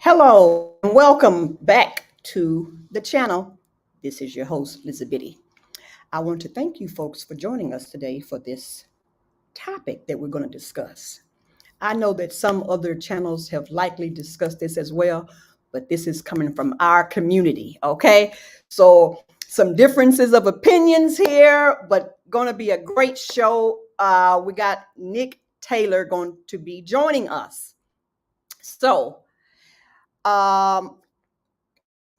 Hello and welcome back to the channel. This is your host, Elizabeth. I want to thank you folks for joining us today for this topic that we're going to discuss. I know that some other channels have likely discussed this as well, but this is coming from our community, okay? So, some differences of opinions here, but going to be a great show. We got Nick Taylor going to be joining us. So, um,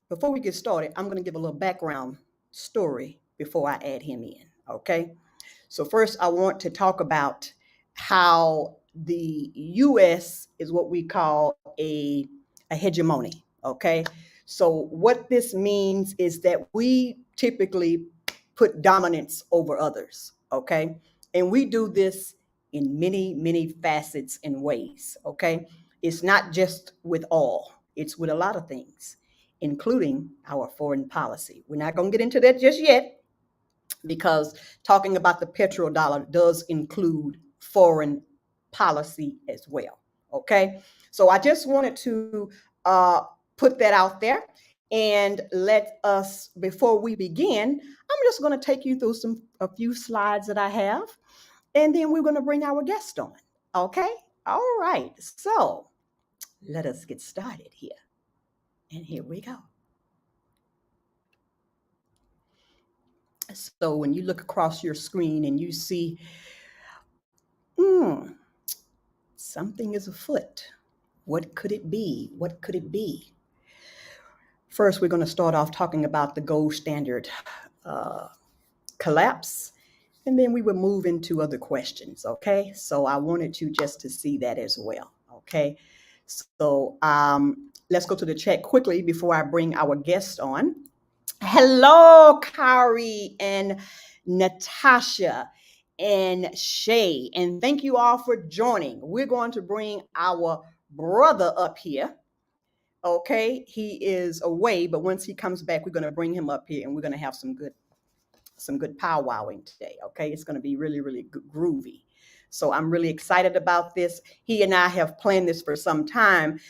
before we get started, I'm going to give a little background story before I add him in. Okay. So, first, I want to talk about how the U.S. is what we call a hegemony. Okay. So, what this means is that we typically put dominance over others. Okay. And we do this in many, many facets and ways. Okay. It's not just with all, it's with a lot of things, including our foreign policy. We're not going to get into that just yet because talking about the petrodollar does include foreign policy as well. Okay. So I just wanted to put that out there and let us, before we begin, I'm just going to take you through a few slides that I have, and then we're going to bring our guest on. Okay. All right. So let us get started here. And here we go. So when you look across your screen and you see, something is afoot. What could it be? What could it be? First, we're going to start off talking about the gold standard collapse, and then we will move into other questions. Okay, so I wanted you just to see that as well. Okay, so let's go to the chat quickly before I bring our guest on. Hello, Kari and Natasha and Shay, and thank you all for joining. We're going to bring our brother up here. Okay, he is away, but once he comes back, we're going to bring him up here, and we're going to have some good powwowing today. Okay, it's going to be really, really groovy. So I'm really excited about this. He and I have planned this for some time,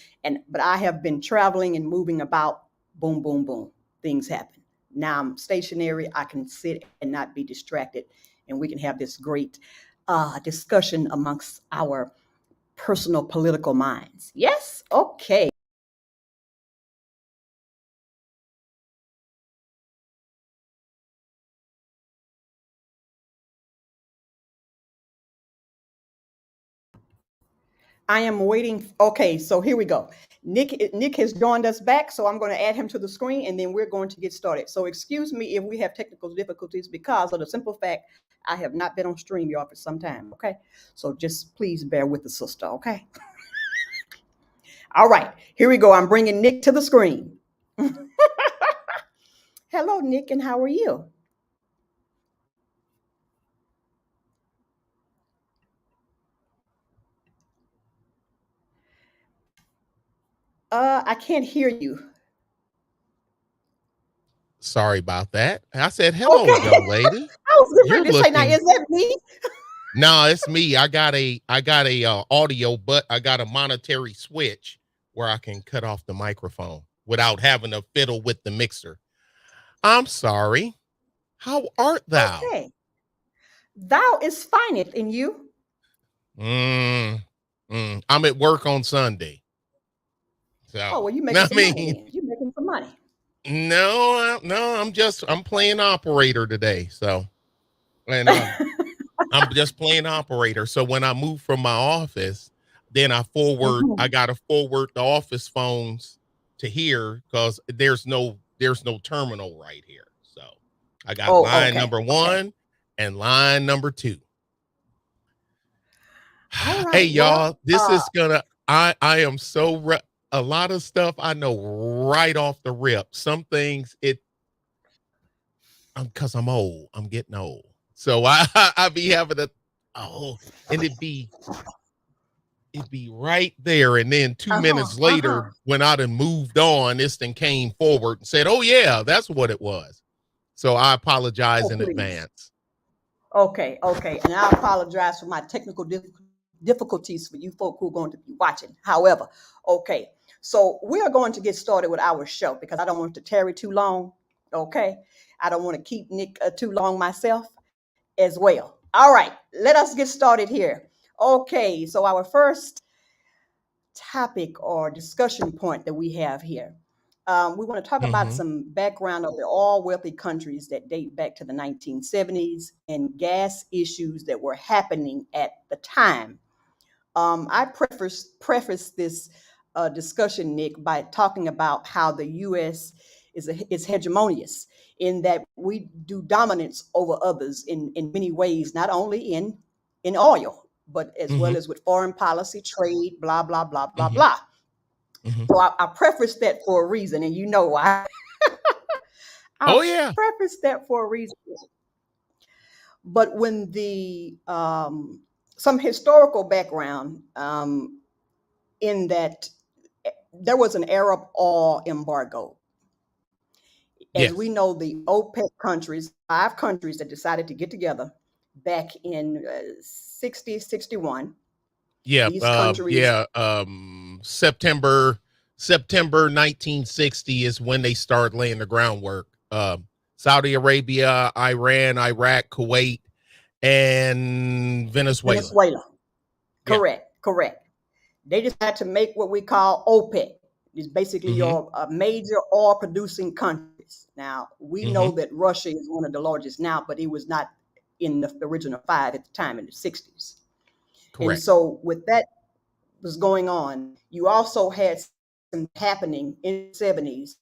but I have been traveling and moving about. Boom, boom, boom. Things happen. Now I'm stationary. I can sit and not be distracted, and we can have this great discussion amongst our personal political minds. Yes? Okay. I am waiting. Okay, so here we go. Nick has joined us back, so I'm going to add him to the screen, and then we're going to get started. So excuse me if we have technical difficulties because of the simple fact I have not been on StreamYard for some time. Okay, so just please bear with the sister. Okay. All right, here we go. I'm bringing Nick to the screen. Hello, Nick, and how are you? I can't hear you. Sorry about that. I said, Okay. hello, young lady. I was getting You're ready to say, now, looking. is that me? No, it's me. I got a audio, but I got a monetary switch where I can cut off the microphone without having to fiddle with the mixer. I'm sorry. How art thou? Okay. Thou is finest in you. Mm, I'm at work on Sunday. Oh, So, well, you making I some money mean, then. You making some money. no, I'm playing operator today. So, and I'm just playing operator. So when I move from my office, then I Mhm. gotta forward the office phones to here because there's no terminal right here. So I got Oh, line okay. number Okay. one and line number two. All Hey right. Well, y'all, this is gonna I am so a lot of stuff I know right off the rip. Some things because I'm old. I'm getting old. So I be having a oh and it'd be right there. And then 2 minutes later, uh-huh. when I done moved on, this thing came forward and said, oh, yeah, that's what it was. So I apologize Oh, in please. advance. Okay, okay. And I apologize for my technical difficulties for you folk who are going to be watching. However, okay. So we are going to get started with our show because I don't want to tarry too long. Okay. I don't want to keep Nick too long myself as well. All right. Let us get started here. Okay. So our first topic or discussion point that we have here. We want to talk about Mm-hmm. some background of the all wealthy countries that date back to the 1970s and gas issues that were happening at the time. I preface this discussion, Nick, by talking about how the U.S. is hegemonious in that we do dominance over others in many ways, not only in oil, but as Mm-hmm. well as with foreign policy, trade, blah, blah, blah, blah, Mm-hmm. blah. Mm-hmm. So I preface that for a reason, and you know why. I Oh yeah. preface that for a reason. But when the some historical background in that there was an Arab oil embargo. As we Yes. know, the OPEC countries, 5 countries that decided to get together back in 60, 61, Yeah. these countries, Yeah. September 1960 is when they start laying the groundwork. Saudi Arabia, Iran, Iraq, Kuwait, and Venezuela. Venezuela, Yeah. correct. They decided to make what we call OPEC. It's basically Mm-hmm. your major oil producing countries. Now, we Mm-hmm. know that Russia is one of the largest now, but it was not in the original 5 at the time in the 60s. And Correct. so, with that was going on, you also had some happening in the 70s.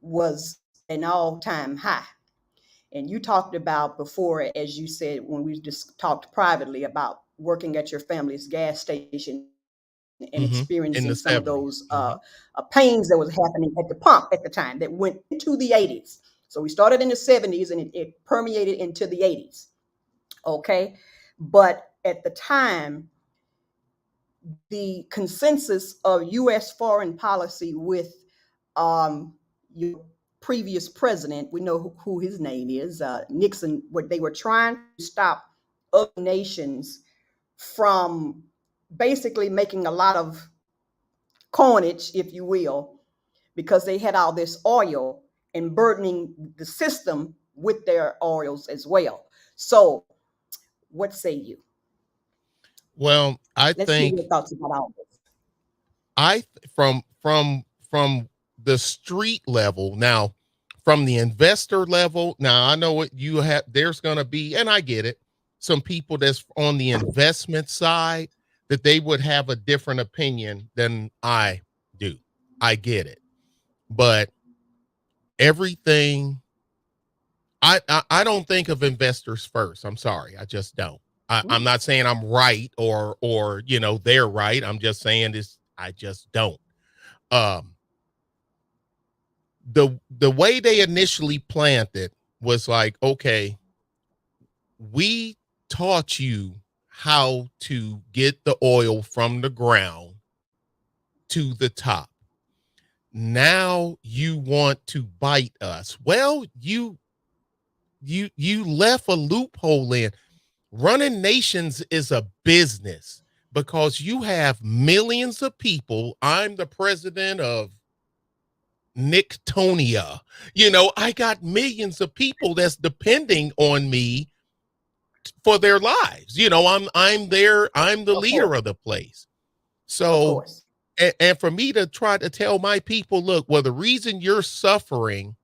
Was an all-time high. And you talked about before, as you said, when we just talked privately about working at your family's gas station and Mm-hmm. In experiencing the some of 70s. those Mm-hmm. pains that was happening at the pump at the time that went into the 80s. So we started in the 70s and it permeated into the 80s. Okay. But at the time, the consensus of U.S. foreign policy with your previous president, we know who his name is, Nixon, what they were trying to stop other nations from basically making a lot of coinage, if you will, because they had all this oil and burdening the system with their oils as well. So, what say you? Well, I Let's hear your think thoughts about all this. I from the street level now, from the investor level. Now I know what you have. There's going to be, and I get it, some people that's on the investment side that they would have a different opinion than I do. I get it, but everything. I don't think of investors first. I'm sorry, I just don't. I'm not saying I'm right or they're right. I'm just saying this. I just don't. Um, the way they initially planned it was like, okay, we taught you how to get the oil from the ground to the top. Now you want to bite us. Well, you left a loophole in. Running nations is a business because you have millions of people. I'm the president of Nicktonia. I got millions of people that's depending on me for their lives. I'm the Of leader course, of the place. of So, course. and for me to try to tell my people, look, well, the reason you're suffering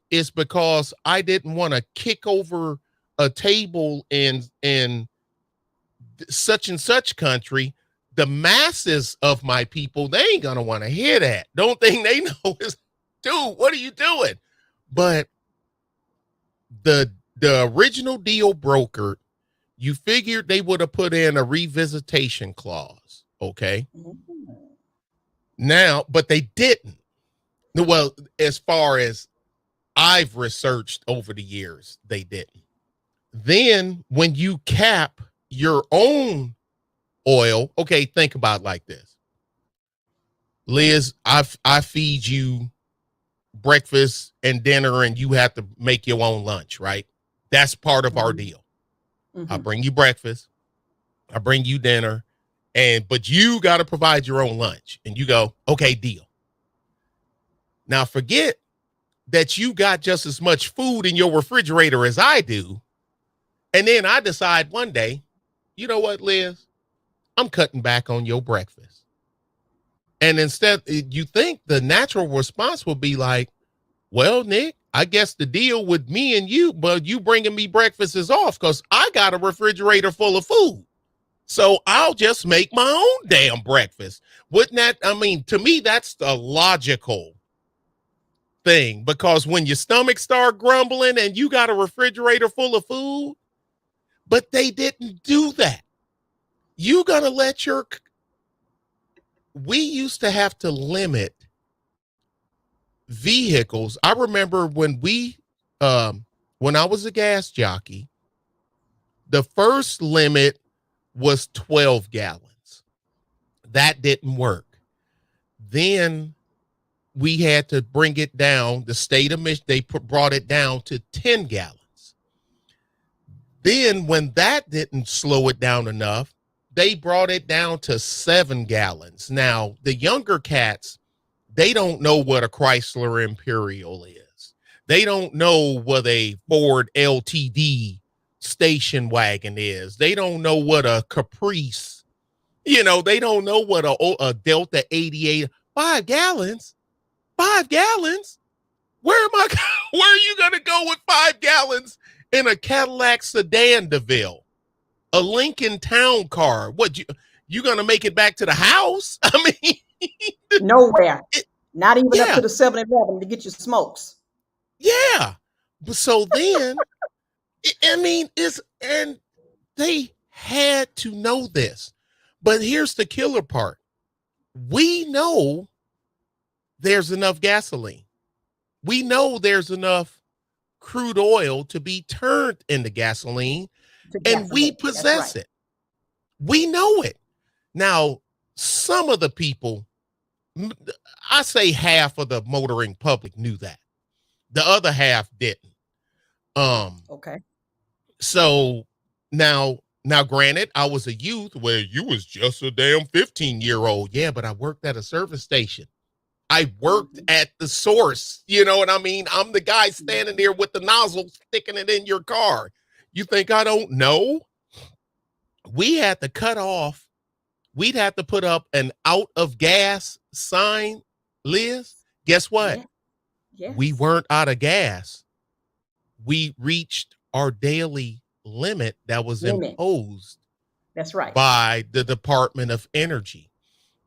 is because I didn't want to kick over a table in such and such country. The masses of my people, they ain't gonna want to hear that. Don't think they know is, dude, what are you doing? But the original deal brokered, you figured they would have put in a revisitation clause. Okay. Mhm. Now, but they didn't. Well, as far as I've researched over the years, they didn't. Then when you cap your own oil, okay, think about it like this. Liz, I feed you breakfast and dinner and you have to make your own lunch, right? That's part of our Mhm. deal. I Mhm. bring you breakfast, I bring you dinner, but you got to provide your own lunch. And you go, okay, deal. Now forget that you got just as much food in your refrigerator as I do. And then I decide one day, you know what, Liz? I'm cutting back on your breakfast. And instead, you think the natural response will be like, well, Nick, I guess the deal with me and you, but you bringing me breakfast is off because I got a refrigerator full of food. So I'll just make my own damn breakfast. Wouldn't that, I mean, to me, that's the logical thing, because when your stomach start grumbling and you got a refrigerator full of food, but they didn't do that. You got to let we used to have to limit vehicles. I remember when when I was a gas jockey, the first limit was 12 gallons. That didn't work. Then we had to bring it down. The state of Michigan, they brought it down to 10 gallons. Then when that didn't slow it down enough, they brought it down to 7 gallons. Now, the younger cats, they don't know what a Chrysler Imperial is. They don't know what a Ford LTD station wagon is. They don't know what a Caprice, they don't know what a Delta 88, 5 gallons. 5 gallons? Where are you going to go with 5 gallons in a Cadillac sedan DeVille? A Lincoln Town Car? What, you going to make it back to the house? I mean, nowhere. Not even yeah. Up to the 7-Eleven to get your smokes. Yeah. But so then, and they had to know this. But here's the killer part. We know there's enough gasoline. We know there's enough crude oil to be turned into gasoline, and we possess it. We know it. Now, some of the people, I say half of the motoring public knew that. The other half didn't. Okay. So now granted, I was a youth where you was just a damn 15-year-old. Yeah, but I worked at a service station. I worked at the source. You know what I mean? I'm the guy standing there with the nozzle sticking it in your car. You think I don't know? We had to cut off. We'd have to put up an out of gas sign, Liz. Guess what? Yeah. Yes. We weren't out of gas. We reached our daily limit that was imposed. That's right. By the Department of Energy.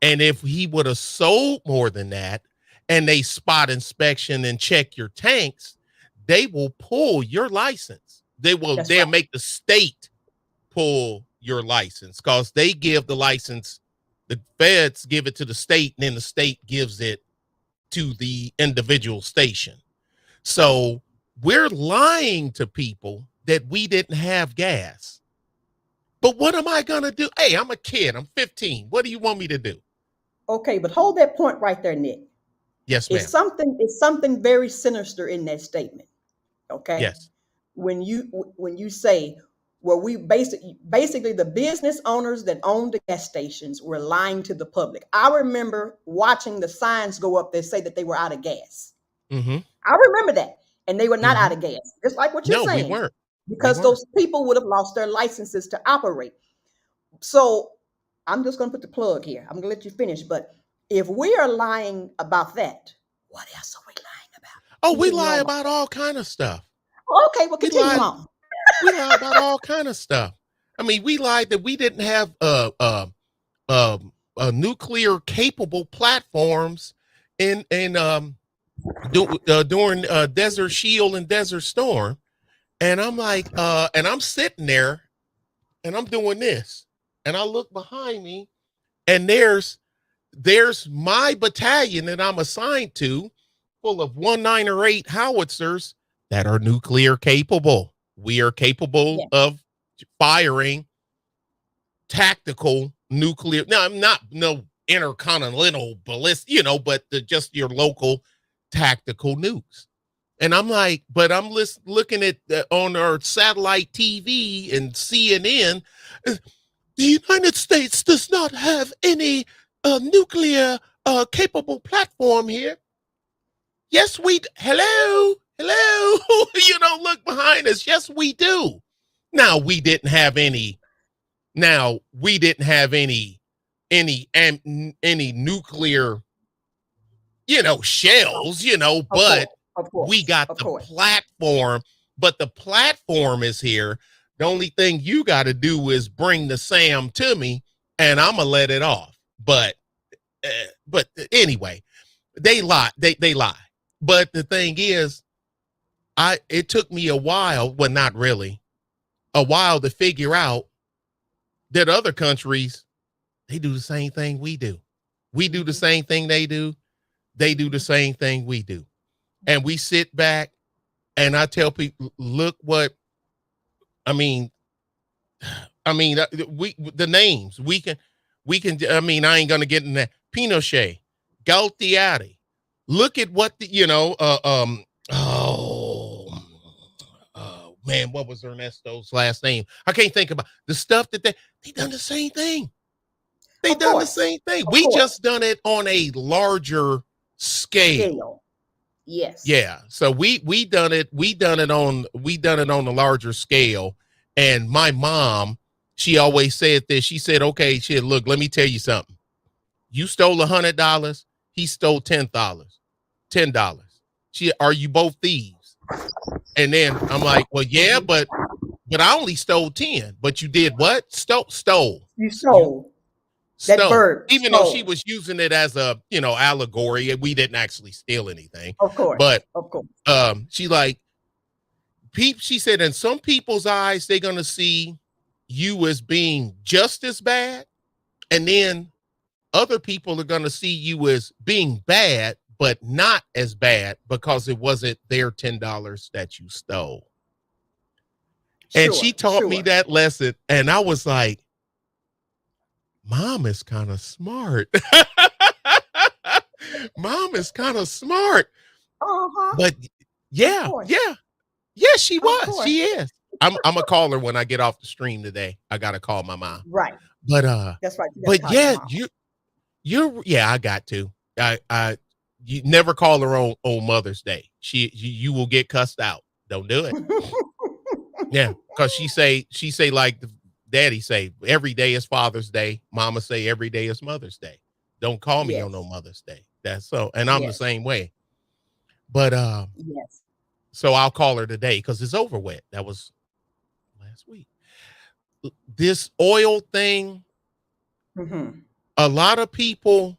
And if he would have sold more than that, and they spot inspection and check your tanks, they will pull your license. They'll make the state pull your license, because they give the license, the feds give it to the state, and then the state gives it to the individual station. So we're lying to people that we didn't have gas. But what am I going to do? Hey, I'm a kid. I'm 15. What do you want me to do? Okay, but hold that point right there, Nick. Yes, ma'am. It's something very sinister in that statement. Okay. Yes. When you say, well, we basically the business owners that own the gas stations were lying to the public. I remember watching the signs go up that say that they were out of gas. Mm-hmm. I remember that, and they were not out of gas. Just like what you're saying. We weren't. Because those people would have lost their licenses to operate. So I'm just going to put the plug here. I'm going to let you finish. But if we are lying about that, what else are we lying about? Oh, we lie about all kind of stuff. Okay, well, continue on. We lie about all kind of stuff. I mean, we lied that we didn't have nuclear capable platforms during Desert Shield and Desert Storm. And I'm like, and I'm sitting there and I'm doing this. And I look behind me, and there's my battalion that I'm assigned to, full of 198 howitzers that are nuclear capable. We are capable of firing tactical nuclear. No, I'm not no intercontinental ballistic, but just your local tactical nukes. And I'm like, but I'm looking at on our satellite TV and CNN. the United States does not have any nuclear capable platform here. Yes, hello, hello. You don't look behind us. Yes, we do. Now we didn't have any. Now we didn't have any nuclear, shells, Of but course, of we course, got of the course. platform. But the platform is here. The only thing you got to do is bring the SAM to me, and I'm gonna let it off. But anyway, they lie. They lie. But the thing is, it took me a while, well, not really, a while to figure out that other countries, they do the same thing we do. We do the same thing they do. They do the same thing we do. And we sit back and I tell people, look what, I mean, we, the names, I mean, I ain't going to get in that. Pinochet, Galtieri. Look at what oh man, what was Ernesto's last name? I can't think about the stuff that they done the same thing. They Of done the course, same thing. of We course. just done it on a larger scale. Scale. Yes. Yeah. So we done it on a larger scale. And my mom, she always said this. She said, okay, look, let me tell you something. You stole $100, he stole $10. Are you both thieves? And then I'm like, well, yeah, but I only stole 10. But you did what? Stole. You You stole that stole. verb. Even though she Stole. was using it as a, allegory, we didn't actually steal anything. Of course. But Of course. she like, she said, in some people's eyes, they're gonna see you as being just as bad, and then other people are gonna see you as being bad, but not as bad because it wasn't their $10 that you stole. And she Sure. taught me Sure. that lesson, and I was like, Mom is kind of smart. Mom is kind of smart. Uh-huh. But Of yeah, course. yeah. Yeah, she Of was. course. She is. I'm gonna call her when I get off the stream today. I gotta call my mom. Right. But That's right. You gotta but call your yeah, mom. yeah, I got to. You never call her on Mother's Day. You will get cussed out. Don't do it. Yeah, because she say like the daddy say every day is Father's Day. Mama say every day is Mother's Day. Don't call me on no Yes. Mother's Day. That's so, and I'm the Yes. same way. But Yes. so I'll call her today because it's over with. That was last week. This oil thing, Mm-hmm. a lot of people,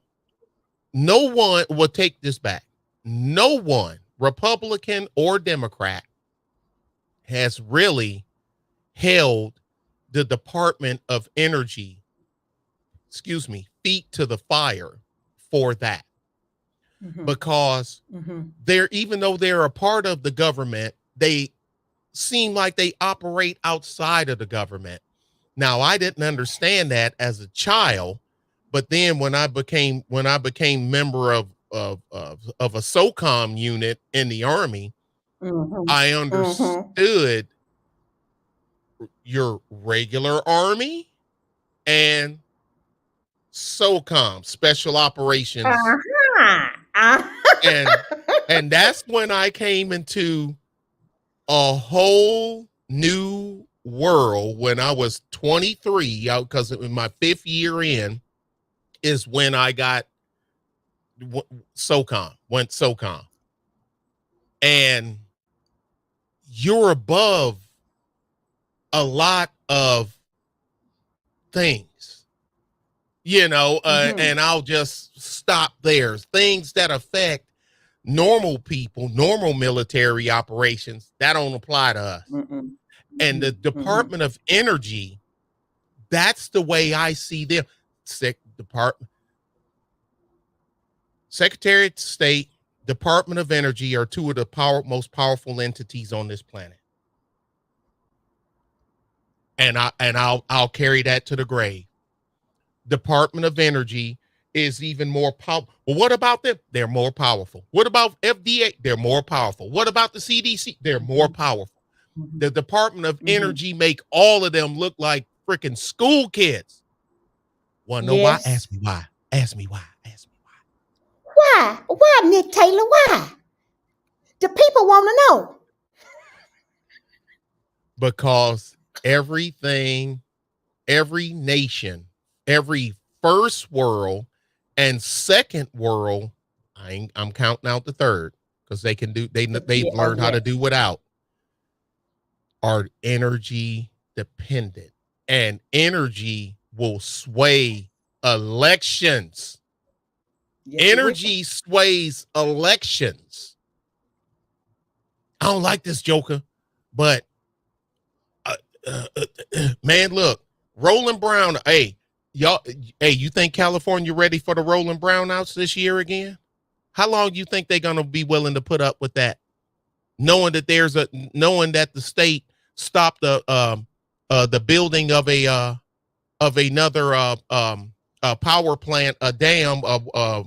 no one will take this back. No one, Republican or Democrat, has really held the Department of Energy, feet to the fire for that. Mm-hmm. Because Mm-hmm. even though they're a part of the government, they seem like they operate outside of the government. Now, I didn't understand that as a child, but then when I became member of a SOCOM unit in the Army, Mm-hmm. I Mm-hmm. understood your regular Army and SOCOM, Special Operations, Uh-huh. and Uh-huh. that's when I came into a whole new world when I was 23, because in my 5th year in is when I got went SOCOM. And you're above a lot of things, Mm-hmm. and I'll just stop there. Things that affect normal people, normal military operations, that don't apply to us. Mm-hmm. And the Mm-hmm. Department of Energy, that's the way I see them. Secretary of State, Department of Energy are two of the most powerful entities on this planet. And I'll carry that to the grave. Department of Energy is even more powerful. Well, what about them? They're more powerful. What about FDA? They're more powerful. What about the CDC? They're more powerful. Mm-hmm. The Department of Mm-hmm. Energy make all of them look like freaking school kids. Want to know why? Yes. Ask me why. Ask me why. Ask me why. Why? Why, Nick Taylor? Why? The people want to know. Because everything, every nation, every first world and second world, I'm counting out the third because they can do they've Yeah, oh learned how to yes. do without, are energy dependent, and energy will sway elections. Yes, it will. Energy sways elections. I don't like this Joker, but uh, man, look, Rolling Brown. Hey, y'all. Hey, you think California ready for the Rolling Brownouts this year again? How long do you think they're gonna be willing to put up with that? Knowing that the state stopped the building of another power plant, a dam, uh,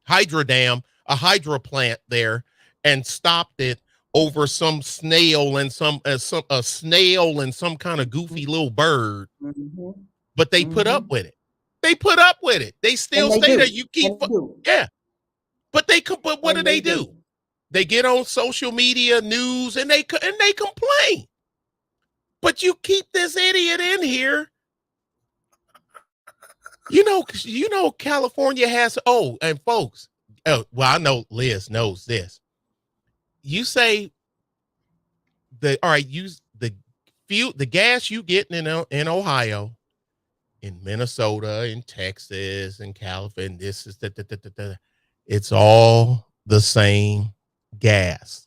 hydro dam, a hydro plant there, and stopped it over some snail and some a snail and some kind of goofy little bird. Mm-hmm. But they put up Mm-hmm. with it. They put up with it. They And still they stay there. do. You And keep, they do. yeah. But but what do And they they do? do. They get on social media, news, and they complain. But you keep this idiot in here. California has. Oh, and folks. Oh, well, I know Liz knows this. You say all right. Use the gas you getting in Ohio, in Minnesota, in Texas, in California. This is it's all the same gas.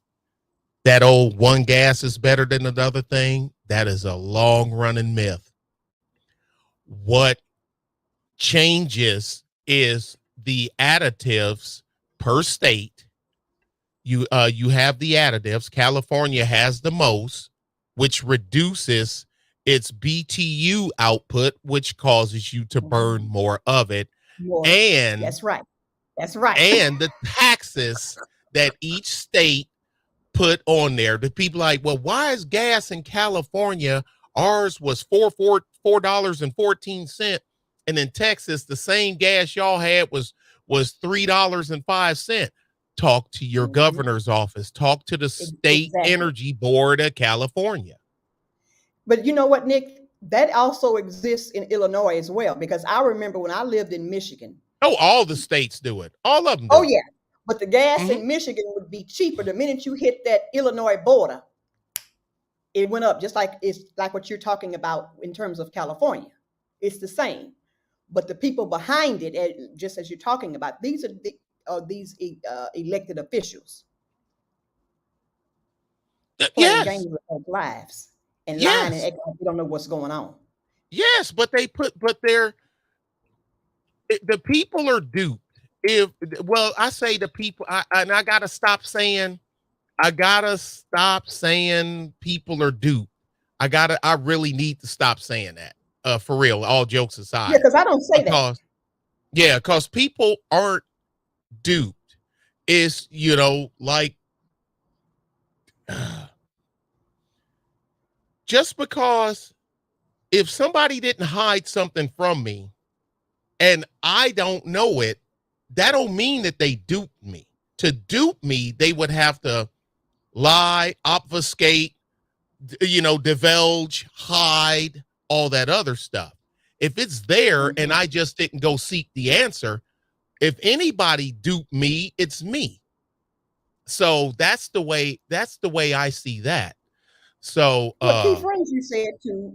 That old one gas is better than another thing. That is a long running myth. What changes is the additives per state. You have the additives. California has the most, which reduces its BTU output, which causes you to burn Mm-hmm. more of it, More. and That's right. That's right. the taxes that each state put on there. The people like, well, why is gas in California? Ours was $4.14, and in Texas, the same gas y'all had was $3.05. Talk to your Mm-hmm. governor's office. Talk to the State Exactly. Energy Board of California. But you know what, Nick? That also exists in Illinois as well, because I remember when I lived in Michigan. Oh, all the states do it. All of them Oh, do it. yeah. But the gas Mm-hmm. in Michigan would be cheaper the minute you hit that Illinois border. It went up just like it's like what you're talking about in terms of California. It's the same. But the people behind it, just as you're talking about, these are these elected officials playing Yes, games with their lives and lying and yes, acting like they don't know what's going on. yes. The people are duped. If well, I say the people, and I gotta stop saying people are duped. I really need to stop saying that. For real, all jokes Yeah, aside, because I don't say that. because yeah, because people aren't duped. It's like just because if somebody didn't hide something from me and I don't know it, that don't mean that they duped me. To dupe me, they would have to lie, obfuscate, divulge, hide, all that other stuff. If it's there and Mm-hmm. I just didn't go seek the answer, if anybody duped me, it's me. So that's the way I see that. So What key phrase you said to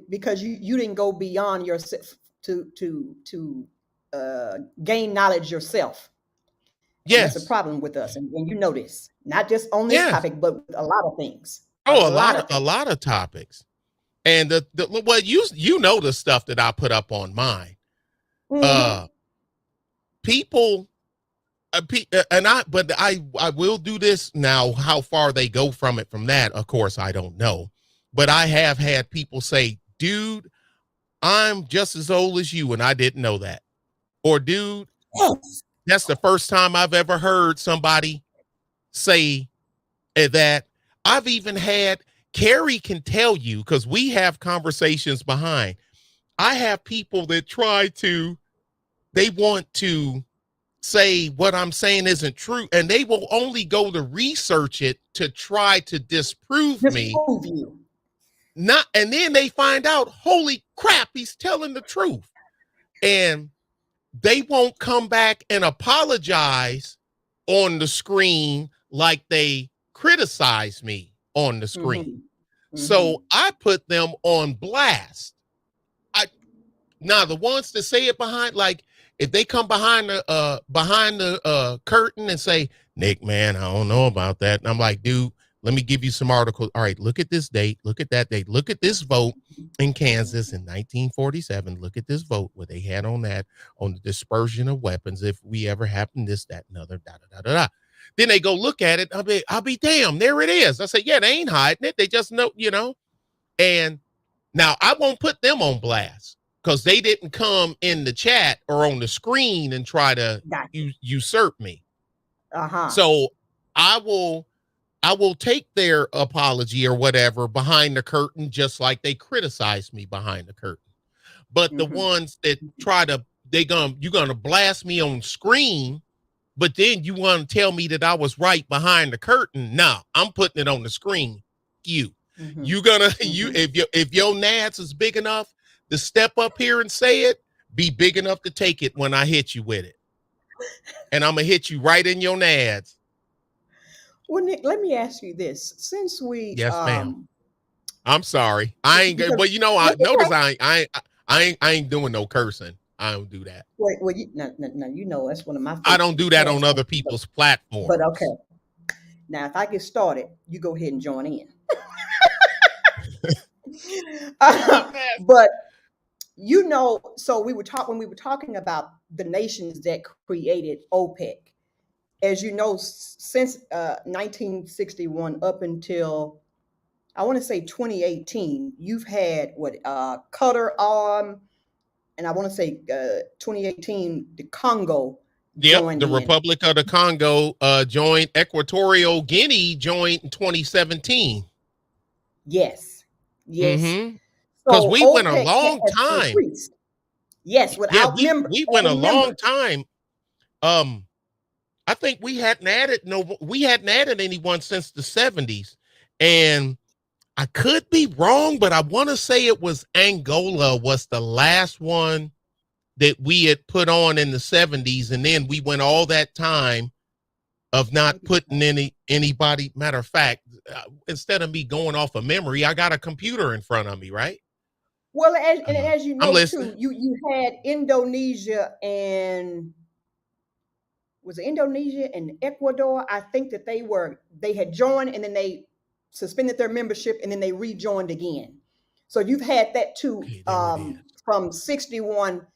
because you didn't go beyond yourself to gain knowledge yourself, and that's a yes. problem with us. And you know this, not just on this Yes. topic, but with a lot of things, a Oh, lot of a things. lot of topics. And well, you know the stuff that I put up on mine. Mm-hmm. Uh People and I will do this now. How far they go from it from that, of course, I don't know. But I have had people say, dude, I'm just as old as you, and I didn't know that. Or, dude, Yes. that's the first time I've ever heard somebody say that. I've even had Carrie can tell you, because we have conversations behind. I have people that they want to say what I'm saying isn't true, and they will only go to research it to try to disprove me. Disprove you. Not, and then they find out, holy crap, he's telling the truth. And they won't come back and apologize on the screen like they criticize me on the screen. Mm-hmm. So I put them on blast. Now the ones that say it behind, like if they come behind the curtain and say, Nick, man, I don't know about that. And I'm like, dude, let me give you some articles. All right, look at this date. Look at that date. Look at this vote in Kansas in 1947. Look at this vote where they had on that, on the dispersion of weapons. If we ever happen, this, that, and other, da, da, da, da, da. Then they go look at it. I'll be damn, there it is. I say, yeah, they ain't hiding it. They just know, and now I won't put them on blast because they didn't come in the chat or on the screen and try to usurp me. So I will take their apology or whatever behind the curtain, just like they criticize me behind the curtain. But the ones that you're gonna blast me on screen, but then you want to tell me that I was right behind the curtain. No, I'm putting it on the screen. If your nads is big enough to step up here and say it, be big enough to take it when I hit you with it. And I'm gonna hit you right in your nads. Well, Nick, let me ask you this. Since we yes, ma'am. I'm sorry. I ain't good, but I notice I ain't doing no cursing. I don't do that. Well, no, that's one of my. I don't do that on other people's platforms. But okay. Now, if I get started, you go ahead and join in. But so when we were talking about the nations that created OPEC, as you know, since 1961 up until I want to say 2018, you've had Qatar on, and I want to say 2018 the Congo. Yep, the Republic of the Congo joined. Equatorial Guinea joined in 2017. Yes. Because so we went a long time. Increased. Yes, without members. We went a long time. I think we hadn't added anyone since the 70s. And I could be wrong, but I want to say it was Angola was the last one that we had put on in the 70s. And then we went all that time of not putting anybody. Matter of fact, instead of me going off of memory, I got a computer in front of me, right? Well, as you know, too, you had Indonesia and was it Indonesia and Ecuador? I think that they had joined and then they suspended their membership and then they rejoined again. So you've had that too, from 61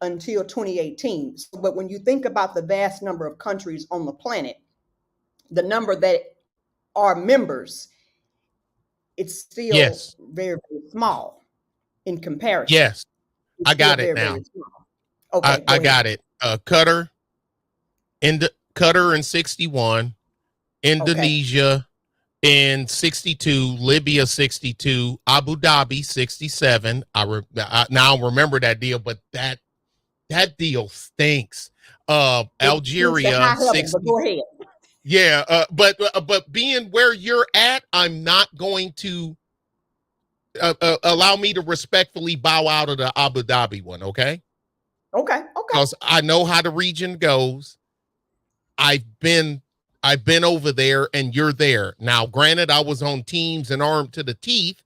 until 2018. But when you think about the vast number of countries on the planet, the number that are members, it's still very, very small in comparison. Yes, I got it now. Okay, I got it. Qatar in 61, Indonesia in 62, Libya 62, Abu Dhabi 67. Now I remember that deal, but that deal stinks. Algeria 60. Go ahead. Yeah, but being where you're at, I'm not going to allow me to respectfully bow out of the Abu Dhabi one. Okay. Because I know how the region goes. I've been over there, and you're there now. Granted, I was on teams and armed to the teeth,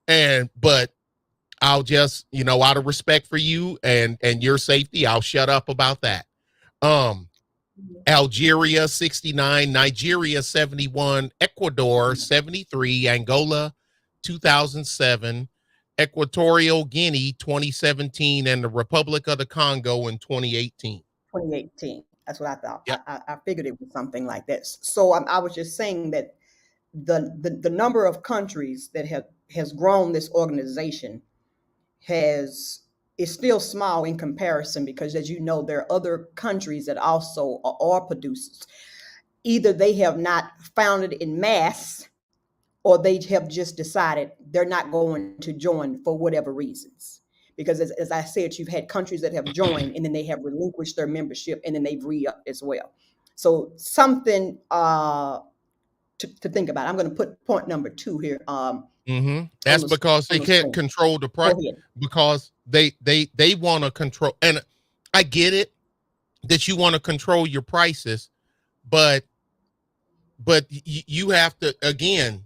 but I'll just, out of respect for you and your safety, I'll shut up about that. Algeria 69, Nigeria 71, Ecuador 73, Angola 2007, Equatorial Guinea 2017, and the Republic of the Congo in 2018. 2018. That's what I thought. Yep. I figured it was something like that. So I was just saying that the number of countries that has grown this organization is still small in comparison, because as you know, there are other countries that also are oil producers. Either they have not founded in mass, or they have just decided they're not going to join for whatever reasons. Because as I said, you've had countries that have joined and then they have relinquished their membership and then they've re-upped as well. So something to think about. I'm going to put point number 2 here. That's because they can't screen. control the price, because they want to control. And I get it that you want to control your prices, but you have to, again,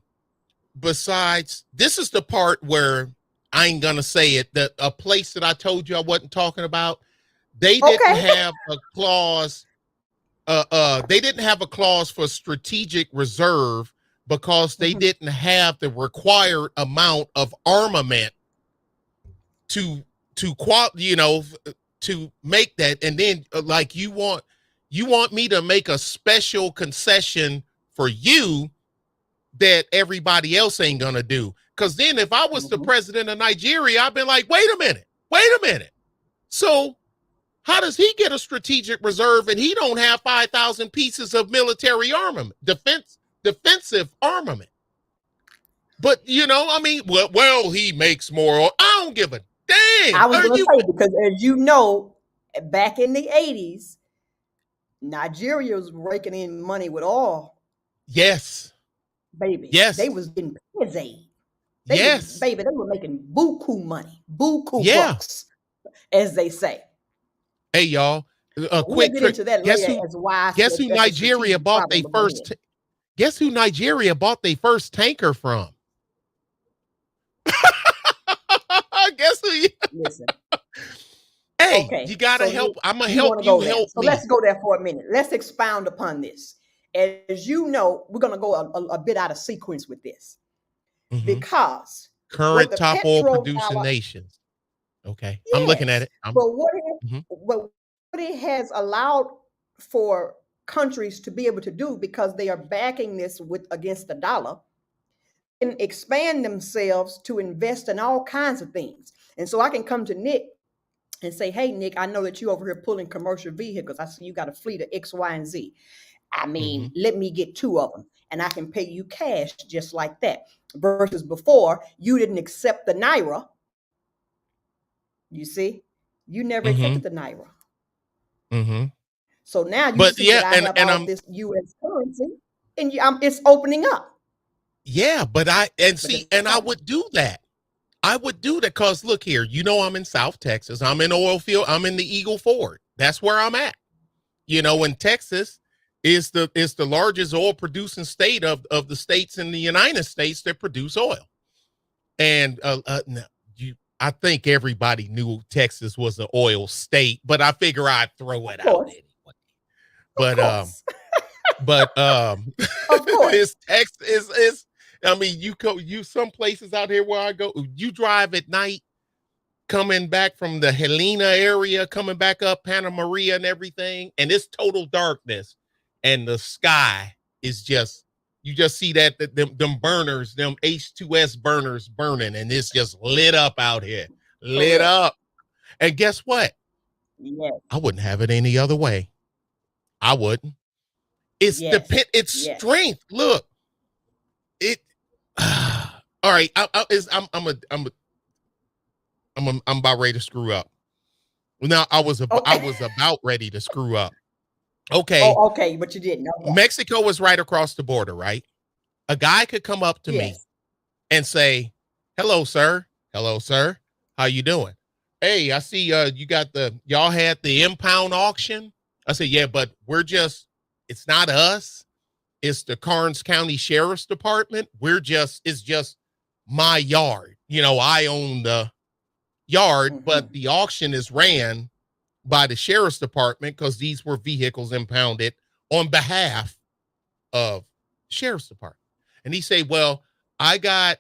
besides, this is the part where I ain't gonna say it, that a place that I told you I wasn't talking about, they didn't have a clause. They didn't have a clause for strategic reserve because they didn't have the required amount of armament to make that. And then like you want me to make a special concession for you that everybody else ain't gonna do. Because then if I was the president of Nigeria, I'd been like, wait a minute. So how does he get a strategic reserve and he don't have 5,000 pieces of military armament, defensive armament? But I mean, well, he makes more. I don't give a damn. I was going to say, because as you know, back in the 80s, Nigeria was raking in money with oil. Yes. Baby. Yes. They was getting piz aid. Yes. They were making buku money, bucks, as they say. Hey, y'all, a quick trick. Guess who Nigeria bought their first? Guess who Nigeria bought their first tanker from? Guess who? Listen. Hey, okay. You gotta help. I'm gonna help you. Help me. So let's go there for a minute. Let's expound upon this. As you know, we're gonna go a bit out of sequence with this, because current top oil producing nations. Okay, yes, I'm looking at it. But what it has allowed for countries to be able to do, because they are backing this against the dollar, and expand themselves to invest in all kinds of things. And so I can come to Nick and say, hey, Nick, I know that you over here pulling commercial vehicles. I see you got a fleet of X, Y, and Z. I mean, let me get 2 of them and I can pay you cash just like that. Versus before, you didn't accept the Naira. You see, you never accepted the Naira. So now you see that I have all this U.S. currency, and it's opening up. Yeah, but I would do that. I would do that because look here, I'm in South Texas. I'm in oil field. I'm in the Eagle Ford. That's where I'm at. And Texas is the largest oil producing state of the states in the United States that produce oil. And I think everybody knew Texas was an oil state, but I figure I'd throw it out anyway. But of course. It's Texas. I mean, you some places out here where I go, you drive at night, coming back from the Helena area, coming back up Santa Maria and everything, and it's total darkness, and the sky is just, you just see that them burners, them H2S burners burning, and it's just lit up out here, lit up. And guess what? Yes. I wouldn't have it any other way. I wouldn't. It's it's strength. Look, it. All right, I'm about ready to screw up. Now I was about ready to screw up. Okay. Oh, okay, but you didn't. Okay. Mexico was right across the border, right? A guy could come up to me and say, "Hello, sir. Hello, sir. How you doing? Hey, I see you got y'all had the impound auction." I said, "Yeah, but it's not us. It's the Karnes County Sheriff's Department. It's just my yard. I own the yard, but the auction is ran by the Sheriff's Department because these were vehicles impounded on behalf of the Sheriff's Department." And he say, "Well, I got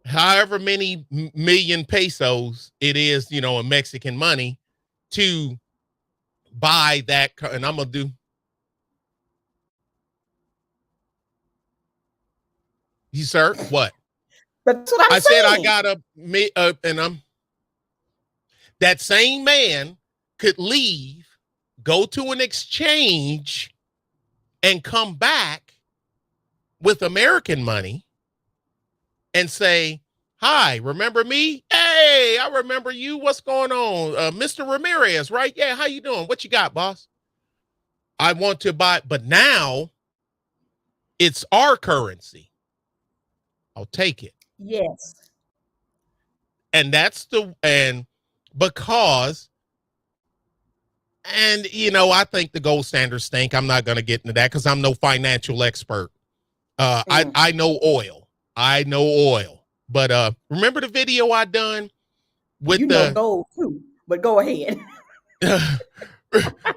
however many million pesos it is, in Mexican money to buy that." And I'm going to do. You, sir, what? That's what I'm saying. Said I got that same man could leave, go to an exchange, and come back with American money and say, hi, remember me? Hey, I remember you. What's going on? Mr. Ramirez, right? Yeah, how you doing? What you got, boss? I want to buy, but now it's our currency. I'll take it. Yes. And that's and because, and I think the gold standards stink. I'm not going to get into that because I'm no financial expert. I know oil. I know oil. But remember the video I done with You know gold too, but go ahead.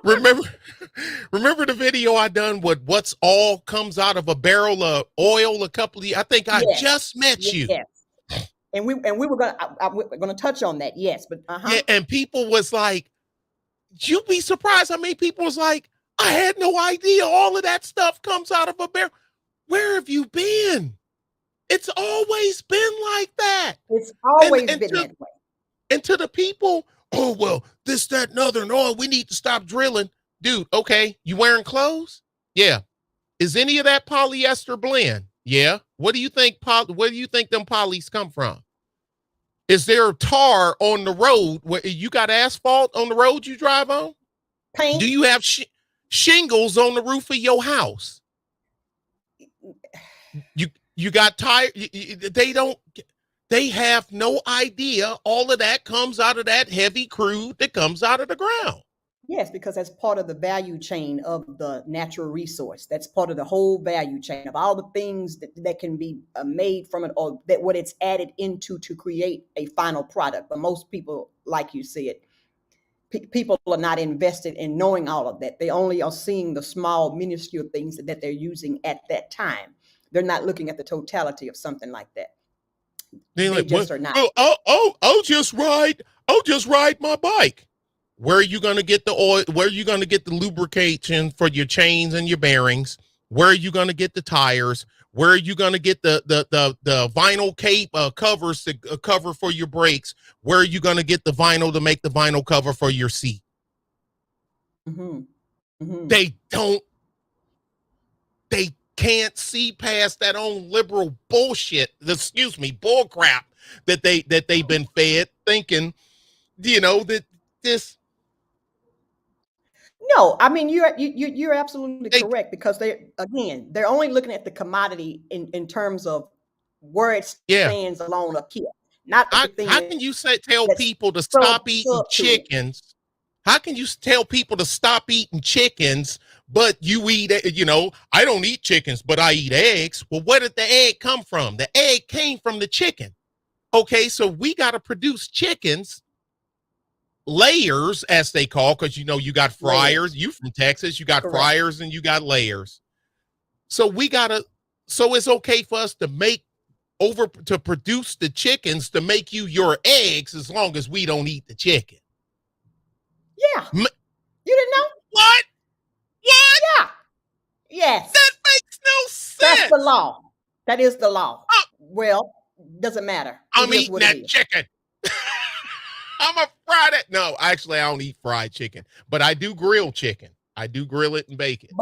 remember remember the video I done with what's all comes out of a barrel of oil a couple of years? I think I Yes. just met you. Yes. And we were gonna touch on that. Yes, but Yeah, and people was like, you'd be surprised how many people was like, I had no idea all of that stuff comes out of a barrel. Where have you been? It's always been like that. It's always and been to, that way. and to the people, oh, well, this, that, and other, and all, we need to stop drilling. Dude, okay, you wearing clothes? Yeah. Is any of that polyester blend? Yeah. What do you think where do you think them polys come from? Is there tar on the road? Where you got asphalt on the road you drive on? Paint. Do you have shingles on the roof of your house? You got tire. They have no idea all of that comes out of that heavy crude that comes out of the ground. Yes, because that's part of the value chain of the natural resource. That's part of the whole value chain of all the things that can be made from it, or that what it's added into to create a final product. But most people, like you said, people are not invested in knowing all of that. They only are seeing the small, minuscule things that they're using at that time. They're not looking at the totality of something like that. They They like, just what? are not. I'll just ride my bike. Where are you going to get the oil? Where are you going to get the lubrication for your chains and your bearings? Where are you going to get the tires? Where are you going to get the vinyl cape covers to cover for your brakes? Where are you going to get the vinyl to make the vinyl cover for your seat? Mm-hmm. Mm-hmm. They can't see past that own liberal bullshit. Bull crap that they've been fed, thinking, that this. No, I mean you're absolutely correct, because they're only looking at the commodity in terms of where it Yeah. stands alone up here, not the thing How can you tell that's people to stop eating sub to it. chickens? How can you tell people to stop eating chickens, but you eat, I don't eat chickens, but I eat eggs? Well, where did the egg come from? The egg came from the chicken. Okay, so we got to produce chickens, layers, as they call, because you got fryers. You from Texas, you got Correct. fryers and you got layers. So it's okay for us to produce the chickens to make you your eggs, as long as we don't eat the chicken. Yeah. You didn't know? What? Yeah. Yes. That makes no sense. That's the law. That is the law. Well, doesn't matter. I'm eating that chicken. I'm a fried it. No, actually, I don't eat fried chicken, but I do grill chicken. I do grill it and bake it.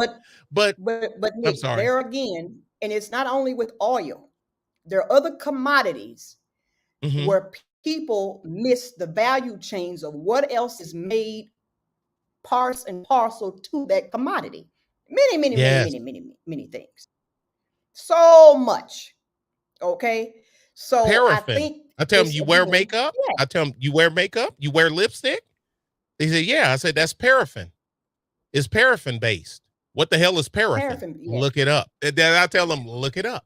But I'm sorry. There again, and it's not only with oil. There are other commodities where people miss the value chains of what else is made parts and parcel to that commodity. Many things. So much. Okay. So paraffin. I tell them, you wear makeup. Yeah. I tell them, you wear makeup, you wear lipstick. They say, yeah. I said, that's paraffin. It's paraffin based. What the hell is paraffin? Yeah. Look it up. And then I tell them, look it up.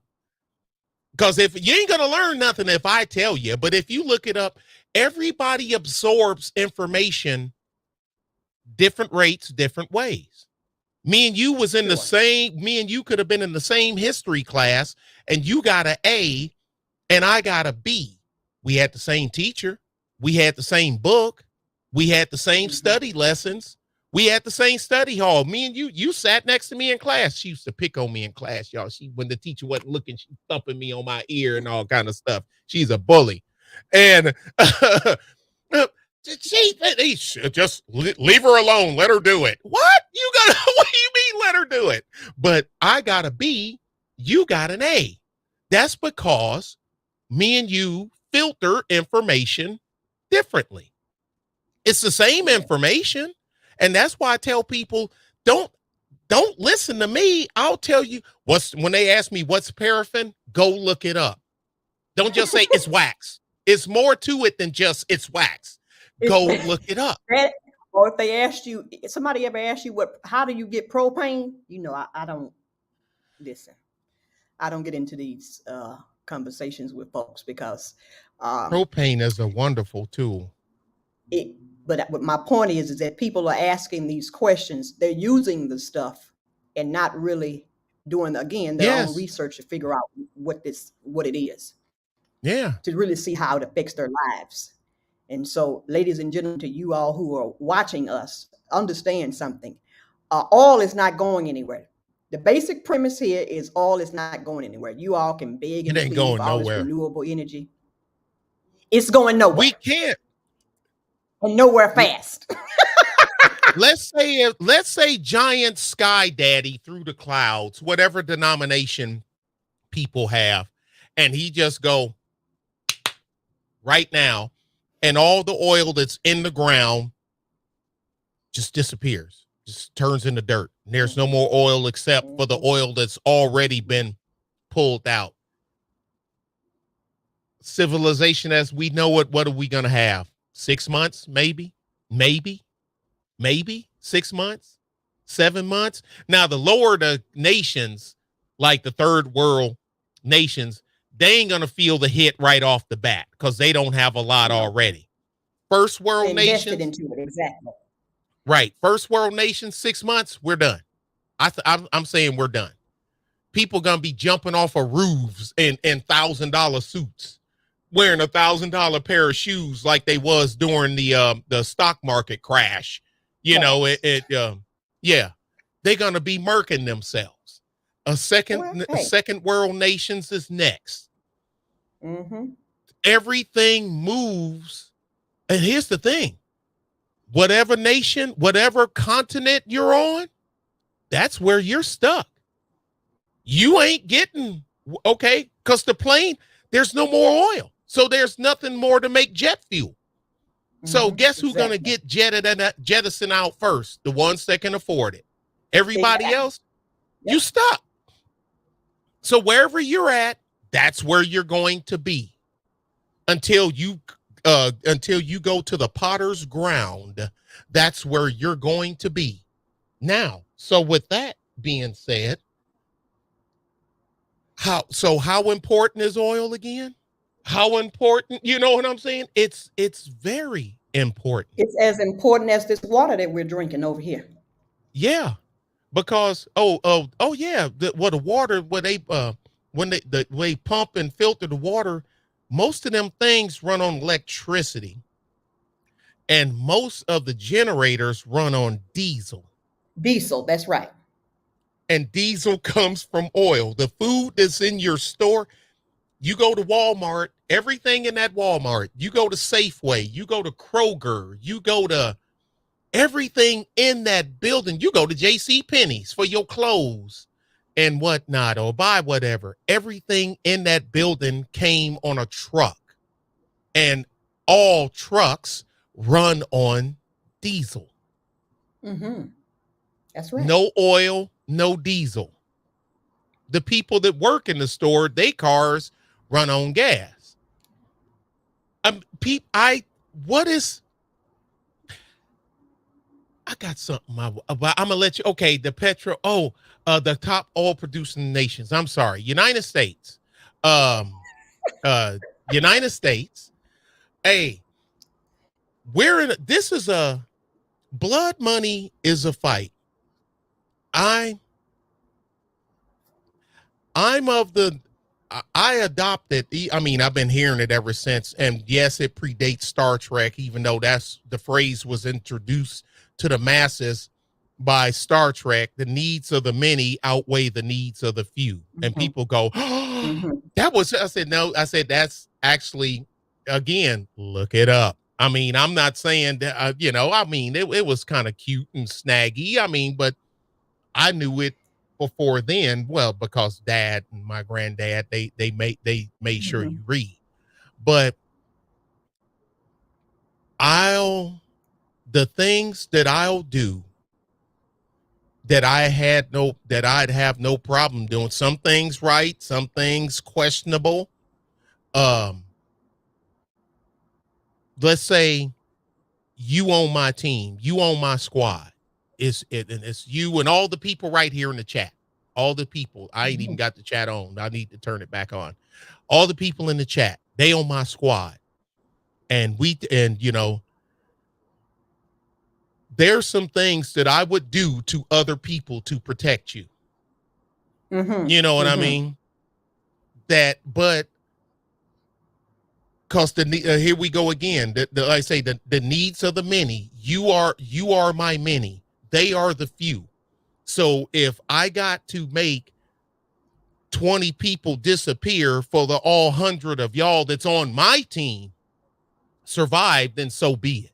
Because if you ain't gonna learn nothing if I tell you, but if you look it up, everybody absorbs information different rates, different ways. Me and you could have been in the same history class, and you got an A and I got a B. We had the same teacher. We had the same book. We had the same study lessons. We had the same study hall. Me and you sat next to me in class. She used to pick on me in class, y'all. When the teacher wasn't looking, she thumping me on my ear and all kind of stuff. She's a bully. And just leave her alone. Let her do it. What do you mean let her do it? But I got a B, you got an A. That's because me and you filter information differently. It's the same information. And that's why I tell people, don't listen to me. I'll tell you when they ask me what's paraffin, go look it up. Don't just say it's wax. It's more to it than just it's wax. Go look it up. Or if they asked you, somebody ever asked you how do you get propane? I don't listen. I don't get into these conversations with folks because propane is a wonderful tool. But my point is that people are asking these questions. They're using the stuff and not really doing their own research to figure out what it is. Yeah. To really see how it affects their lives. And so, ladies and gentlemen, to you all who are watching us, understand something. Oil is not going anywhere. The basic premise here is oil is not going anywhere. You all can beg and plead for all this renewable energy. It's going nowhere. We can't. And nowhere fast. Let's say giant sky daddy through the clouds, whatever denomination people have, and he just go right now, and all the oil that's in the ground just disappears, just turns into dirt. And there's no more oil except for the oil that's already been pulled out. Civilization as we know it, what are we going to have? 6 months, maybe 6 months, 7 months. Now, the lower the nations, like the third world nations, they ain't going to feel the hit right off the bat because they don't have a lot already. First world nations. Into it, exactly. Right. First world nations, 6 months, we're done. I'm saying we're done. People going to be jumping off of roofs in $1,000 suits, wearing $1,000 pair of shoes like they was during the stock market crash. They're going to be murking themselves. Second world nations is next. Mm-hmm. Everything moves. And here's the thing. Whatever nation, whatever continent you're on, that's where you're stuck. You ain't getting, okay, because the plane, there's no more oil. So there's nothing more to make jet fuel. So guess who's going to get jettison out first? The ones that can afford it. Everybody else, you stuck. So wherever you're at, that's where you're going to be until you go to the potter's ground. That's where you're going to be. Now, so with that being said, how important is oil again? How important, you know what I'm saying? It's very important. It's as important as this water that we're drinking over here. Yeah. Because the water when they pump and filter the water, most of them things run on electricity. And most of the generators run on diesel. Diesel, that's right. And diesel comes from oil. The food that's in your store, you go to Walmart, everything in that Walmart, you go to Safeway, you go to Kroger, you go to everything in that building, you go to JCPenney's for your clothes and whatnot, or buy whatever. Everything in that building came on a truck. And all trucks run on diesel. Mm-hmm. That's right. No oil, no diesel. The people that work in the store, they cars run on gas. I got something. I'm gonna let you. Okay, the top oil producing nations. I'm sorry, United States. United States. Hey, this is a blood money is a fight. I'm of the. I adopted. I mean, I've been hearing it ever since. And yes, it predates Star Trek, even though the phrase was introduced to the masses by Star Trek. The needs of the many outweigh the needs of the few. Mm-hmm. And people go, oh, that was, I said, no, I said, that's actually, again, look it up. I mean, I'm not saying that, I mean, it was kind of cute and snaggy. I mean, but I knew it before then. Well, because dad and my granddad, they made sure Mm-hmm. you read. But I'll the things that I'll do that I'd have no problem doing. Some things right, some things questionable. Um, let's say you own my team, you own my squad. It's you and all the people right here in the chat. All the people. I ain't even got the chat on. I need to turn it back on. All the people in the chat, they own my squad. And there's some things that I would do to other people to protect you. You know Mm-hmm. what I Mm-hmm. mean? But because here we go again. I say the needs of the many. You are my many. They are the few. So if I got to make 20 people disappear for the all 100 of y'all that's on my team survive, then so be it.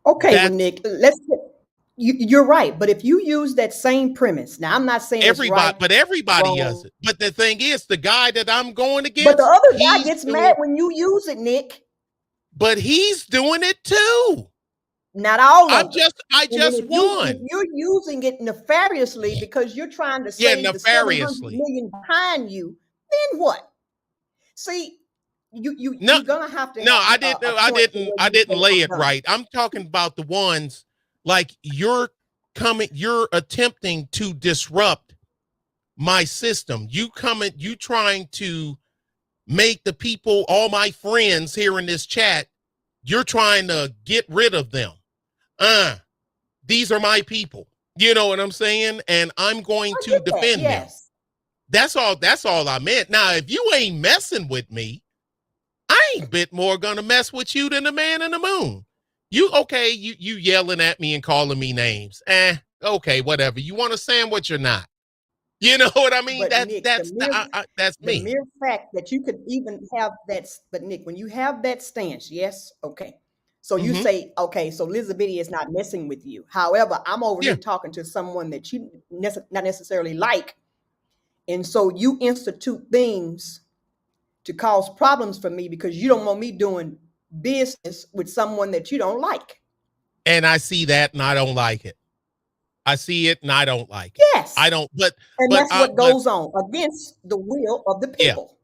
Okay, well, That's Nick, you're right. But if you use that same premise, now I'm not saying it's everybody, right, but everybody does wrong, it. But the thing is, the guy that I'm going but the against, other guy gets mad when you use it, Nick. he's doing it too. Not all I'm of them. just, I And then just if won. you're using it nefariously because you're trying to Yeah, save the 700 nefariously. million behind you, then what? See, No, you're gonna have to no, have a point to where I you didn't say lay I'm it done. right. I'm talking about the ones like you're attempting to disrupt my system. You trying to make the people, all my friends here in this chat, you're trying to get rid of them. These are my people. You know what I'm saying? And I'm going I to get that. defend them. Yes, That's all I meant. Now, if you ain't messing with me, I ain't bit more gonna mess with you than the man in the moon. You okay, you yelling at me and calling me names. Okay, whatever. You want a sandwich or not? You know what I mean? but Nick, That's the me. mere fact that you could even have that, but Nick, when you have that stance, yes, okay. So you Mm-hmm. say, okay, so Elizabeth is not messing with you. However, I'm over Yeah. here talking to someone that you not necessarily like, and so you institute things to cause problems for me because you don't want me doing business with someone that you don't like. And I see that and I don't like it. I see it and I don't like it. I Yes, don't and that's what but goes on against the will of the yeah. people.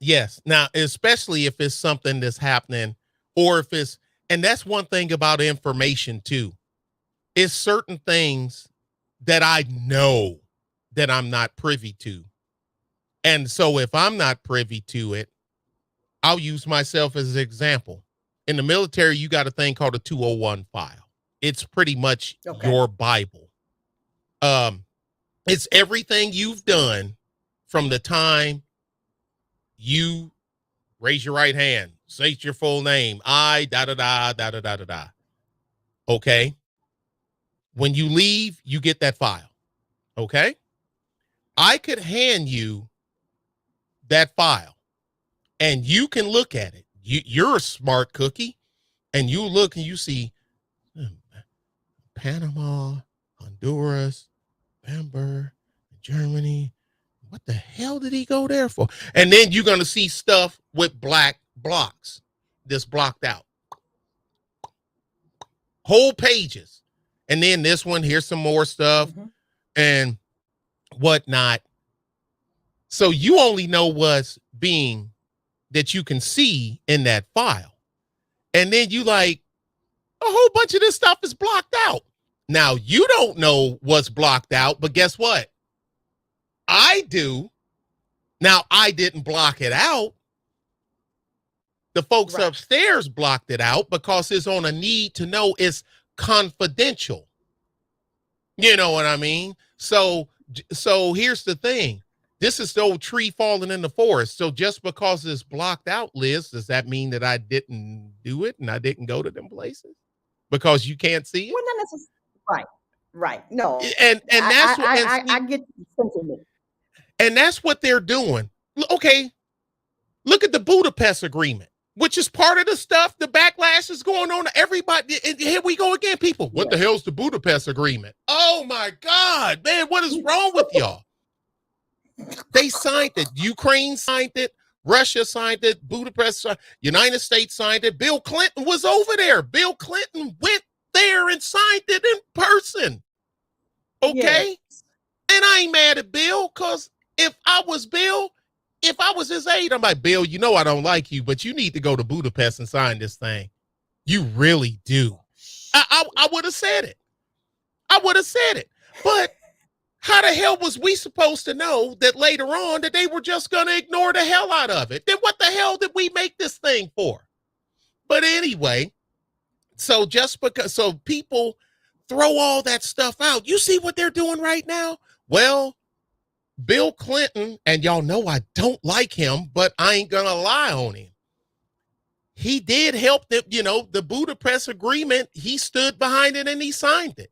Yes. Now, especially if it's something that's happening or if it's and that's one thing about information too. It's certain things that I know that I'm not privy to. And so if I'm not privy to it, I'll use myself as an example. In the military, you got a thing called a 201 file. It's pretty much Okay. your Bible. Um, it's everything you've done from the time you raise your right hand, say your full name, I da da da da da da da da. Okay. When you leave, you get that file. Okay. I could hand you that file and you can look at it. You're a smart cookie and you look and you see Panama, Honduras, Bamberg, Germany. What the hell did he go there for? And then you're going to see stuff with black blocks that's blocked out, whole pages. And then this one, here's some more stuff Mm-hmm. and whatnot. So you only know what's being that you can see in that file. And then you like, a whole bunch of this stuff is blocked out. Now you don't know what's blocked out, but guess what? I do. Now I didn't block it out. The folks Right. upstairs blocked it out because it's on a need to know. It's confidential. You know what I mean? So here's the thing. This is the old tree falling in the forest. So just because it's blocked out, Liz, does that mean that I didn't do it and I didn't go to them places because you can't see it? Well, not necessarily. Right. Right. No, And that's what I get the sentiment. and that's what they're doing. Okay, look at the Budapest Agreement. which is part of the stuff. The backlash is going on to everybody. And here we go again, people. What the hell's the Budapest Agreement? Oh my God, man, what is wrong with y'all? They signed it. Ukraine signed it. Russia signed it. Budapest, United States signed it. Bill Clinton was over there. Bill Clinton went there and signed it in person. Okay? Yes. And I ain't mad at Bill, because if I was Bill, if I was his aide, I'm like, Bill, you know I don't like you, but you need to go to Budapest and sign this thing. You really do. I would have said it. I would have said it. But how the hell was we supposed to know that later on that they were just going to ignore the hell out of it? Then what the hell did we make this thing for? But anyway, so just because, so people throw all that stuff out. You see what they're doing right now? Well, Bill Clinton, and y'all know I don't like him, but I ain't going to lie on him. He did help them, you know, the Budapest Agreement. He stood behind it and he signed it.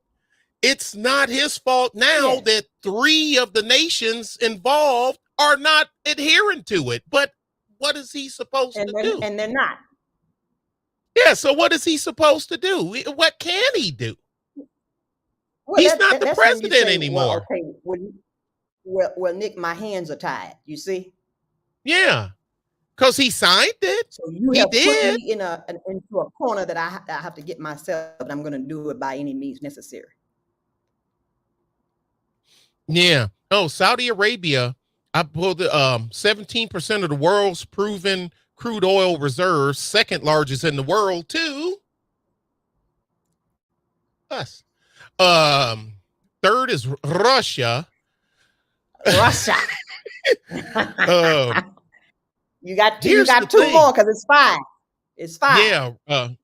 It's not his fault now that 3 of the nations involved are not adhering to it. But what is he supposed to do? And they're not. Yeah, so what is he supposed to do? What can he do? Well, he's not the president anymore. Well, Nick, my hands are tied. You see? Yeah, because he signed it. So you have put me into a corner that I have to get myself, and I'm going to do it by any means necessary. Yeah. Oh, Saudi Arabia, I pulled 17% of the world's proven crude oil reserves, second largest in the world, too. Us. Third is Russia. Russia. You got 2 more because it's 5. It's 5.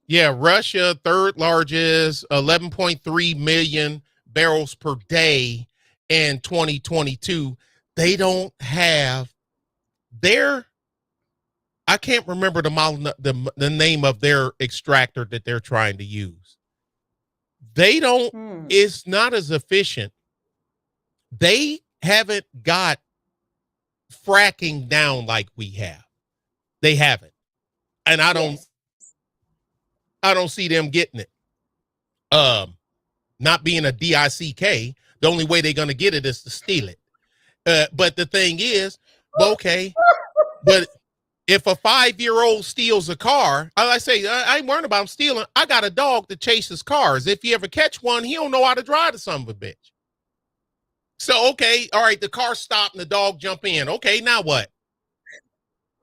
Yeah. Russia, third largest, 11.3 million barrels per day. In 2022, they don't have their, I can't remember the name of their extractor that they're trying to use. They don't, it's not as efficient. They haven't got fracking down like we have. They haven't. And I don't see them getting it. Not being a DICK, the only way they're going to get it is to steal it. But the thing is, okay, but if a 5-year-old steals a car, I say, I ain't worrying about him stealing. I got a dog that chases cars. If you ever catch one, he don't know how to drive the son of a bitch. So, okay, all right, the car stopped and the dog jump in. Okay, now what?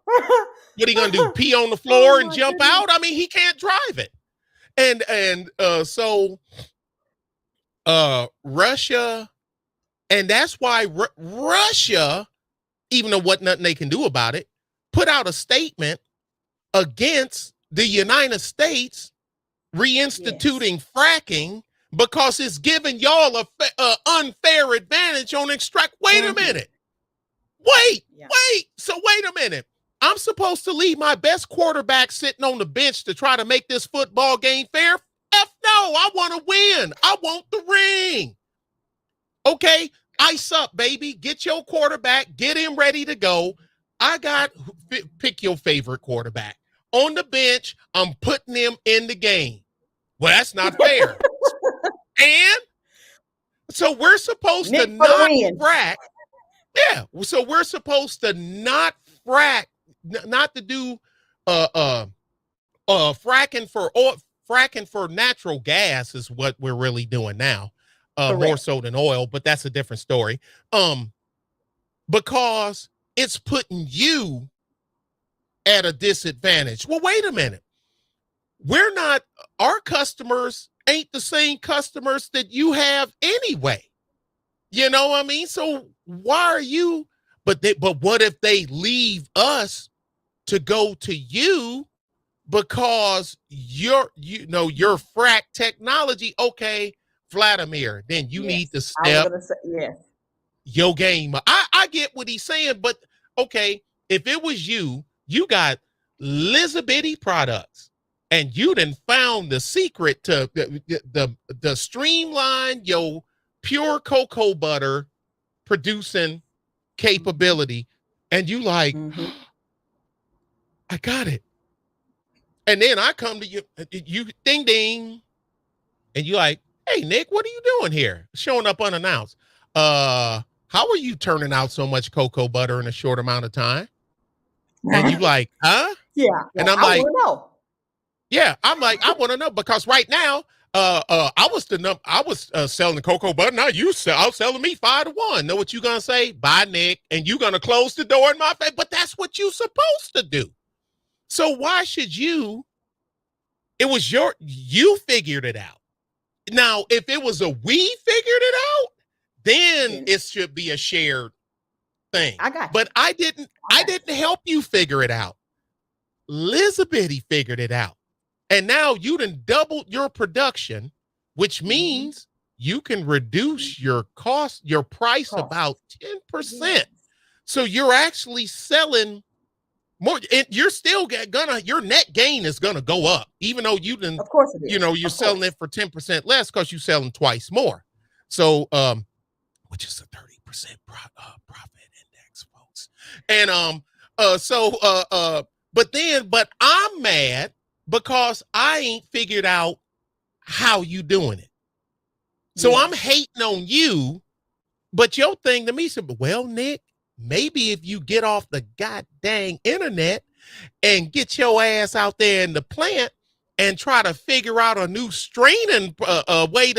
What are you going to do? Pee on the floor and jump out? I mean, he can't drive it. So Russia, and that's why Russia, even though what nothing they can do about it, put out a statement against the United States reinstituting fracking because it's giving y'all a unfair advantage on extract. Wait a minute. Wait. So wait a minute. I'm supposed to leave my best quarterback sitting on the bench to try to make this football game fair? F no, I want to win. I want the ring. Okay, ice up, baby. Get your quarterback. Get him ready to go. Pick your favorite quarterback. On the bench, I'm putting him in the game. Well, that's not fair. And so we're supposed to not frack. Yeah, so we're supposed to not frack, not to do fracking for natural gas is what we're really doing now, more so than oil, but that's a different story. Because it's putting you at a disadvantage. Well, wait a minute. Our customers ain't the same customers that you have anyway. You know what I mean? So why are you, but what if they leave us to go to you because your frac technology? Okay, Vladimir, then you need to step your game. I get what he's saying, but okay, if it was you got Lizabitty products and you done found the secret to the streamline your pure cocoa butter producing capability, and you like, I got it. And then I come to you, you ding ding, and you like, hey Nick, what are you doing here? Showing up unannounced. How are you turning out so much cocoa butter in a short amount of time? And you like, huh? Yeah, And well, I'm I like, want to know. yeah, I'm like, I want to know because right now, I was selling the cocoa butter. Now out selling me 5-1. Know what you gonna say? Bye, Nick, and you gonna close the door in my face. But that's what you supposed to do. So why should you? It was you figured it out. Now, if it was a we figured it out, then Then it should be a shared thing. I got you. But I didn't. I I got didn't help you figure it out. Elizabeth figured it out. And now you done doubled your production, which means you can reduce your cost, your price cost. about 10%. Yes. So you're actually selling more, and you're still your net gain is gonna go up, even though Of course it is. you're Of selling course. it for 10% less because you're selling twice more. So which is a 30% profit index, folks. And but I'm mad because I ain't figured out how you doing it. So I'm Yes. hating on you, but your thing to me said, well, Nick, maybe if you get off the goddamn internet and get your ass out there in the plant and try to figure out a new straining way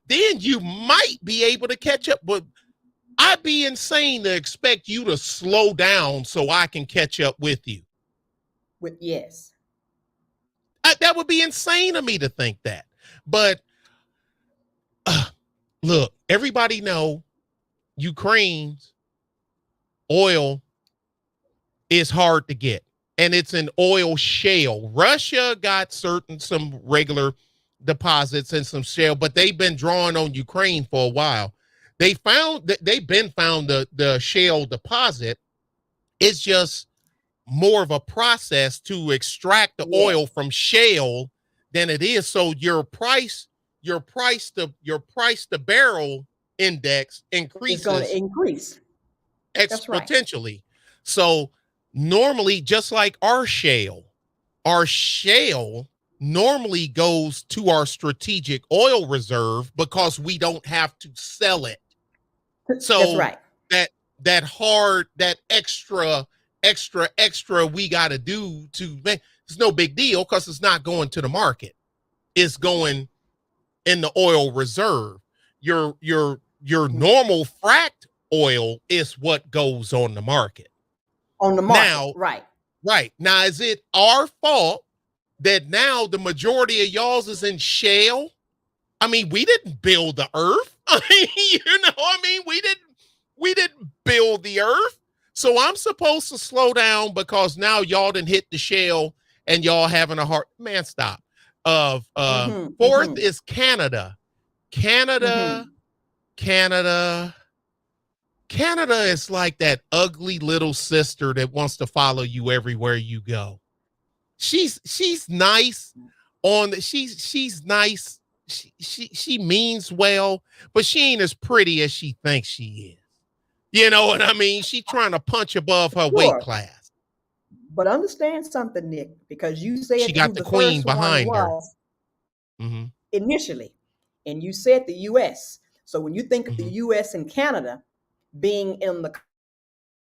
then you might be able to catch up. But I'd be insane to expect you to slow down so I can catch up with you. Yes. That would be insane to me to think that. But look, everybody know Ukraine's oil is hard to get, and it's an oil shale. Russia got some regular deposits and some shale, but they've been drawing on Ukraine for a while. They've found the shale deposit. It's just more of a process to extract the Yes. oil from shale than it is. So your price to barrel index increases. It's going to increase. That's right. Exponentially. So normally, just like our shale normally goes to our strategic oil reserve because we don't have to sell it. So that's right. that extra we got to do to make it's no big deal because it's not going to the market. It's going in the oil reserve. Your normal fracked oil is what goes on the market. On the market, now, right. Now, is it our fault that now the majority of y'all's is in shale? I mean, we didn't build the earth. We didn't build the earth. So I'm supposed to slow down because now y'all didn't hit the shale and y'all having a hard man. Stop. Fourth is Canada. Canada is like that ugly little sister that wants to follow you everywhere you go. She's nice she's nice. She means well, but she ain't as pretty as she thinks she is. You know what I mean? She's trying to punch above her weight class. But understand something, Nick, because you said she got the queen behind her initially, and you said the U.S. So when you think of the U.S. and Canada being in the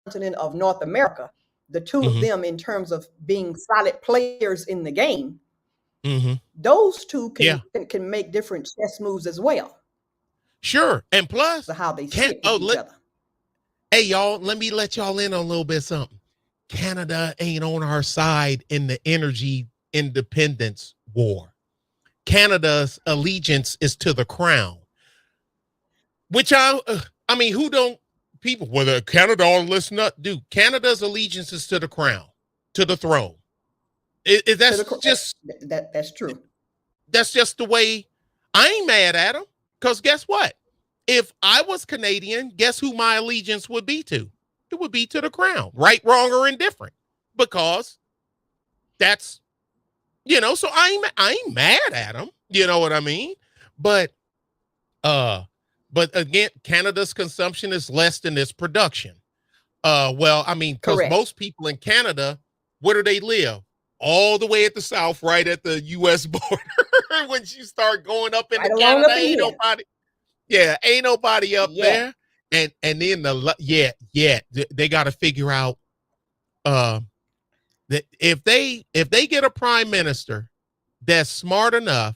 continent of North America, the two of them in terms of being solid players in the game, those two can make different chess moves as well. Sure. And plus, so how they fit each other. Hey, y'all, let me let y'all in on a little bit something. Canada ain't on our side in the energy independence war. Canada's allegiance is to the crown. Which I mean, who don't people, whether Canada or listen up, do Canada's allegiance is to the crown, to the throne. That's true. That's just the way. I ain't mad at them because guess what? If I was Canadian, guess who my allegiance would be to? It would be to the crown, right, wrong, or indifferent, because that's, so I ain't mad at them. You know what I mean? But again, Canada's consumption is less than its production. Well, I mean, because most people in Canada, where do they live? all the way at the south, right at the U.S. border. Once you start going up into Right along up Canada, in ain't here. nobody. Yeah, ain't nobody up Yeah. there. And then they got to figure out uh that if they get a prime minister that's smart enough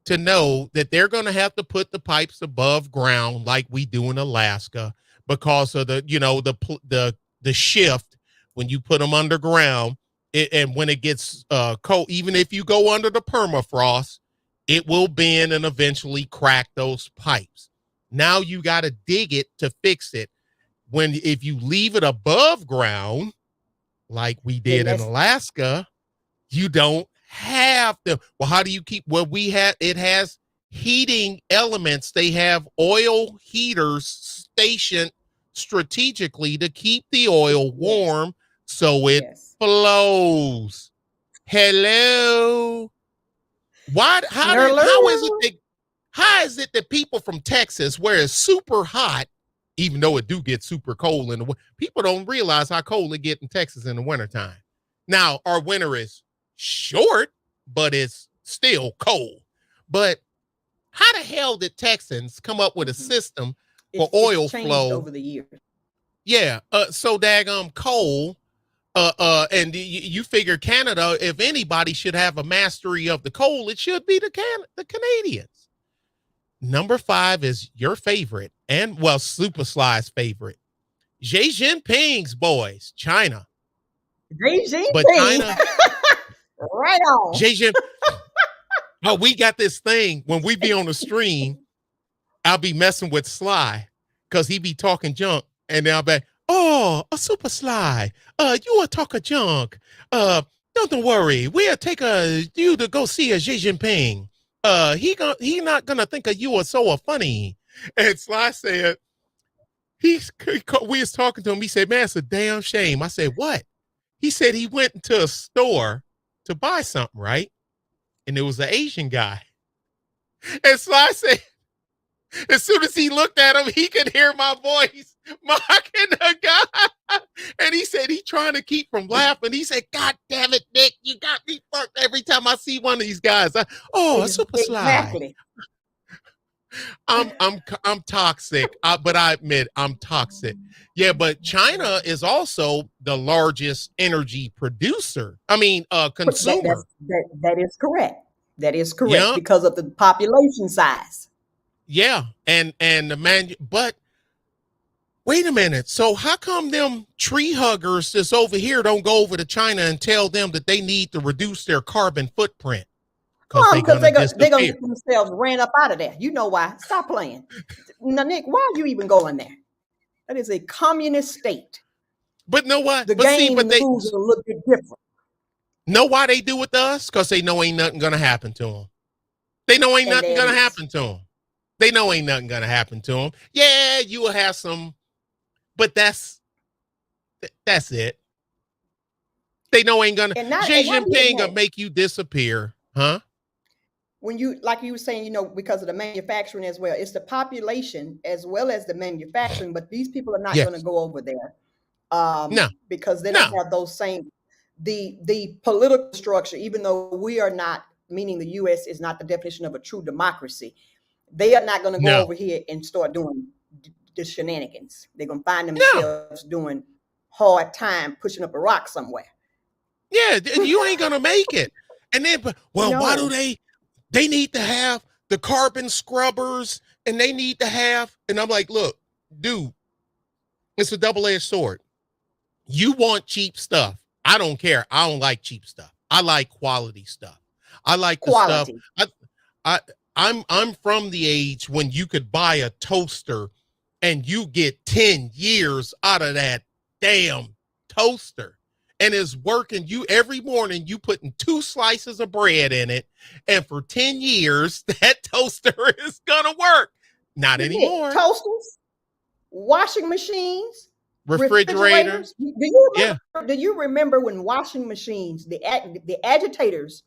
to know that they're going to have to put the pipes above ground like we do in Alaska because of the shift when you put them underground and when it gets cold, even if you go under the permafrost, it will bend and eventually crack those pipes. Now you got to dig it to fix it. When if you leave it above ground like we Then did in that's Alaska, you don't have them. Well, how do you keep well we have it has heating elements. They have oil heaters stationed strategically to keep the oil yes. warm so it Yes. flows. Hello. Why Snurler. how is it that people from Texas, where it's super hot, even though it do get super cold in the people don't realize how cold it get in Texas in the wintertime. Now, our winter is short, but it's still cold. But how the hell did Texans come up with a Mhm. system for It's oil changed flow? over the years. Yeah, so daggum cold. And you figure Canada, if anybody should have a mastery of the cold, it should be the Canadians. Number 5 is your favorite, and well, Super Sly's favorite, Xi Jinping's boys, China. Xi But Jinping. China, Right on. Xi Jinping. Oh, we got this thing when we be on the stream. I'll be messing with Sly because he be talking junk, and then I'll be, oh, a Super Sly. You a talk of junk. Don't worry. We'll take you to go see a Xi Jinping. He not gonna think of you as so funny. And Sly said, we was talking to him. He said, man, it's a damn shame. I said, what? He said he went into a store to buy something, right? And it was an Asian guy. And Sly said, as soon as he looked at him, he could hear my voice mocking the guy. And he said he trying to keep from laughing. He said, God damn it, Nick, you got me fucked every time I see one of these guys. A Super Sly. Exactly. I'm toxic, but I admit I'm toxic. Yeah, but China is also the largest energy producer. I mean, consumer. That is correct. That is correct Yeah, because of the population size. yeah, and the man. But wait a minute. So how come them tree huggers that's over here don't go over to China and tell them that they need to reduce their carbon footprint because they're Because gonna they're gonna disappear? get themselves ran up out of there. You know why? Stop playing. Now, Nick, why are you even going there? That is a communist state. But know what? The But see, game but and the they rules are a little bit different. know why they do it to us? Because they know ain't nothing gonna happen to them. They know ain't And nothing there it gonna is. happen to them. They know ain't nothing gonna happen to them. Yeah, you will have some, but that's it. They know ain't gonna. Xi And not even Jinping will that. make you disappear, huh? When you like you were saying, because of the manufacturing as well, it's the population as well as the manufacturing. But these people are not going to Yes. go over there No. because they don't No. have those same the political structure. Even though we are not, meaning the U.S. is not the definition of a true democracy, they are not going to go No. over here and start doing the shenanigans. They're going to find No. themselves doing hard time pushing up a rock somewhere. Yeah, you ain't gonna make it. And then, well, why do No, they need to have the carbon scrubbers and they need to have, and I'm like, look, dude, it's a double-edged sword. You want cheap stuff. I don't care. I don't like cheap stuff. I like quality stuff. I like the stuff. quality. I I'm from the age when you could buy a toaster and you get 10 years out of that damn toaster. And it's working you every morning. You putting 2 slices of bread in it, and for 10 years, that toaster is gonna work. Not Nick, anymore. toasters, washing machines, Refrigerator. refrigerators. Do Yeah. you remember when washing machines, the agitators?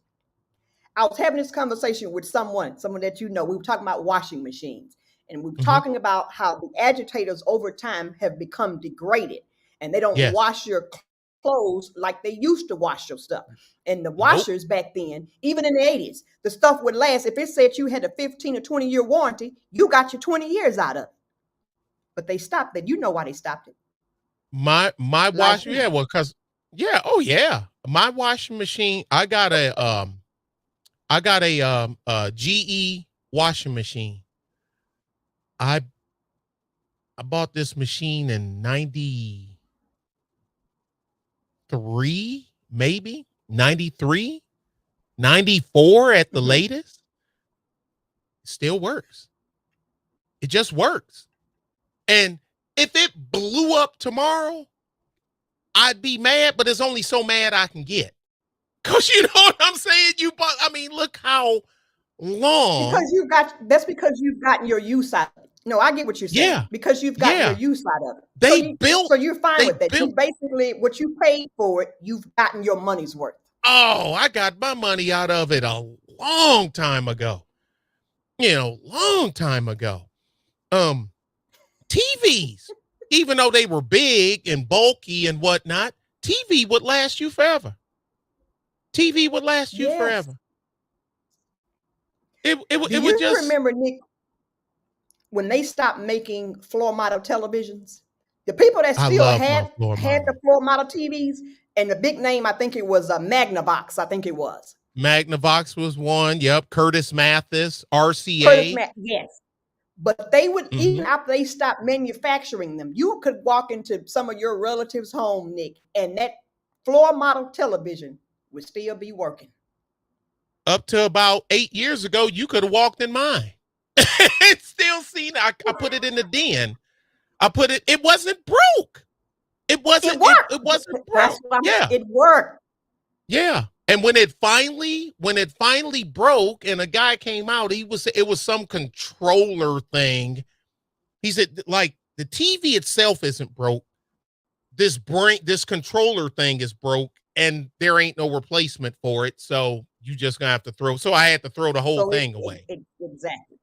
I was having this conversation with someone that we were talking about washing machines, and we were Mm-hmm. talking about how the agitators over time have become degraded, and they don't Yes. wash your clothes like they used to wash your stuff. And the Nope. washers back then, even in the 80s, the stuff would last. If it said you had a 15 or 20-year warranty, you got your 20 years out of it. But they stopped it. You know why they stopped it. My Like wash, heat. yeah, well, cause yeah, oh yeah. My washing machine, I got a GE washing machine. I I bought this machine in 93, maybe 93, 94 at the Mm-hmm. latest. Still works. It just works. And if it blew up tomorrow, I'd be mad, but it's only so mad I can get. Cause you know what I'm saying? I mean, look how long. Because you got that's because you've gotten your use out of it. No, I get what you're saying. Yeah. Because you've gotten your Yeah. use out of it. So They you built, so you're fine they with that. You built. basically what you paid for it, you've gotten your money's worth. Oh, I got my money out of it a long time ago. Long time ago. Um, TVs, even though they were big and bulky and whatnot, TV would last you forever. TV would last you Yes. forever. Do It would you just. remember, Nick, when they stopped making floor model televisions? The people that I still love my had floor had the model. floor model TVs, and the big name, I think it was a Magnavox. I think it was Magnavox was one. Yep. Curtis Mathis, Curtis RCA. Mac. Yes, but they would, Mm-hmm. even after they stopped manufacturing them, you could walk into some of your relatives' home, Nick, and that floor model television would still be working. Up to about 8 years ago, you could have walked in mine. It's still seen. I put it in the den. It wasn't broke. It worked. It wasn't That's broke. what I'm. Yeah. It worked. Yeah. And when it finally broke and a guy came out, it was some controller thing. He said, like, the TV itself isn't broke. This controller thing is broke and there ain't no replacement for it. So you just gonna have to so I had to throw the whole So thing away. exactly,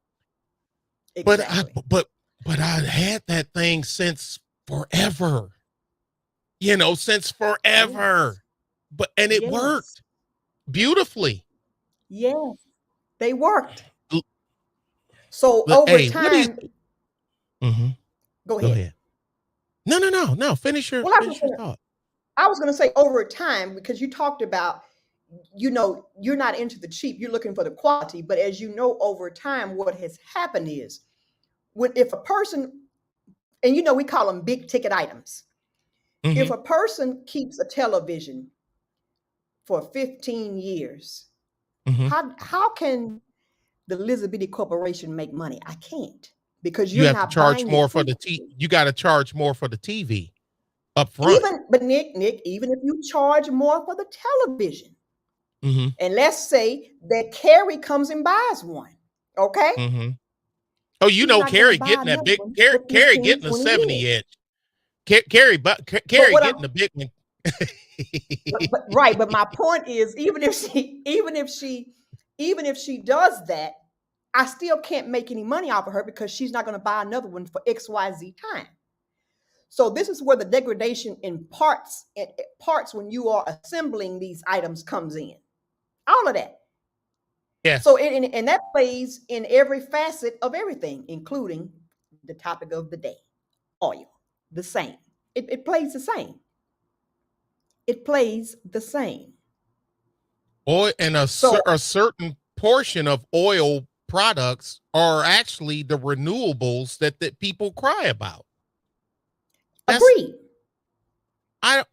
But I exactly. but I had that thing since forever. Since Yes, forever. And it yes, worked beautifully. yes. They worked. L- So over Hey, what do you time, Mhm. go Go ahead. ahead. No, no, no, no. Well, I was Finish your gonna, thought. I was going to say over time because you talked about, you're not into the cheap, you're looking for the quality. But as you know, over time, what has happened is when if a person, and we call them big ticket items. If Mhm. a person keeps a television for 15 years, Mhm. how can the Elizabeth Corporation make money? I can't, because You you're have to not charge buying the more for the frequency. you got to charge more for the TV up front. Even but Nick, even if you charge more for the television, Mhm. and let's say that Carrie comes and buys one, okay? Mhm. Oh, She's not going to Carrie buy getting that another big one for Carrie 15, getting a 20 70 years. inch. But Carrie what I'm getting a big one. but right, but my point is, even if she does that, I still can't make any money off of her because she's not going to buy another one for XYZ time. So this is where the degradation in parts when you are assembling these items comes in. All of that. So Yes. and that plays in every facet of everything, including the topic of the day, oil. The same. It plays the same. It plays the same. Oil and So a certain portion of oil products are actually the renewables that people cry about. That's agreed. I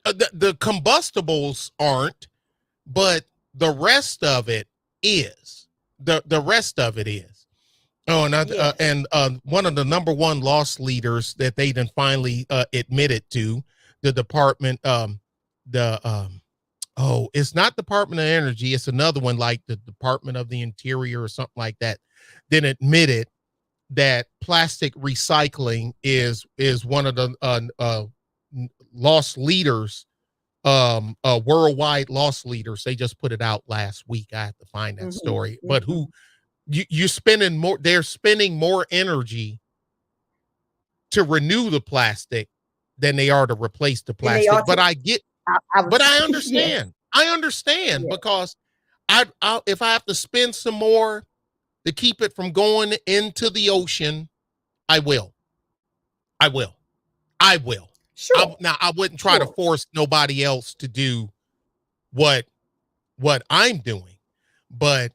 the combustibles aren't, but the rest of it is. The rest of it is. Oh, Yes. one of the number one loss leaders that they then finally admitted to the department, the oh, it's not Department of Energy, it's another one like the Department of the Interior or something like that. Then admitted that plastic recycling is one of the loss leaders, worldwide loss leaders. They just put it out last week. I have to find that Mm-hmm. story. But Mm-hmm. you're spending more, they're spending more energy to renew the plastic than they are to replace the And they plastic. ought But to. I get, I but I was yes, understand. I understand yes, because I if I have to spend some more to keep it from going into the ocean, I will. I will. I will. sure, Now I wouldn't try to sure. force nobody else to do what what I'm doing, but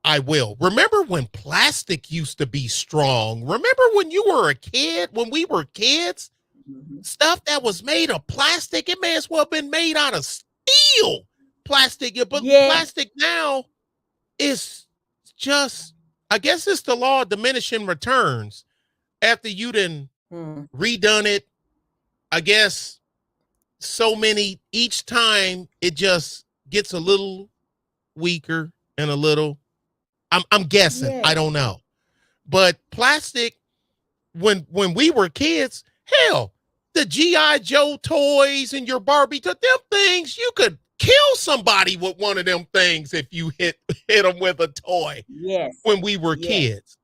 I will. Remember when plastic used to be strong? Remember when you were a kid, when we were kids? Mhm. Stuff that was made of plastic, it may as well have been made out of steel. Plastic, yeah, but Yes. plastic now is just, I guess it's the law of diminishing returns. After you done Mm. redone it, I guess so many each time it just gets a little weaker and a little. I'm guessing. I Yes. don't know. But plastic, when we were kids, hell, the GI Joe toys and your Barbie them things, you could kill somebody with one of them things if you hit them with a toy. Yes. When we were Yes. kids,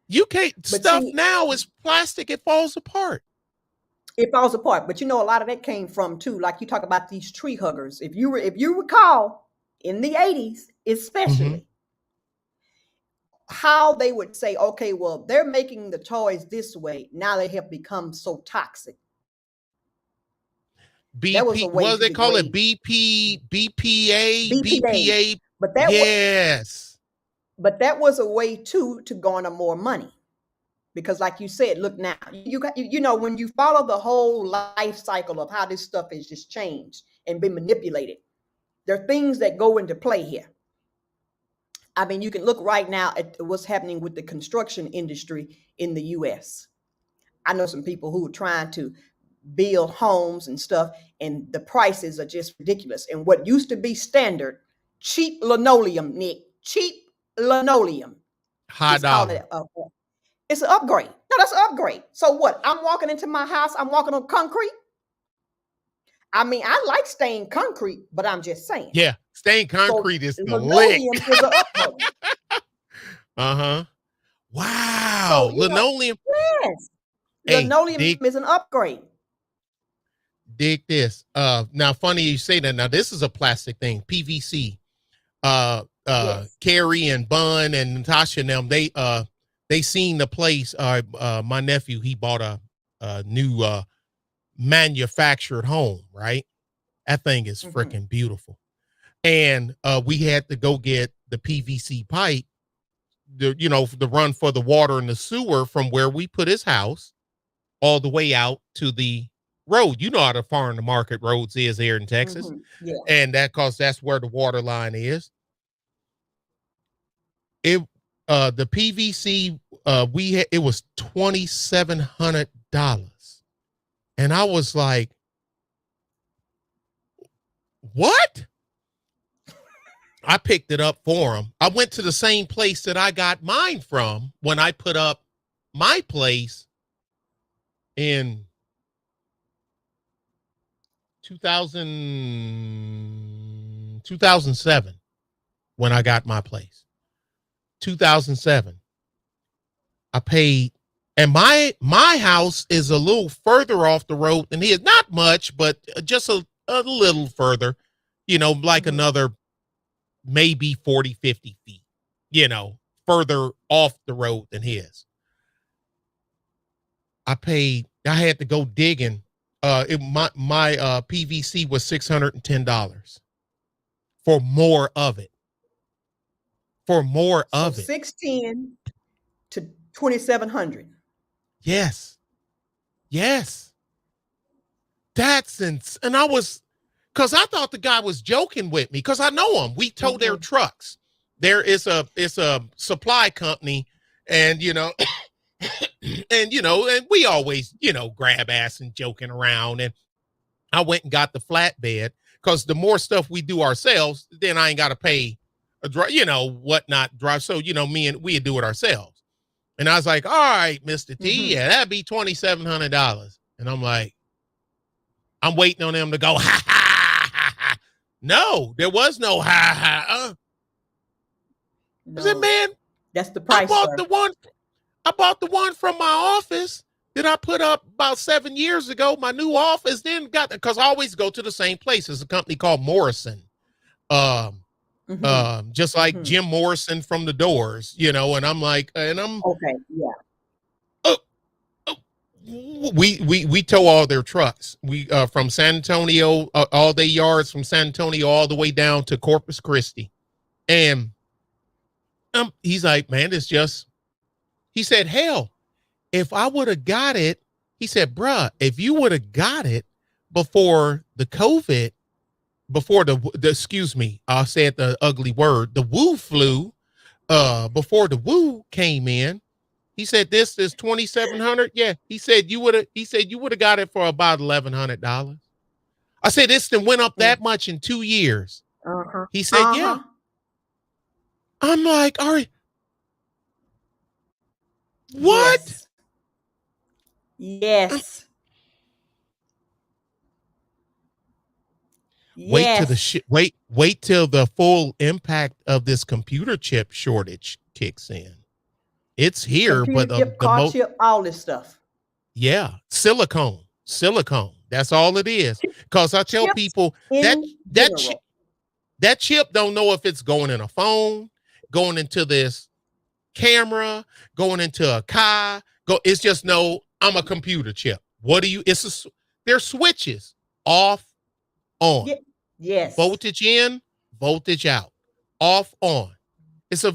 you can't. But Stuff see, now is plastic; it falls apart. it falls apart. But you know, a lot of that came from too, like you talk about these tree huggers. If you recall, in the 80s, Mm-hmm. especially, how they would say, okay, well, they're making the toys this way. Now they have become so toxic. That was a BP, way what do to they call it? degrade BP, BPA, BPA. BPA. But Yes. that was a way too to garner more money. Because like you said, look now, you know, when you follow the whole life cycle of how this stuff is just changed and been manipulated, there are things that go into play here. I mean, you can look right now at what's happening with the construction industry in the US. I know some people who are trying to build homes and stuff, and the prices are just ridiculous. And what used to be standard, cheap linoleum, Nick, cheap linoleum, High is calling dollar. it it's an upgrade. No, that's an upgrade. So what? I'm walking into my house, I'm walking on concrete. I mean, I like stained concrete, but I'm just saying. Yeah. Stained So concrete is the lick. linoleum is an upgrade. Uh-huh. So, Wow. you know, Linoleum. yes, Hey, linoleum dig is an upgrade. dig this. Now funny you say that. Now this is a plastic thing. PVC. Yes. Carrie and Bun and Natasha and them, they seen the place. My nephew, he bought a new manufactured home, right? That thing is Mm-hmm. freaking beautiful. And we had to go get the PVC pipe, the run for the water and the sewer from where we put his house all the way out to the road. You know how the farm to market roads is here in Texas. Mm-hmm. Yeah. And that's where the water line is. It the PVC it was $2,700. And I was like, what? I picked it up for him. I went to the same place that I got mine from when I put up my place in 2007 when I got my place. 2007. I paid, and my house is a little further off the road than his. Not much, but just a little further, like Mm-hmm. another maybe 40, 50 feet, further off the road than his. I had to go digging. My PVC was $610 for more of it. For more So of it. 610 to 2700. Yes. Yes. And I was, because I thought the guy was joking with me, because I know him. We tow their Mm-hmm. trucks. It's a supply company, and and we always grab ass and joking around. And I went and got the flatbed, because the more stuff we do ourselves, then I ain't got to pay a drive, whatnot drive. So we do it ourselves. And I was like, all right, Mr. T, Mm-hmm. yeah, that'd be $2,700. And I'm like, I'm waiting on them to go, ha, ha, ha, ha. No, there was no ha, ha. I said, No, man, that's the I price, bought sir. the one, I bought the one from my office that I put up about 7 years ago, my new office, then got, because I always go to the same place. It's a company called Morrison. Um, just like Jim Morrison from the Doors, you know, and I'm like, and I'm Okay, yeah. oh, oh, we tow all their trucks. We from San Antonio, all their yards from San Antonio all the way down to Corpus Christi. And he's like, man, it's just, he said, hell, if I would have got it, he said, bruh, if you would have got it before the COVID, before the excuse me, I said the ugly word, the woo flu, before the woo came in, he said, this is 2,700. Yeah. He said, you would have got it for about $1,100. I said, this then went up that much in 2 years. He said, yeah. I'm like, all right. What? Yes. Wait till wait till the full impact of this computer chip shortage kicks in. It's here, computer but chip, car chip, all this stuff. Yeah, silicone. That's all it is. Because I tell people that chip don't know if it's going in a phone, going into this camera, going into a car. It's just no, I'm a computer chip. What do you? There's switches off, on. Yes. Voltage in, voltage out, off, on.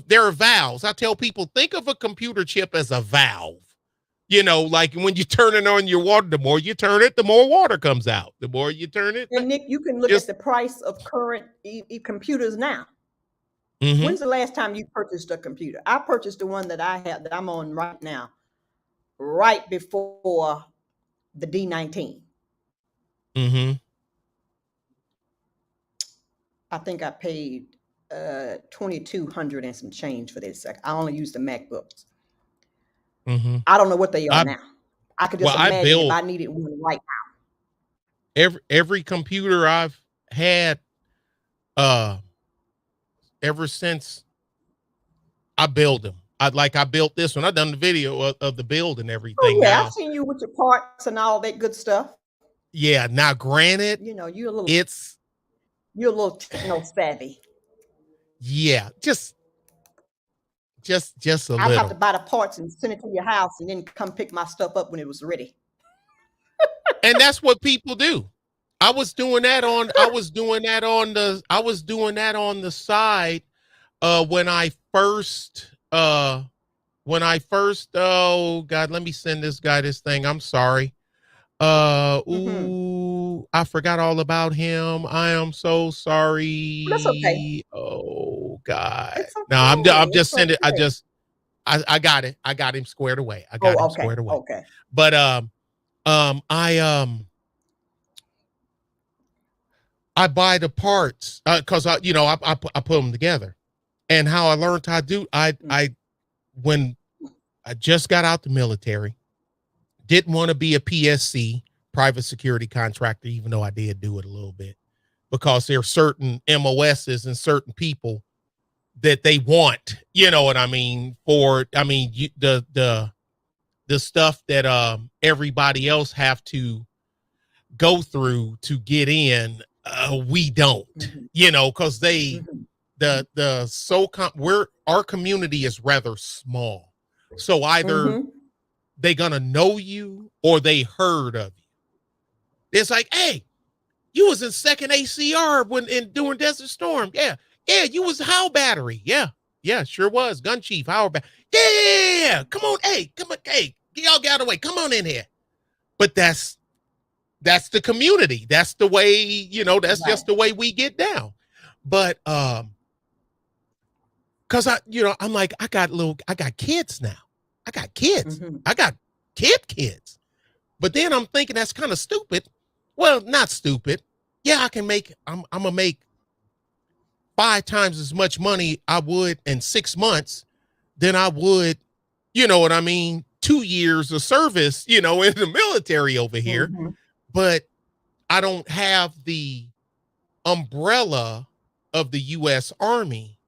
There are valves. I tell people, think of a computer chip as a valve. You know, like when you turn it on your water, the more you turn it, the more water comes out. The more you turn it. And Nick, you can look at the price of current computers now. When's the last time you purchased a computer? I purchased the one that I have, that I'm on right now, right before the D19. I think I paid $2,200 and some change for this. I only use the MacBooks. I don't know what they are now. I could just imagine if I needed one right now. Every computer I've had ever since I build them. I built this one. I've done the video of the build and everything. Oh yeah, I've seen you with your parts and all that good stuff. Yeah. Now, granted, you know, you're a little techno savvy. Yeah, just a little. I'd have to buy the parts and send it to your house, and then come pick my stuff up when it was ready. And that's what people do. I was doing that on the side when I first oh God, let me send this guy this thing. I'm sorry. I forgot all about him. I am so sorry. That's okay. Oh God. Okay. No, I'm just sending it. I got it. I got him squared away. Squared away. Okay. But I buy the parts because I put them together. And how I learned how to do when I just got out the military, didn't want to be a PSC, private security contractor, even though I did do it a little bit, because there are certain MOSs and certain people that they want, you know what I mean? The stuff that everybody else have to go through to get in, we don't, you know, because our community is rather small. So either they gonna know you or they heard of you. It's like, hey, you was in 2nd ACR during Desert Storm. Yeah, you was Howe Battery. Yeah, sure was. Gun Chief, Howe Battery. Yeah, come on, hey, y'all get out of the way. Come on in here. But that's the community. That's the way, you know, that's just the way we get down. But because I'm like, I got kids now. I got kids. I got kids. But then I'm thinking that's kind of stupid. Well, not stupid. Yeah, I'm gonna make 5 times as much money I would in 6 months than I would, you know what I mean, 2 years of service, you know, in the military over here. But I don't have the umbrella of the U.S. Army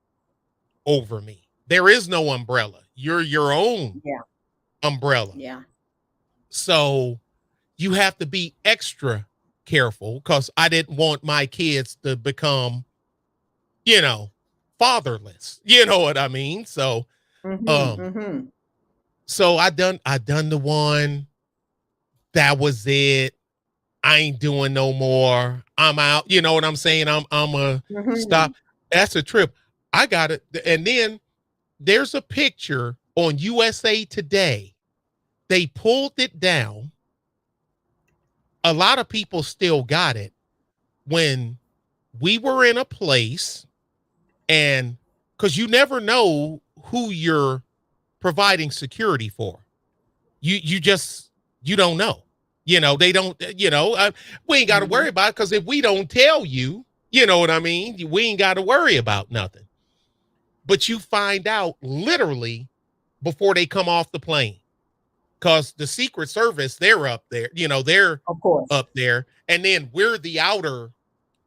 over me. There is no umbrella. You're your own umbrella. Yeah. So you have to be extra careful because I didn't want my kids to become, you know, fatherless. You know what I mean? Mm-hmm. Um, Mm-hmm. so I done the one. That was it. I ain't doing no more. I'm out. You know what I'm saying? I'm a Mm-hmm. stop. That's a trip. I got it. And then there's a picture on USA Today. They pulled it down. A lot of people still got it when we were in a place, and because you never know who you're providing security for. You just you don't know. They don't. We ain't got to worry Mm-hmm. about it because if we don't tell you, you know what I mean. We ain't got to worry about nothing. But you find out literally before they come off the plane because the Secret Service, they're up there. They're Of course. up there, and then we're the outer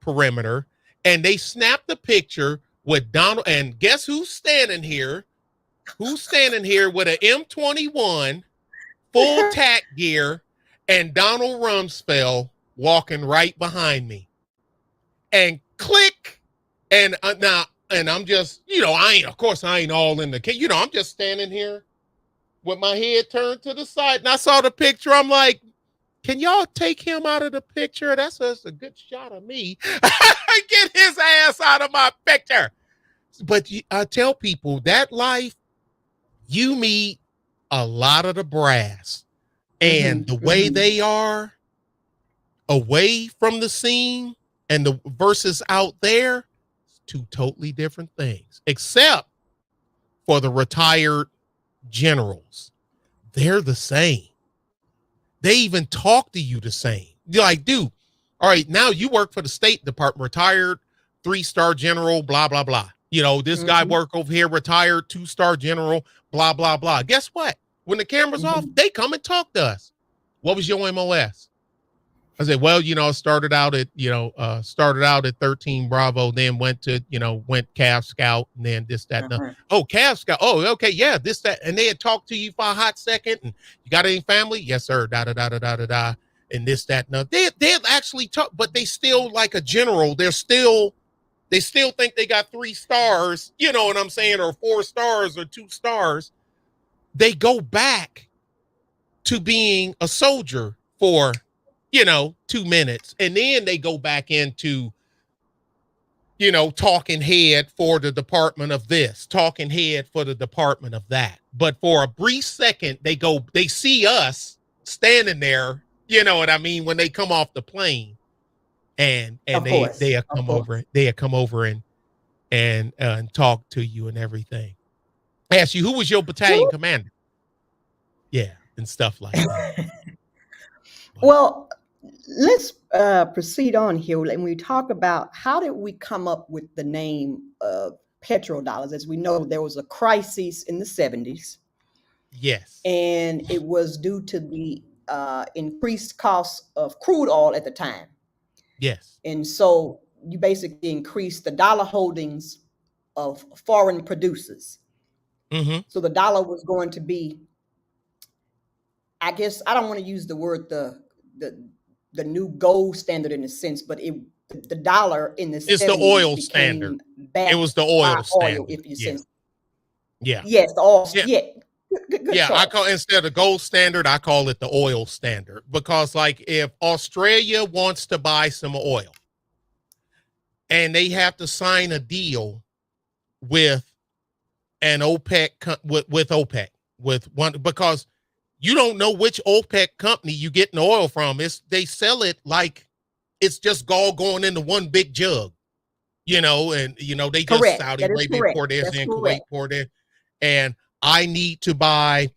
perimeter, and they snap the picture with Donald. And guess who's standing here? Who's standing here with an M21 full tack gear and Donald Rumsfeld walking right behind me? And click, and now, and I'm just, of course, I ain't all in the, I'm just standing here with my head turned to the side, and I saw the picture. I'm like, can y'all take him out of the picture? That's just a good shot of me. Get his ass out of my picture. But I tell people that life, you meet a lot of the brass, and the Mm-hmm. way Mm-hmm. they are away from the scene and the versus out there, two totally different things, except for the retired generals. They're the same. They even talk to you the same. You're like, dude, all right, now you work for the State Department, retired 3-star general, blah, blah, blah. This guy Mm-hmm. work over here, retired 2-star general, blah, blah, blah. Guess what? When the camera's off, Mm-hmm. they come and talk to us. What was your MOS? I said, well, started out at 13 Bravo, then went Calf Scout, and then this, that, and Uh-huh. oh, Calf Scout. Oh, okay, yeah, this, that. And they had talked to you for a hot second. And you got any family? Yes, sir. Da, da, da, da, da, da, da. And this, that, and they actually talk, but they still like a general. They still think they got 3 stars, you know what I'm saying, or 4 stars or 2 stars. They go back to being a soldier for 2 minutes, and then they go back into talking head for the department of this, talking head for the department of that. But for a brief second, they see us standing there, you know what I mean, when they come off the plane, and Of they course. have Of come course. over, and talk to you and everything. Ask you, who was your battalion Well, commander? Yeah, and stuff like that. But well, let's proceed on here. And we talk about how did we come up with the name of petrodollars. As we know, there was a crisis in the 70s, yes, and it was due to the increased cost of crude oil at the time. yes. And so you basically increase the dollar holdings of foreign producers. Mm-hmm. So the dollar was going to be, I guess, I don't want to use the word the the new gold standard in a sense, but the dollar in the It's the 70s oil standard. became It backed was the by oil oil, standard. if you Yeah. sense. Yeah. Yes, the oil. Yeah. Yeah, good Yeah. I call, choice. instead of gold standard, I call it the oil standard, because like if Australia wants to buy some oil and they have to sign a deal with an with OPEC, with one, because you don't know which OPEC company you getting the oil from. They sell it like it's just all going into one big jug, and they just Correct. Saudi That is Arabia correct. pour this That's in, correct. Kuwait pour this, and I need to buy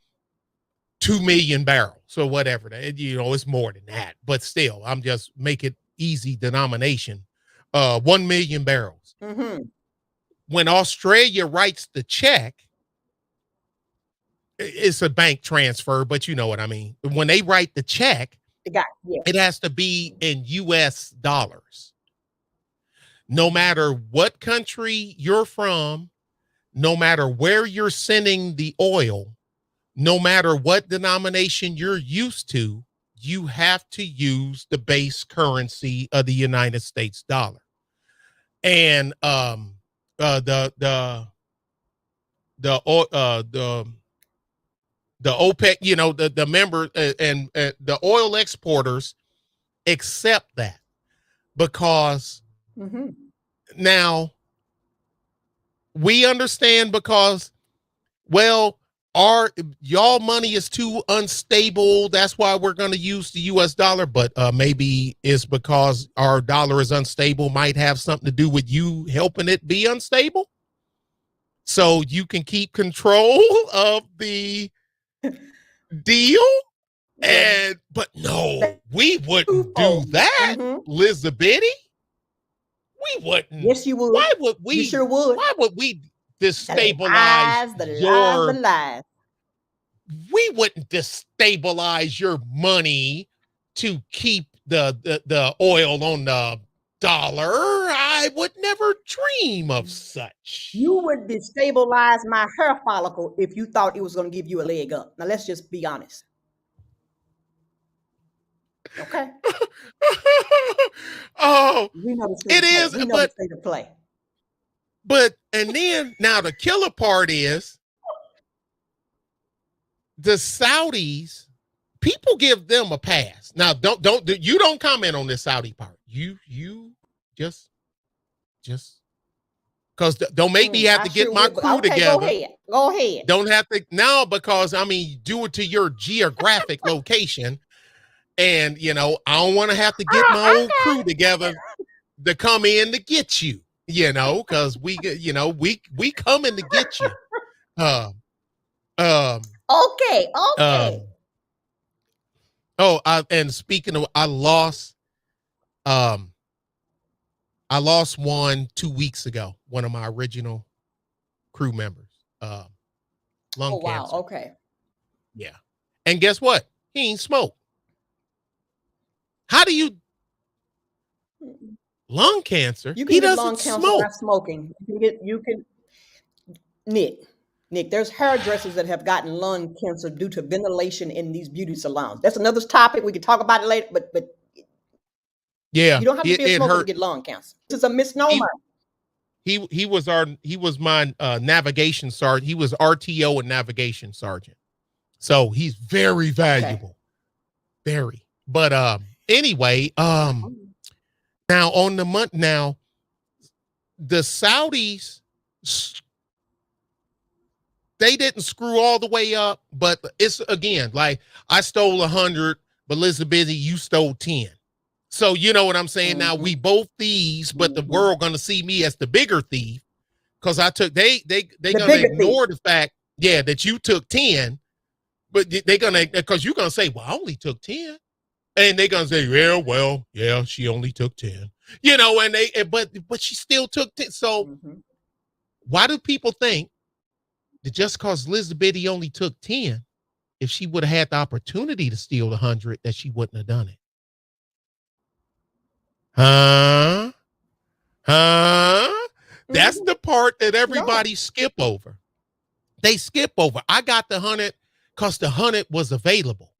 2 million barrels or whatever. It's more than that, but still, I'm just make it easy denomination. 1 million barrels. Mm-hmm. When Australia writes the check, it's a bank transfer, but you know what I mean. When they write the check, The guy. Yeah. it has to be in US dollars. No matter what country you're from, no matter where you're sending the oil, no matter what denomination you're used to, you have to use the base currency of the United States dollar. And the the OPEC, the member and the oil exporters accept that because now we understand because, well, y'all money is too unstable. That's why we're going to use the US dollar. But maybe it's because our dollar is unstable, might have something to do with you helping it be unstable. So you can keep control of the deal. But no, we wouldn't do that, Elizabeth. We wouldn't. Yes, you would. Why would we? You sure would. Why would we destabilize the lies? We wouldn't destabilize your money to keep the oil on the dollar. I would never dream of such. You would destabilize my hair follicle if you thought it was going to give you a leg up. Now, let's just be honest. Okay. Oh, we know it is, we know the state of play. But and then now the killer part is the Saudis. People give them a pass. Now, don't comment on this Saudi part. You just because don't make me have to get my crew together. Go ahead. Don't have to now because do it to your geographic location. And, I don't want to have to get my old crew together to come in to get you, because we coming to get you. Okay. And speaking of, I lost one 2 weeks ago. One of my original crew members, lung cancer. Wow. Okay. Yeah. And guess what? He ain't smoked. How do you lung cancer? You can get lung cancer by smoking. Nick, there's hairdressers that have gotten lung cancer due to ventilation in these beauty salons. That's another topic. We can talk about it later, but yeah, you don't have to be a smoker to get lung cancer. This is a misnomer. He was my navigation sergeant. He was RTO and navigation sergeant. So he's very valuable. Okay. Very. But anyway, now on the month now, the Saudis, they didn't screw all the way up, but it's again like I stole 100, but Elizabeth, you stole 10. So you know what I'm saying? Now we both thieves, but the world gonna see me as the bigger thief because I took they gonna ignore the fact, that you took 10, but they're gonna because you're gonna say, well, I only took 10. And they're gonna say, she only took 10. And but she still took 10. So why do people think that just because Elizabeth only took 10, if she would have had the opportunity to steal the 100, that she wouldn't have done it? Huh? That's the part that everybody skip over. They skip over. I got the 100 because the 100 was available.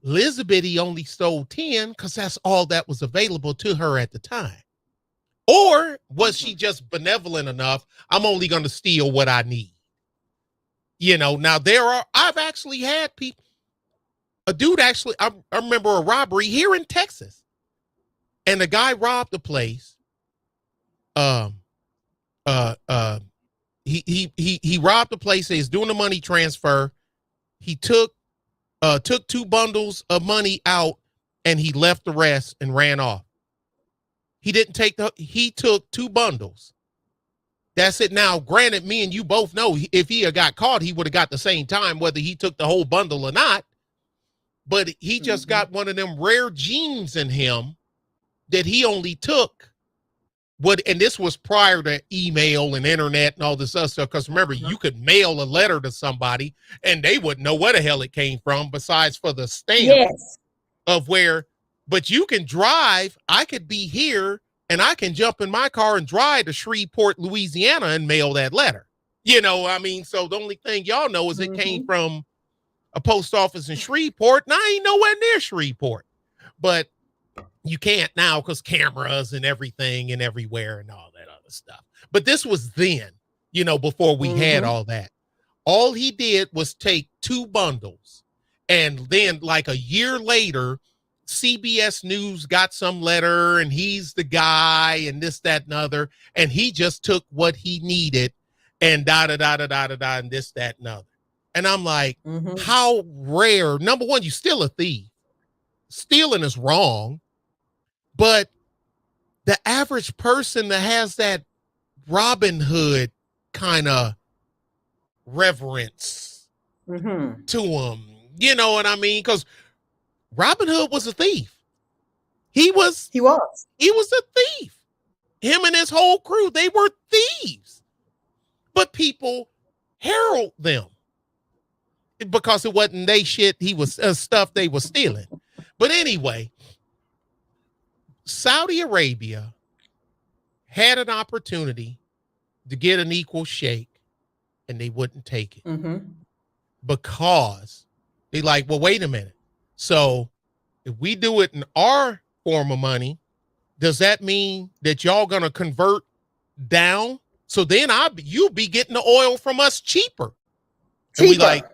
Elizabeth only stole 10 because that's all that was available to her at the time. Or was she just benevolent enough? I'm only going to steal what I need. Now I've actually had people, a dude actually, I remember a robbery here in Texas and the guy robbed the place. He robbed the place. He's doing the money transfer. He took 2 bundles of money out and he left the rest and ran off. He took 2 bundles. That's it. Now, granted, me and you both know if he had got caught, he would have got the same time, whether he took the whole bundle or not. But he just got one of them rare genes in him that he only took and this was prior to email and internet and all this other stuff. Because remember, you could mail a letter to somebody and they wouldn't know where the hell it came from besides for the stamp of where, but you can drive. I could be here and I can jump in my car and drive to Shreveport, Louisiana and mail that letter. So the only thing y'all know is it came from a post office in Shreveport, and I ain't nowhere near Shreveport. But you can't now because cameras and everything and everywhere and all that other stuff. But this was then, before we had all that. All he did was take 2 bundles. And then like a year later, CBS News got some letter and he's the guy and this, that, and other. And he just took what he needed and da-da-da-da-da-da-da and this, that, and other. And I'm like, how rare. Number one, you're still a thief. Stealing is wrong. But the average person that has that Robin Hood kind of reverence to him, you know what I mean? Because Robin Hood was a thief. He was a thief. Him and his whole crew, they were thieves. But people herald them because it wasn't they shit. He was stuff they were stealing. But anyway, Saudi Arabia had an opportunity to get an equal shake and they wouldn't take it because they like, well, wait a minute. So if we do it in our form of money, does that mean that y'all going to convert down? So then you'll be getting the oil from us cheaper. And we like,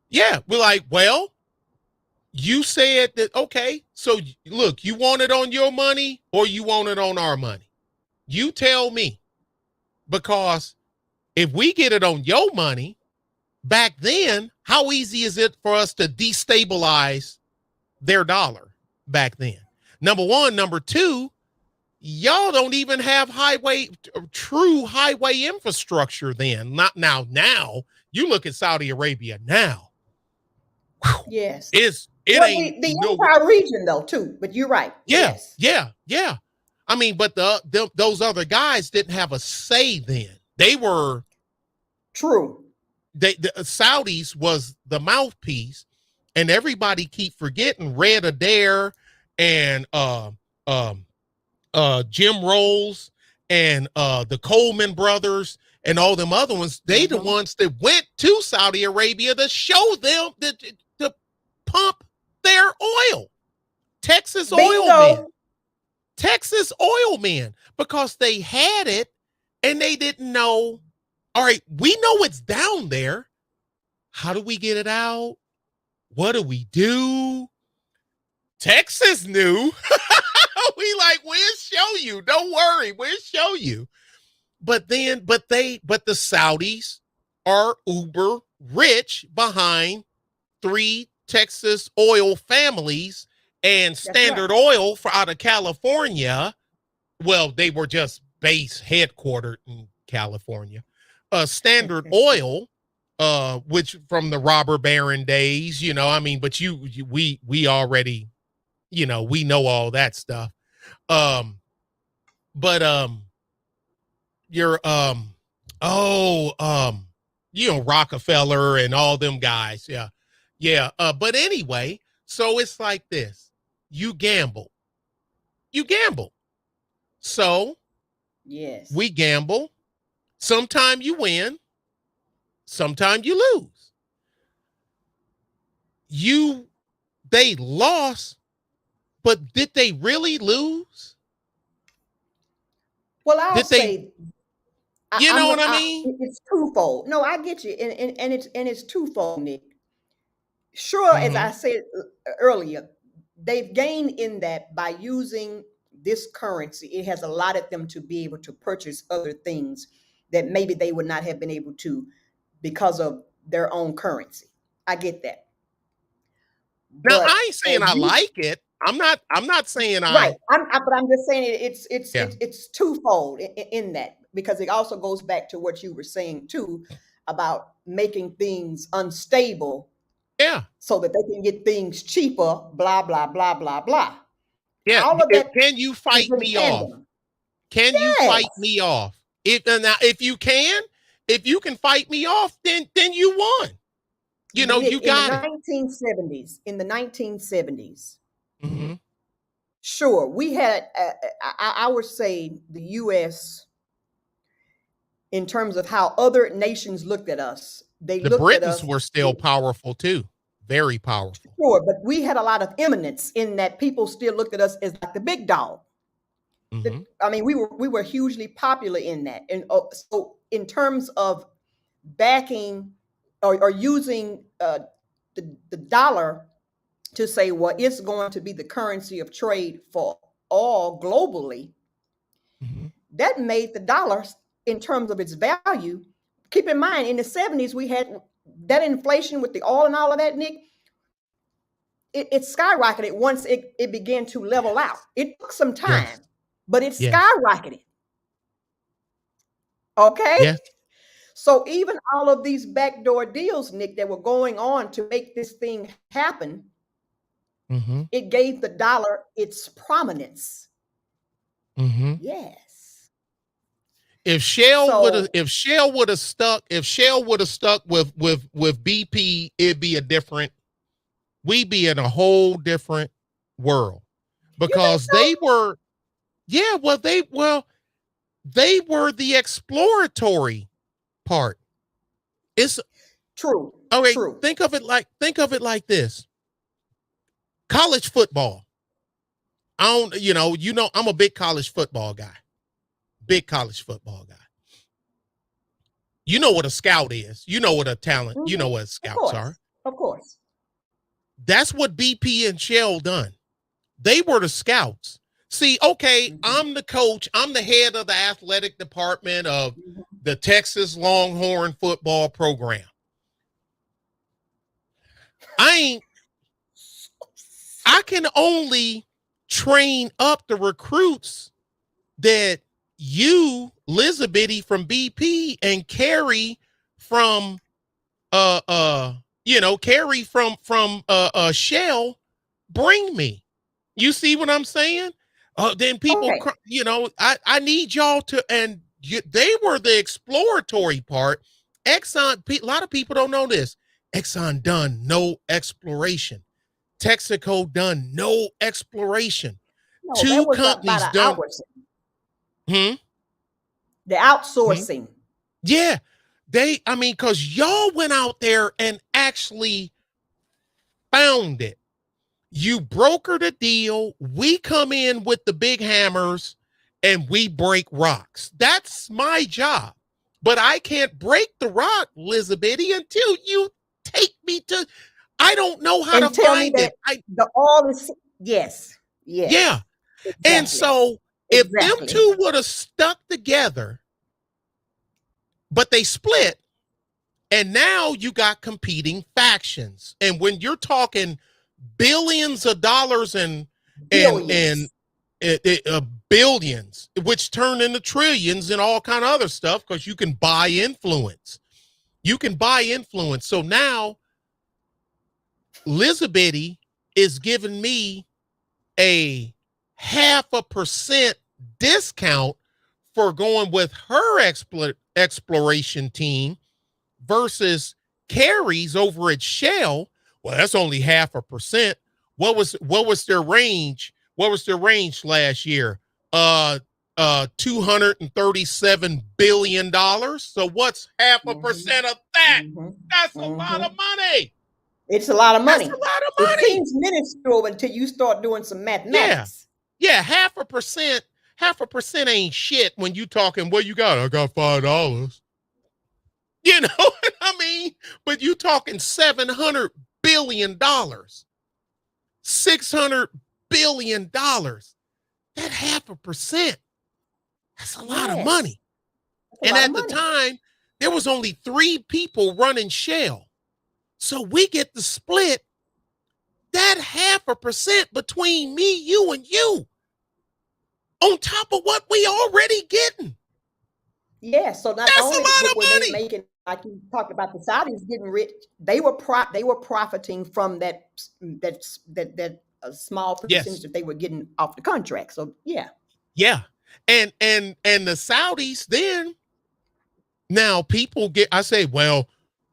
yeah, we're like, well, you said that, okay, so look, you want it on your money or you want it on our money? You tell me, because if we get it on your money, back then, how easy is it for us to destabilize their dollar back then? Number one. Number two, y'all don't even have true highway infrastructure then. Not now. Now, you look at Saudi Arabia now. Yes. It ain't the entire region though too, but you're right. Yeah, yes. yeah. I mean, but those other guys didn't have a say then. They were true. The Saudis was the mouthpiece, and everybody keep forgetting Red Adair and Jim Rolls and the Coleman brothers and all them other ones. They the ones that went to Saudi Arabia to show them to pump their oil. Texas oil men, because they had it and they didn't know. All right, we know it's down there. How do we get it out? What do we do? Texas knew. We'll show you. Don't worry, we'll show you. But the Saudis are uber rich behind 3 Texas oil families and Standard Oil out of California. Well, they were just headquartered in California. Standard Oil, which from the robber baron days, but we already, we know all that stuff. Rockefeller and all them guys. Yeah. But anyway, so it's like this. You gamble. So yes, we gamble. Sometime you win. Sometime you lose. They lost, but did they really lose? Well, I'll say, you know what I mean? It's twofold. No, I get you, and it's twofold, Nick. Sure, as I said earlier, they've gained in that by using this currency. It has allotted them to be able to purchase other things that maybe they would not have been able to because of their own currency. I get that. Now, I ain't saying I like it. I'm not saying right. But I'm just saying it's twofold in that, because it also goes back to what you were saying too about making things unstable. Yeah. So that they can get things cheaper. Blah blah blah blah blah. Yeah. All of that. Can you fight me off? Can you fight me off? If you can fight me off, then you won. You got it. In the 1970s, sure, we had, I would say, the U.S. in terms of how other nations looked at us. The Britons were still powerful too. Very powerful. Sure, but we had a lot of eminence in that people still looked at us as like the big dog. Mm-hmm. I mean, we were hugely popular in that, and so in terms of backing or using the dollar to say, well, it's going to be the currency of trade for all globally, Mm-hmm. that made the dollar, in terms of its value. Keep in mind, in the 70s, we had that inflation with the oil and all of that, Nick. It skyrocketed once it began to level out. It took some Yes. time, but it Yes. skyrocketed. Okay. Yes. So even all of these backdoor deals, Nick, that were going on to make this thing happen, Mm-hmm. it gave the dollar its prominence. Mm-hmm. Yes. If Shell would have, So if Shell would have stuck, if Shell would have stuck with BP, it'd be a different. We'd be in a whole different world you think because so? they were, yeah. They were the exploratory part. It's True. okay. True. Think of it like this. College football. I don't, I'm a big college football guy. Big college football guy. You know what a scout is. You know what a talent. You know Mhm. what Of scouts are. course. Of course. That's what BP and Shell done. They were the scouts. See, okay, Mhm. I'm the coach. I'm the head of the athletic department of Mhm. the Texas Longhorn football program. I ain't, I can only train up the recruits that you, Elizabeth from BP, and Carrie from uh uh Carrie from Shell bring me. You see what I'm saying? Then people, Okay. I need y'all to, and they were the exploratory part. Exxon, a lot of people don't know this. Exxon done no exploration. Texaco done no exploration. No, that Two was by companies the done. outsourcing. Hmm, The hmm, outsourcing. yeah, because y'all went out there and actually found it. You brokered a deal. We come in with the big hammers and we break rocks. That's my job. But I can't break the rock, Elizabeth, until you take me to, I don't know how to And tell me find that it. the all is yes. Yeah. Yes. And Exactly. so if them Exactly. two would have stuck together, but they split, and now you got competing factions. And when you're talking billions of dollars and Billions. billions, which turn into trillions and all kind of other stuff, because you can buy influence. You can buy influence. So now Elizabeth is giving me a 0.5% discount for going with her exploration team versus Carrie's over at Shell. Well, that's only 0.5%. What was their range? What was their range last year? 237 billion dollars. So what's half a Mm-hmm. percent of that? Mm-hmm. That's a lot of Mm-hmm. money. It's a lot of That's money. a lot of It money. seems minuscule until you start doing some Yeah. mathematics. Yeah, 0.5% ain't shit when you talking, what you got? I got $5. You know what I mean? But you talking $700 billion, $600 billion. That 0.5%, that's a lot of Yes. money. That's a And lot of at the money. time, there was only 3 people running Shell. So we get to split that 0.5% between me, you, and you on top of what we already getting. Yeah. So not That's a only lot of were they money. making, like you talked about, the Saudis getting rich, they were profiting from that small percentage Yes. that they were getting off the contract. So yeah. Yeah. And the Saudis then, now people get, I say, well,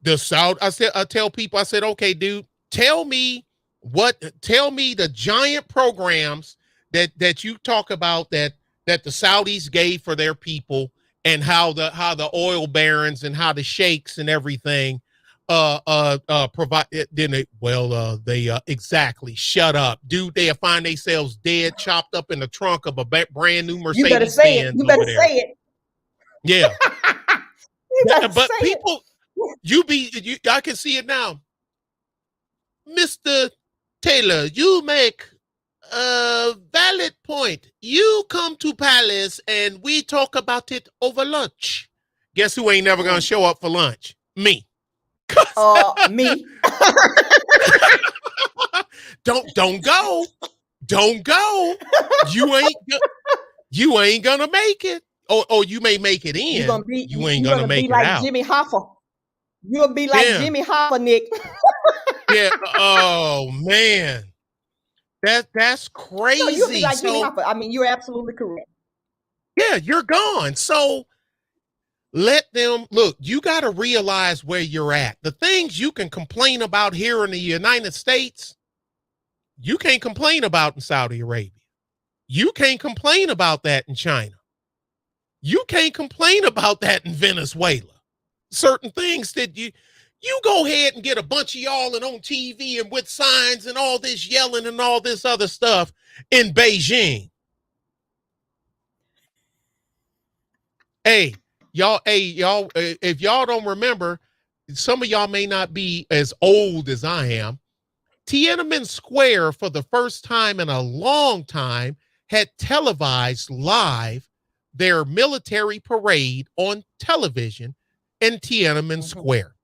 I tell people, I said, okay, dude, tell me the giant programs that you talk about that the Saudis gave for their people, and how the oil barons and how the sheikhs and everything provide then they exactly shut up, dude. They'll find themselves dead, chopped up in the trunk of a brand new You better Mercedes say it. Benz You over better there. say it. Yeah. You better But say people, I can see it now. Mr. Taylor, you make a valid point. You come to Palace and we talk about it over lunch. Guess who ain't never it. gonna show up for lunch? Me. Me. Don't go. Don't go. You ain't you ain't gonna make it. Or you may make it You're in. gonna be You ain't you're gonna gonna be make it like out. Jimmy Hoffa. You'll be like Yeah. Jimmy Hoffa, Nick. Yeah. Oh man. That's No, you'll be crazy. like Jimmy So Hoffa. I mean, you're absolutely correct. yeah, you're gone. So let them look. You got to realize where you're at. The things you can complain about here in the United States, you can't complain about in Saudi Arabia. You can't complain about that in China. You can't complain about that in Venezuela. Certain things that you go ahead and get a bunch of y'all and on TV and with signs and all this yelling and all this other stuff in Beijing. Hey, y'all, if y'all don't remember, some of y'all may not be as old as I am. Tiananmen Square, for the first time in a long time, had televised live their military parade on television in Tiananmen Square.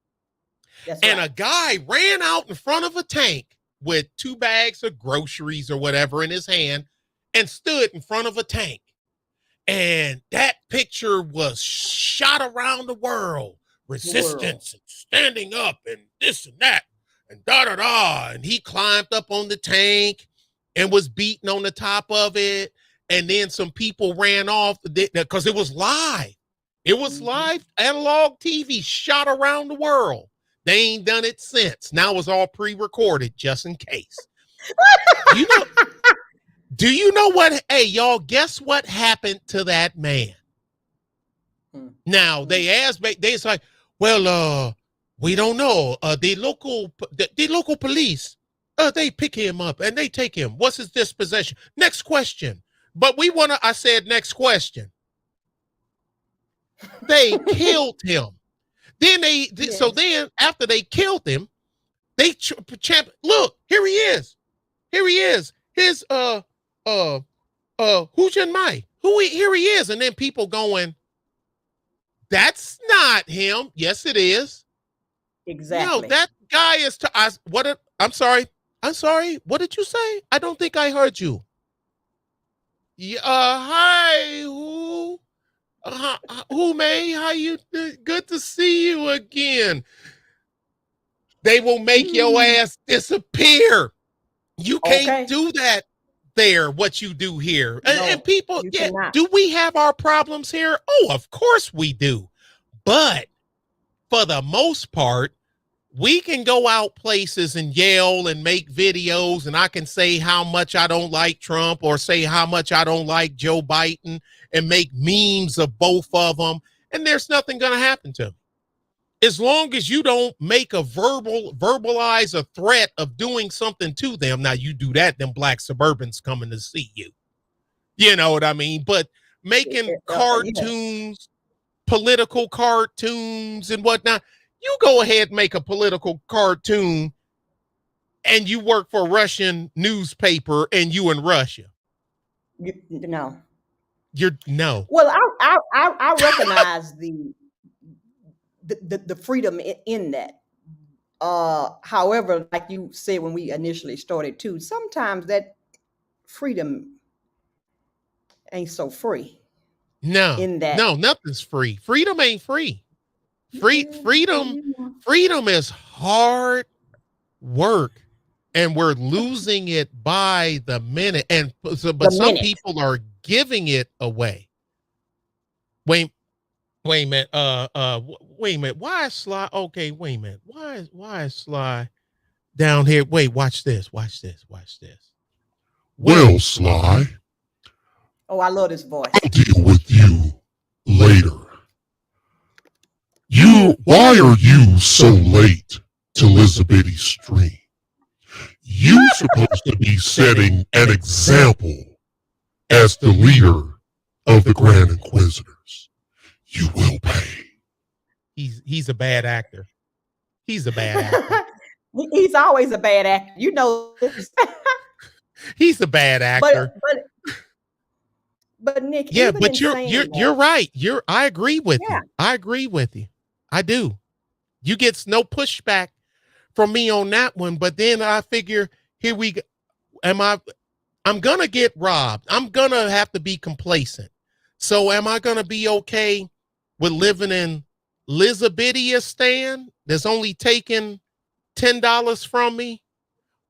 That's And right. a guy ran out in front of a tank with 2 bags of groceries or whatever in his hand and stood in front of a tank. And that picture was shot around the world. Resistance and standing up and this and that and da-da-da. And he climbed up on the tank and was beating on the top of it. And then some people ran off because it was live. It was live analog TV shot around the world. They ain't done it since. Now it's all pre-recorded just in case. Do you know what? Hey, y'all, guess what happened to that man? Now they asked, they like, well, we don't know. The local police, they pick him up and they take him. What's his disposition? Next question. But I said, next question. They killed him. Then so then after they killed him, they look, here he is. Here he is. His, Hu Mai. Here he is. And then people going, that's not him. Yes, it is. Exactly. No, that guy is I'm sorry. I'm sorry. What did you say? I don't think I heard you. Yeah, hi, Hu Mei, how you? Good to see you again. They will make your ass disappear. You can't do that there, what you do here. No, and people, do we have our problems here? Oh, of course we do. But for the most part, we can go out places and yell and make videos, and I can say how much I don't like Trump or say how much I don't like Joe Biden and make memes of both of them, and there's nothing going to happen to me. As long as you don't make verbalize a threat of doing something to them. Now you do that, then black suburbans coming to see you. You know what I mean? But making cartoons, political cartoons and whatnot, you go ahead and make a political cartoon and you work for a Russian newspaper and you in Russia. No. No. Well, I recognize the freedom in that. However, like you said when we initially started too, sometimes that freedom ain't so free. No, nothing's free. Freedom ain't free. Freedom is hard work, and we're losing it by the minute. And but some people are giving it away. Wait a minute. Wait a minute. Why is Sly? Okay, wait a minute. Why is Sly down here? Wait, watch this. Watch this. Well, Sly. Oh, I love this voice. I'll deal with you later. You Why are you so late to Elizabethy's stream? You're supposed to be setting an example as the leader of the Grand Inquisitors. You will pay. He's a bad actor. He's a bad actor. He's always a bad actor. You know this. He's a bad actor. But Nick, Yeah, even but you're right. I agree with Yeah. you. I agree with you. I do. You get no pushback from me on that one, but then I figure here we go. I'm gonna get robbed. I'm gonna have to be complacent. So am I gonna be okay with living in Elizabethistan that's only taking $10 from me?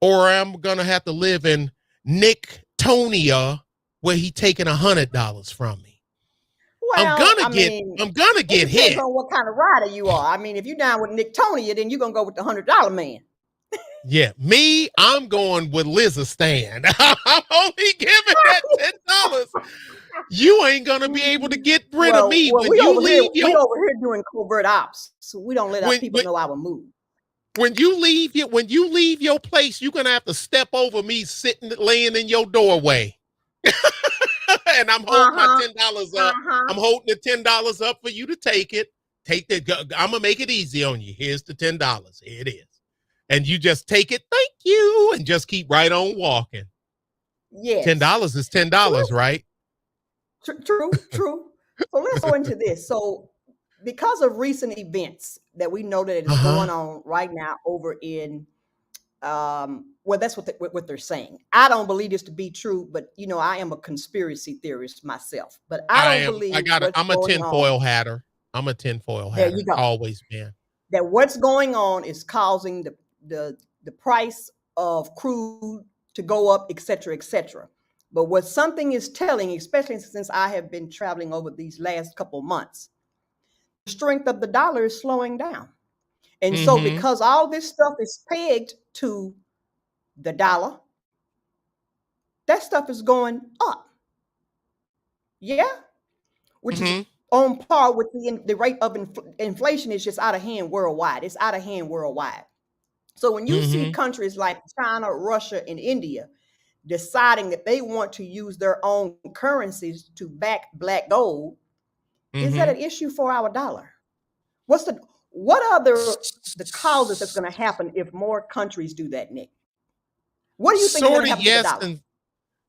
Or I'm gonna have to live in Nicktonia where he taking $100 from me? Well, I'm gonna get it hit. depends on what kind of rider you are. I mean, if you're down with Nick Tonia, then you're gonna go with the $100 man. Yeah, me, I'm going with Lizistan. I'm only giving that $10. You ain't gonna be able to get rid of me when we you over leave here, we over here doing covert ops, so we don't let our people know our move. When you leave your place, you're gonna have to step over me laying in your doorway. And I'm holding my $10 up. I'm holding the $10 up for you to take it. I'm gonna make it easy on you. Here's the $10. Here it is. And you just take it, thank you, and just keep right on walking. Yes. $10 is $10, right? True. So let's go into this. So because of recent events that we know that is going on right now over in well, that's what they're saying. I don't believe this to be true, but I am a conspiracy theorist myself. But I don't believe I'm a tinfoil hatter. I'm a tinfoil hatter. There you go. Always been. That what's going on is causing the price of crude to go up, et cetera, et cetera. But what something is telling, especially since I have been traveling over these last couple months, the strength of the dollar is slowing down. And so because all this stuff is pegged to the dollar, that stuff is going up. Yeah. Which is on par with the rate of inflation is just out of hand worldwide. It's out of hand worldwide. So when you see countries like China, Russia, and India deciding that they want to use their own currencies to back black gold, is that an issue for our dollar? What are the causes that's going to happen if more countries do that, Nick? What do you think is going to happen to the dollar?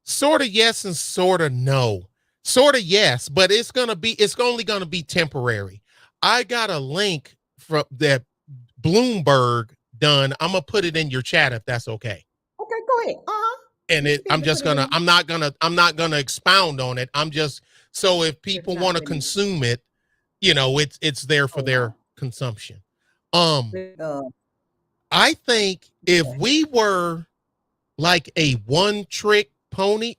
Sort of yes and sort of no. Sort of yes, but it's only going to be temporary. I got a link from that Bloomberg done. I'm going to put it in your chat if that's okay. Okay, go ahead. And I'm not gonna expound on it. I'm just, so if people want to consume it, it's there for their consumption. I think if we were like a one-trick pony,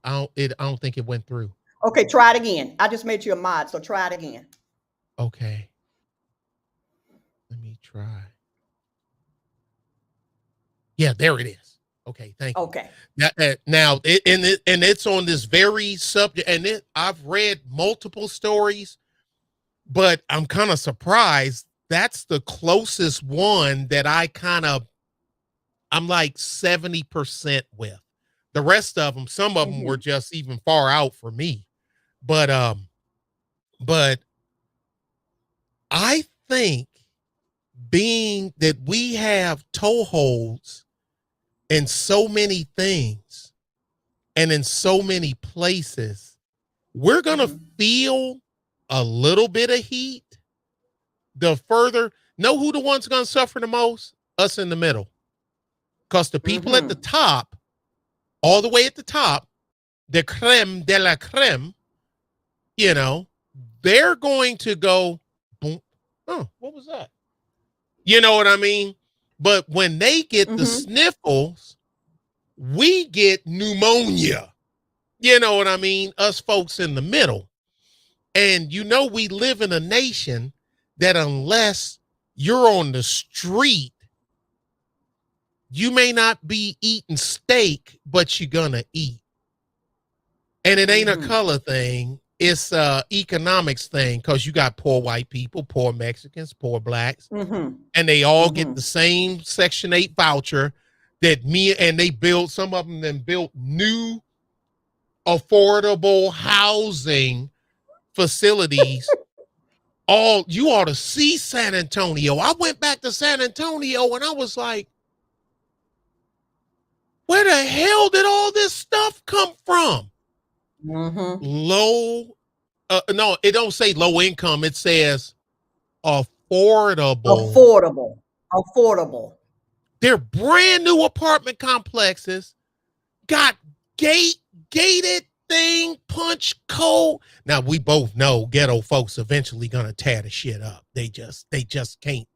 I don't think it went through. Okay, try it again. I just made you a mod, so try it again. Okay. Let me try. Yeah, there it is. Okay, thank you. Okay. Now, it's on this very subject, and I've read multiple stories, but I'm kind of surprised that's the closest one that I'm like 70% with. The rest of them, some of them were just even far out for me. But I think being that we have toeholds in so many things and in so many places, we're going to feel a little bit of heat. The further, know who the one's going to suffer the most? Us in the middle. Because the people at the top, all the way at the top, the creme de la creme, they're going to go, boom. Oh, what was that? You know what I mean? But when they get the sniffles, we get pneumonia. You know what I mean? Us folks in the middle. And we live in a nation that unless you're on the street, you may not be eating steak, but you're gonna eat. And it ain't a color thing. it's a economics thing because you got poor white people, poor Mexicans, poor blacks, and they all get the same Section 8 voucher that and they build, some of them then built new affordable housing facilities. You ought to see San Antonio. I went back to San Antonio and I was like, where the hell did all this stuff come from? Low, no, it don't say low income. It says affordable. Affordable. They're brand new apartment complexes, got gated thing, punch code. Now we both know ghetto folks eventually gonna tear the shit up. They just can't.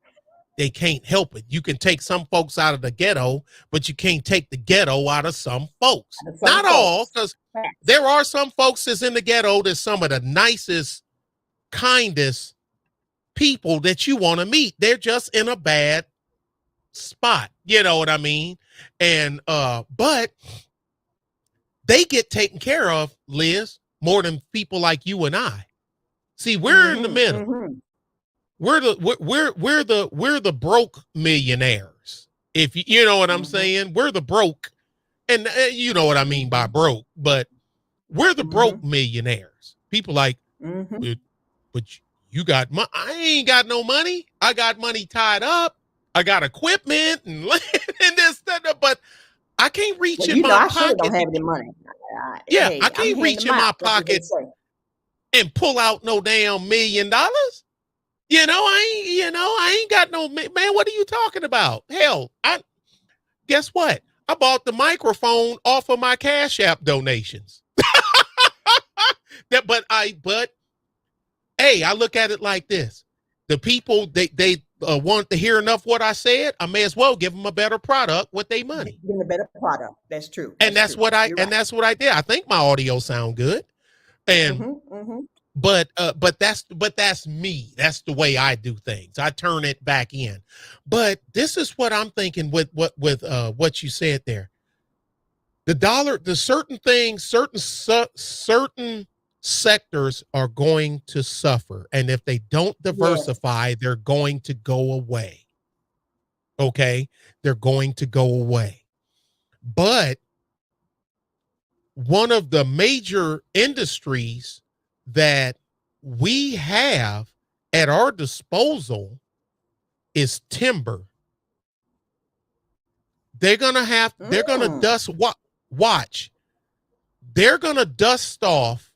They can't help it. You can take some folks out of the ghetto, but you can't take the ghetto out of some folks. Not all, because there are some folks that's in the ghetto that's some of the nicest, kindest people that you want to meet. They're just in a bad spot. You know what I mean? And but they get taken care of, Liz, more than people like you and I. See, we're in the middle. We're the broke millionaires. If you know what I'm saying, we're the broke, and you know what I mean by broke, but we're the broke millionaires. People like, but you got money. I ain't got no money. I got money tied up. I got equipment and land and this, that, but I can't reach in my pocket. I don't have any money. I can't reach in my pocket and pull out no damn $1 million. You know, I ain't got no, man, what are you talking about? Hell, guess what? I bought the microphone off of my Cash App donations. But hey, I look at it like this. The people, they want to hear enough what I said. I may as well give them a better product with their money. Give them a better product. That's true. That's what I did. I think my audio sound good. And But that's me. That's the way I do things. I turn it back in. But this is what I'm thinking with what you said there. The dollar, the certain things, certain sectors are going to suffer, and if they don't diversify, they're going to go away. Okay, they're going to go away. But one of the major industries that we have at our disposal is timber. They're going to dust off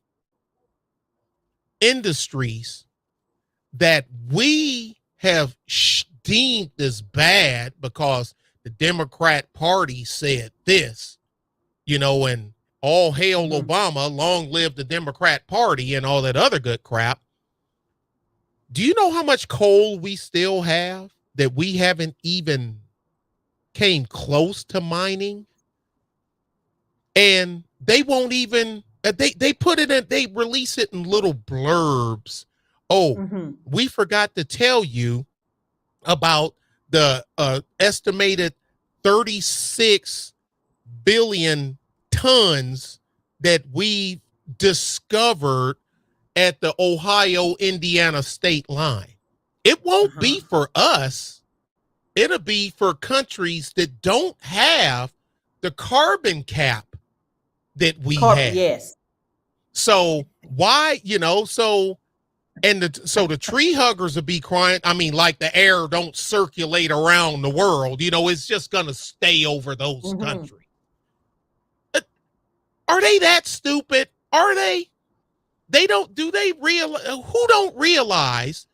industries that we have deemed as bad because the Democrat Party said this, and all hail Obama, long live the Democrat Party and all that other good crap. Do you know how much coal we still have that we haven't even came close to mining? And they won't even, they put it in, they release it in little blurbs. We forgot to tell you about the estimated 36 billion tons that we discovered at the Ohio-Indiana state line. It won't be for us. It'll be for countries that don't have the carbon cap that we have. Yes. So why, so the tree huggers will be crying. I mean, like the air don't circulate around the world, it's just going to stay over those countries. Are they that stupid? Are they? They don't realize, who don't realize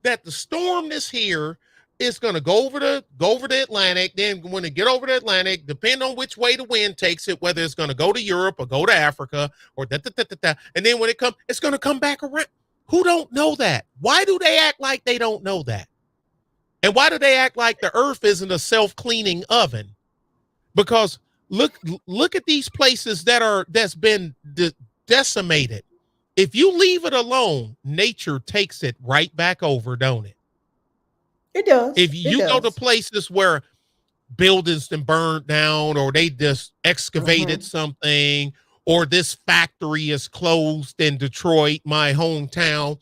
that the storm that's here is going to go over the Atlantic. Then when it get over the Atlantic, depending on which way the wind takes it, whether it's going to go to Europe or go to Africa or and then when it comes, it's going to come back around. Who don't know that? Why do they act like they don't know that? And why do they act like the earth isn't a self-cleaning oven? Because look at these places that's been decimated. If you leave it alone, nature takes it right back over, don't it? It does. If you go to places where buildings been burned down or they just excavated something or this factory is closed in Detroit, my hometown,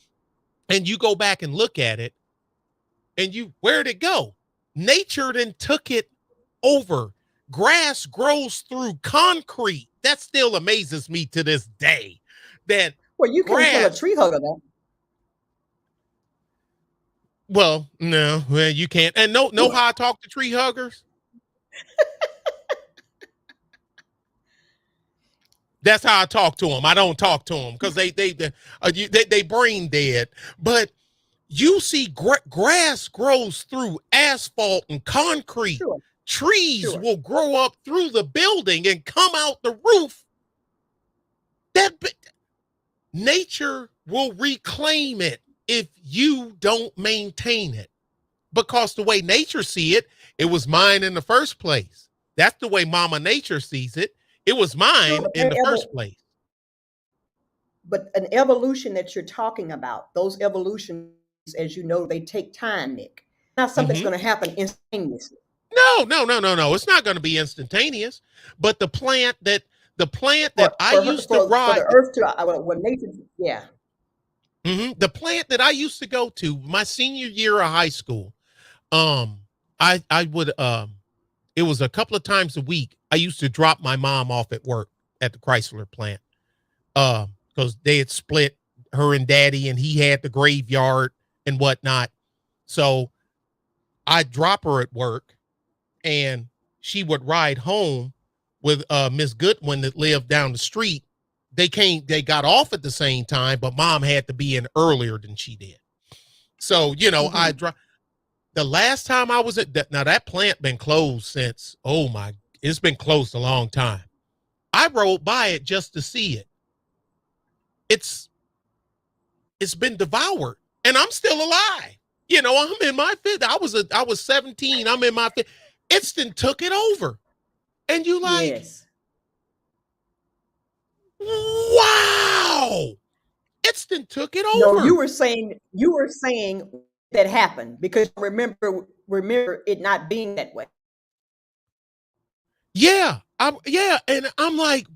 and you go back and look at it, and where'd it go? Nature then took it over. Grass grows through concrete. That still amazes me to this day. That Well, you can't tell a grass, tree hugger that. well, no, well, you can't. And know how I talk to tree huggers? That's how I talk to them. I don't talk to them because they brain dead. But you see, grass grows through asphalt and concrete. Sure. Trees will grow up through the building and come out the roof. Nature will reclaim it if you don't maintain it. Because the way nature see it, it was mine in the first place. That's the way Mama Nature sees it. It was mine in the first place. But an evolution that you're talking about, those evolutions, as you know, they take time, Nick. Not something that's going to happen instantaneously. No. It's not going to be instantaneous. But the plant that I used to ride, for the earth to when nature, yeah. The plant that I used to go to my senior year of high school, I would it was a couple of times a week. I used to drop my mom off at work at the Chrysler plant, because they had split, her and daddy, and he had the graveyard and whatnot. So I'd drop her at work, and she would ride home with Miss Goodwin that lived down the street. They got off at the same time, but mom had to be in earlier than she did. So, I drive. The last time I was at now that plant been closed since, it's been closed a long time. I rode by it just to see it. It's been devoured, and I'm still alive. I'm in my 50s. I was 17. I'm in my 50s. It's then took it over. And you like, yes. Wow. It's then took it over. No, you were saying that happened because remember it not being that way. Yeah. And I'm like,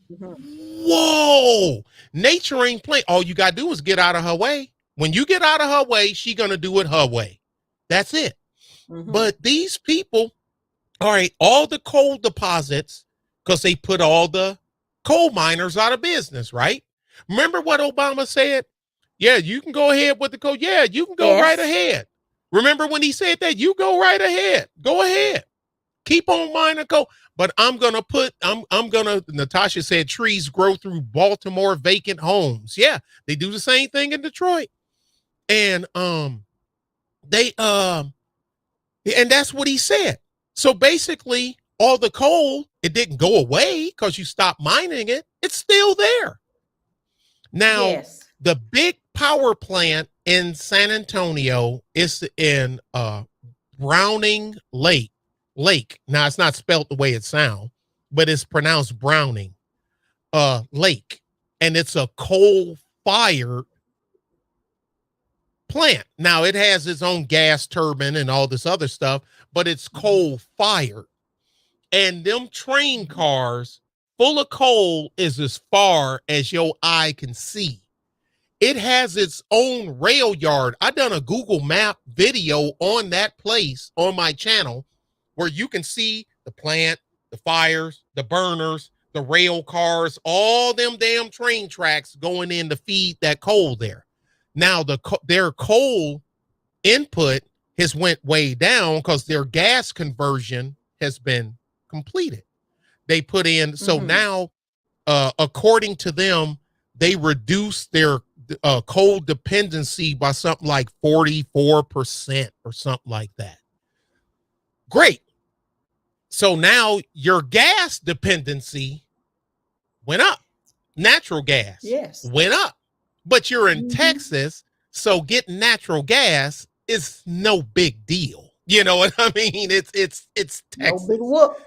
whoa, nature ain't playing. All you got to do is get out of her way. When you get out of her way, she going to do it her way. That's it. But these people, all right, all the coal deposits, because they put all the coal miners out of business, right? Remember what Obama said? Yeah, you can go ahead with the coal. Yeah, you can go right ahead. Remember when he said that? You go right ahead. Go ahead. Keep on mining coal. But Natasha said trees grow through Baltimore vacant homes. Yeah, they do the same thing in Detroit. And and that's what he said. So basically, all the coal, it didn't go away because you stopped mining it. It's still there. Now, the big power plant in San Antonio is in Browning Lake. Now, it's not spelled the way it sounds, but it's pronounced Browning Lake. And it's a coal-fired plant. Now, it has its own gas turbine and all this other stuff, but it's coal-fired. And them train cars full of coal is as far as your eye can see. It has its own rail yard. I done a Google Map video on that place on my channel where you can see the plant, the fires, the burners, the rail cars, all them damn train tracks going in to feed that coal there. Now, their coal input has went way down because their gas conversion has been completed. They put in, so now, according to them, they reduced their coal dependency by something like 44% or something like that. Great. So now your gas dependency went up. Natural gas went up. But you're in Texas, so getting natural gas is no big deal. You know what I mean? It's Texas. No big whoop.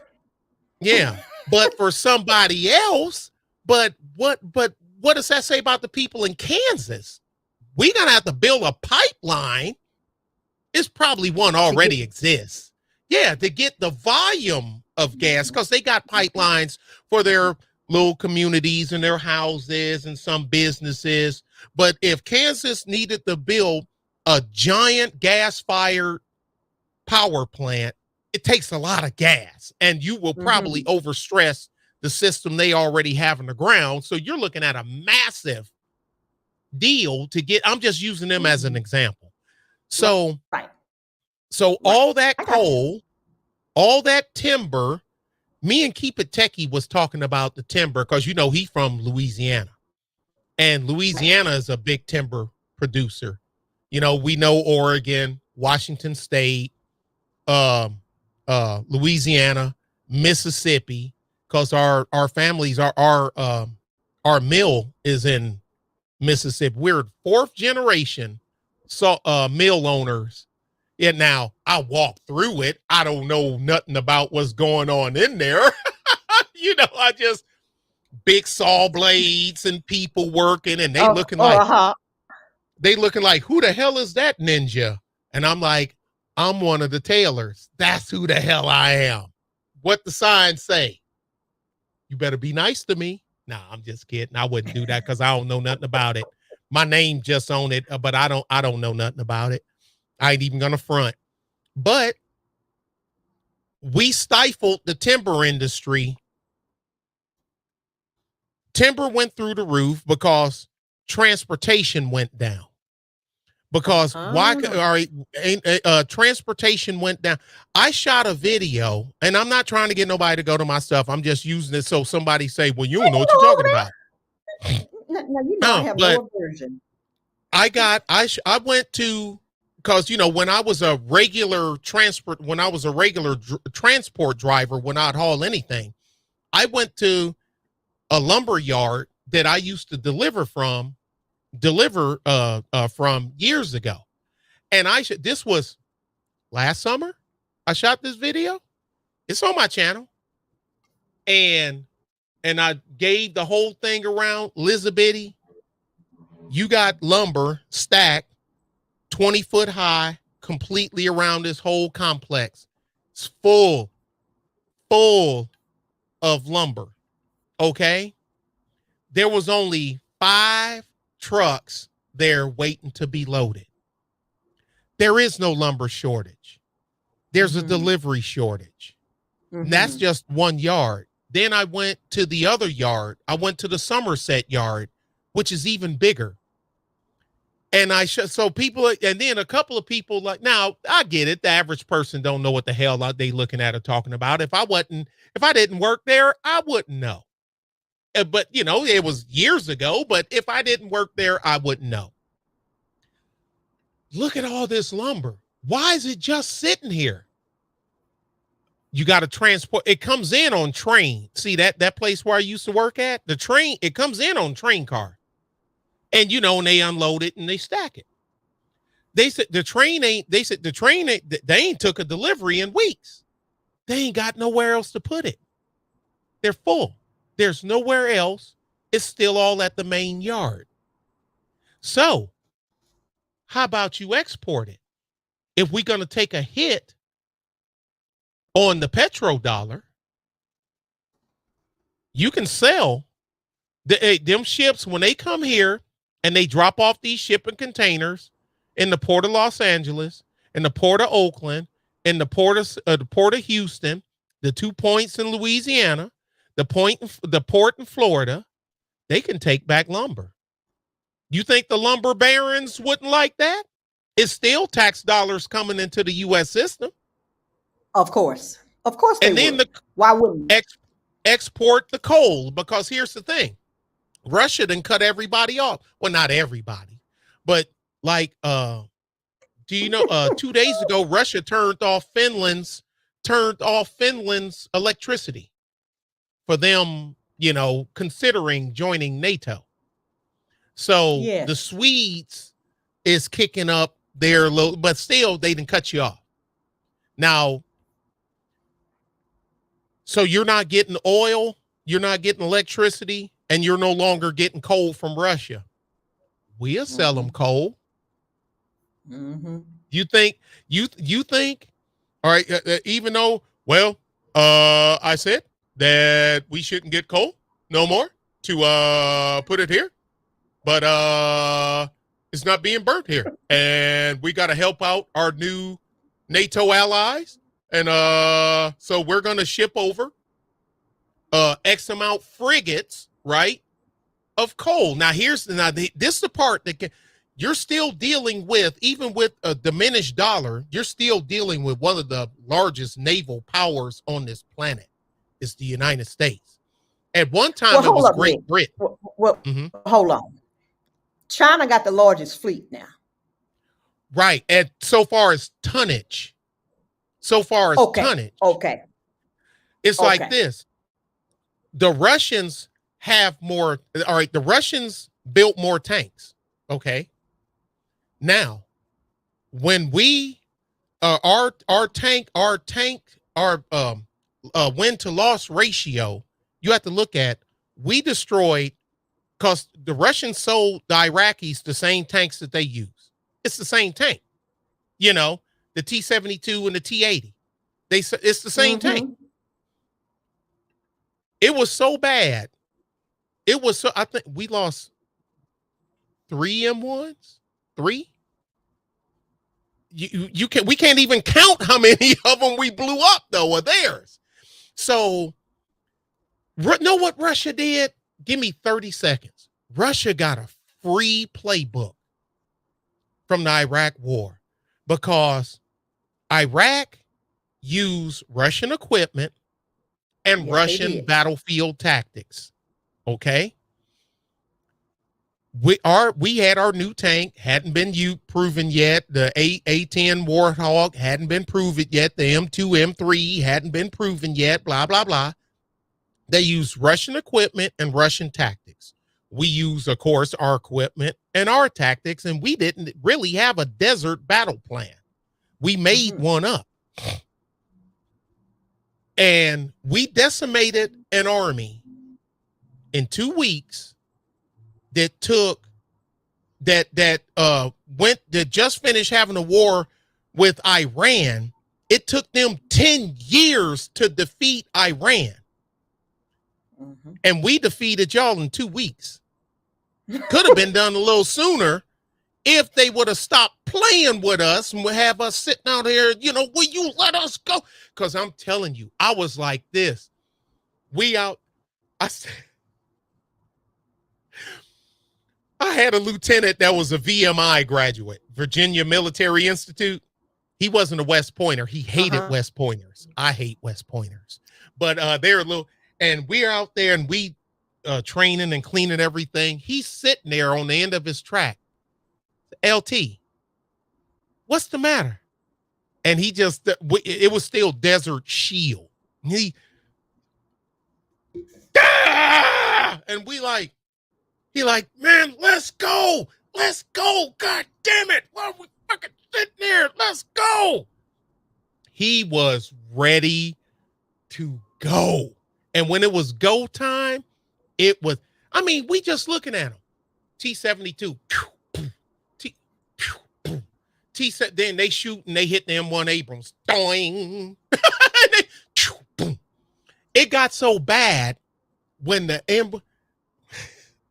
Yeah. But for somebody else, but what does that say about the people in Kansas? We're gonna have to build a pipeline. It's probably one already exists. Yeah, to get the volume of gas, because they got pipelines for their little communities and their houses and some businesses. But if Kansas needed to build a giant gas-fired power plant, it takes a lot of gas, and you will probably overstress the system they already have in the ground. So you're looking at a massive deal to get. I'm just using them as an example. So, all that coal, all that timber, me and Keep It Techie was talking about the timber because, you know, he's from Louisiana, and Louisiana is a big timber producer. You know, we know Oregon, Washington State, Louisiana, Mississippi, because our families our mill is in Mississippi. We're fourth generation mill owners. And now I walk through it. I don't know nothing about what's going on in there. You know, I just big saw blades and people working, and they looking like who the hell is that ninja? And I'm like, I'm one of the tailors. That's who the hell I am. What the signs say? You better be nice to me. Nah, I'm just kidding. I wouldn't do that because I don't know nothing about it. My name just on it, but I don't know nothing about it. I ain't even gonna front. But we stifled the timber industry. Timber went through the roof because transportation went down. Because transportation went down. I shot a video, and I'm not trying to get nobody to go to my stuff. I'm just using it so somebody say, well, you don't know what you're talking about. No, you know, I have no aversion. I went to, because, you know, when I was a regular transport driver, when I'd haul anything, I went to a lumber yard that I used to deliver from years ago. And this was last summer. I shot this video. It's on my channel. And I gave the whole thing around Elizabeth. You got lumber stacked 20 foot high completely around this whole complex. It's full of lumber. Okay. There was only 5 trucks there waiting to be loaded. There is no lumber shortage. There's a delivery shortage. And that's just one yard. Then I went to the other yard. I went to the Somerset yard, which is even bigger. And so people, and then a couple of people like, now I get it. The average person don't know what the hell they looking at or talking about. If I didn't work there, I wouldn't know. But, you know, it was years ago, but if I didn't work there, I wouldn't know. Look at all this lumber. Why is it just sitting here? You got to transport. It comes in on train. See that place where I used to work at? The train, it comes in on train car. And, you know, and they unload it and they stack it. They said the train ain't took a delivery in weeks. They ain't got nowhere else to put it. They're full. There's nowhere else. It's still all at the main yard. So how about you export it? If we're going to take a hit on the petrodollar, you can sell them ships when they come here and they drop off these shipping containers in the port of Los Angeles, in the port of Oakland, in the port of Houston, the 2 points in Louisiana, the port in Florida. They can take back lumber. You think the lumber barons wouldn't like that? It's still tax dollars coming into the U.S. system. Of course they would. Why wouldn't export the coal? Because here's the thing. Russia done cut everybody off. Well, not everybody, but like, do you know, 2 days ago, Russia turned off Finland's electricity for them, you know, considering joining NATO. So the Swedes is kicking up their load, but still they didn't cut you off. Now, so you're not getting oil, you're not getting electricity, and you're no longer getting coal from Russia. We'll sell them coal. You think, all right, even though, well, I said that we shouldn't get coal. no more to put it here, but it's not being burnt here, and we got to help out our new NATO allies, and so we're gonna ship over X amount frigates, right, of coal. Now this is the part that you're still dealing with, even with a diminished dollar, you're still dealing with one of the largest naval powers on this planet. It's the United States. At one time, it was Great Britain. Hold on. China got the largest fleet now. Right. And so far as tonnage. Okay. It's like this. The Russians have more. All right. The Russians built more tanks. Okay. Now, when we our win to loss ratio, you have to look at, we destroyed, because the Russians sold the Iraqis the same tanks that they use. It's the same tank, the T-72 and the T-80. It's the same tank. It was so bad. I think we lost 3 M1s. 3. We can't even count how many of them we blew up though, of theirs. So, know what Russia did? Give me 30 seconds. Russia got a free playbook from the Iraq war because Iraq used Russian equipment and Russian battlefield tactics. Okay. We had our new tank, hadn't been proven yet. The A10 Warthog hadn't been proven yet. The M2, M3 hadn't been proven yet, blah, blah, blah. They used Russian equipment and Russian tactics. We use, of course, our equipment and our tactics, and we didn't really have a desert battle plan. We made one up. And we decimated an army in 2 weeks that just finished having a war with Iran. It took them 10 years to defeat Iran. And we defeated y'all in 2 weeks. Could have been done a little sooner if they would have stopped playing with us and would have us sitting out here, will you let us go? Because I'm telling you, I was like this. I had a lieutenant that was a VMI graduate, Virginia Military Institute. He wasn't a West Pointer. He hated West Pointers. I hate West Pointers. But they're a little, and we're out there and we training and cleaning everything. He's sitting there on the end of his track. LT, what's the matter? And he just, it was still Desert Shield. And he like, man, let's go. God damn it. Why are we fucking sitting there? Let's go. He was ready to go. And when it was go time, we just looking at him. T-72. Then they shoot and they hit the M1 Abrams. Doing. It got so bad when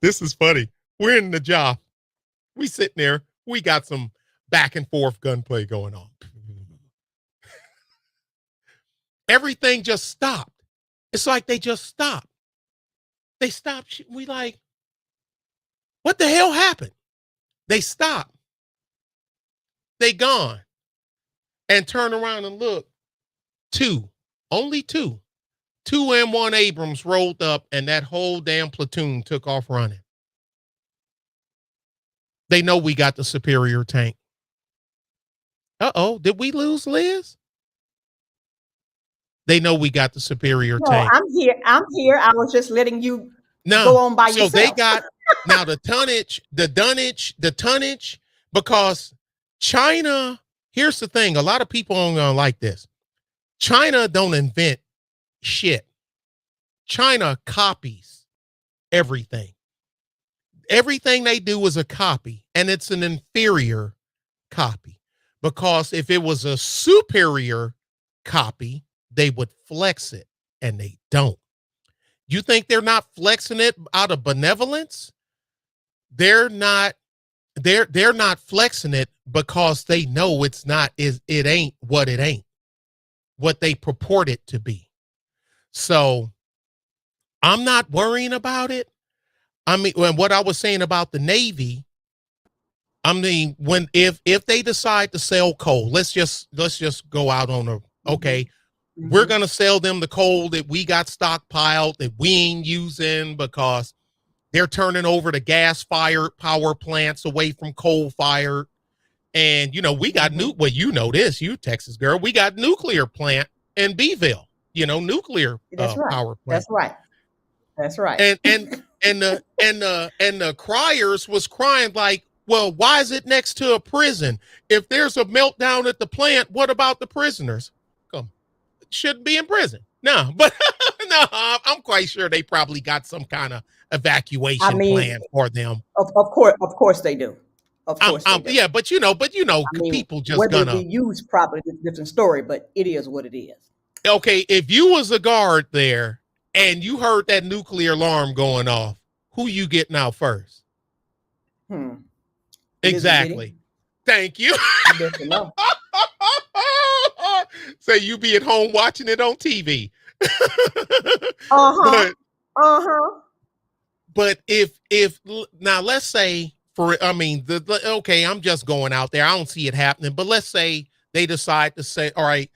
this is funny. We're in the job. We sitting there. We got some back and forth gunplay going on. Everything just stopped. It's like they just stopped. They stopped. We like, what the hell happened? They stopped. They gone. And turn around and look. Only two M1 Abrams rolled up and that whole damn platoon took off running. They know we got the superior tank. Did we lose Liz? They know we got the superior tank. I'm here. I was just letting you go on by yourself. So they got now the tonnage, because China, here's the thing. A lot of people aren't gonna like this. China don't invent shit. China copies everything. Everything they do is a copy, and it's an inferior copy. Because if it was a superior copy, they would flex it, and they don't. You think they're not flexing it out of benevolence? They're not. They're not flexing it because they know it's not. It ain't what it ain't. What they purport it to be. So I'm not worrying about it. I mean, when what I was saying about the Navy, I mean, if they decide to sell coal, let's just go out on a okay. Mm-hmm. We're gonna sell them the coal that we got stockpiled that we ain't using because they're turning over the gas-fired power plants away from coal-fired. And we got well, this, you Texas girl, we got nuclear plant in Beeville, nuclear That's right. power plant. That's right. And the criers was crying like, well, why is it next to a prison? If there's a meltdown at the plant, what about the prisoners? Come, shouldn't be in prison. No, but no, I'm quite sure they probably got some kind of evacuation plan for them. Of course they do. Of course they do. Yeah, but people just whether gonna it be used properly is a different story, but it is what it is. Okay, if you was a guard there and you heard that nuclear alarm going off, who you getting out first? Exactly. Thank you. So you be at home watching it on TV. But if now let's say okay, I'm just going out there. I don't see it happening, but let's say they decide to say, all right,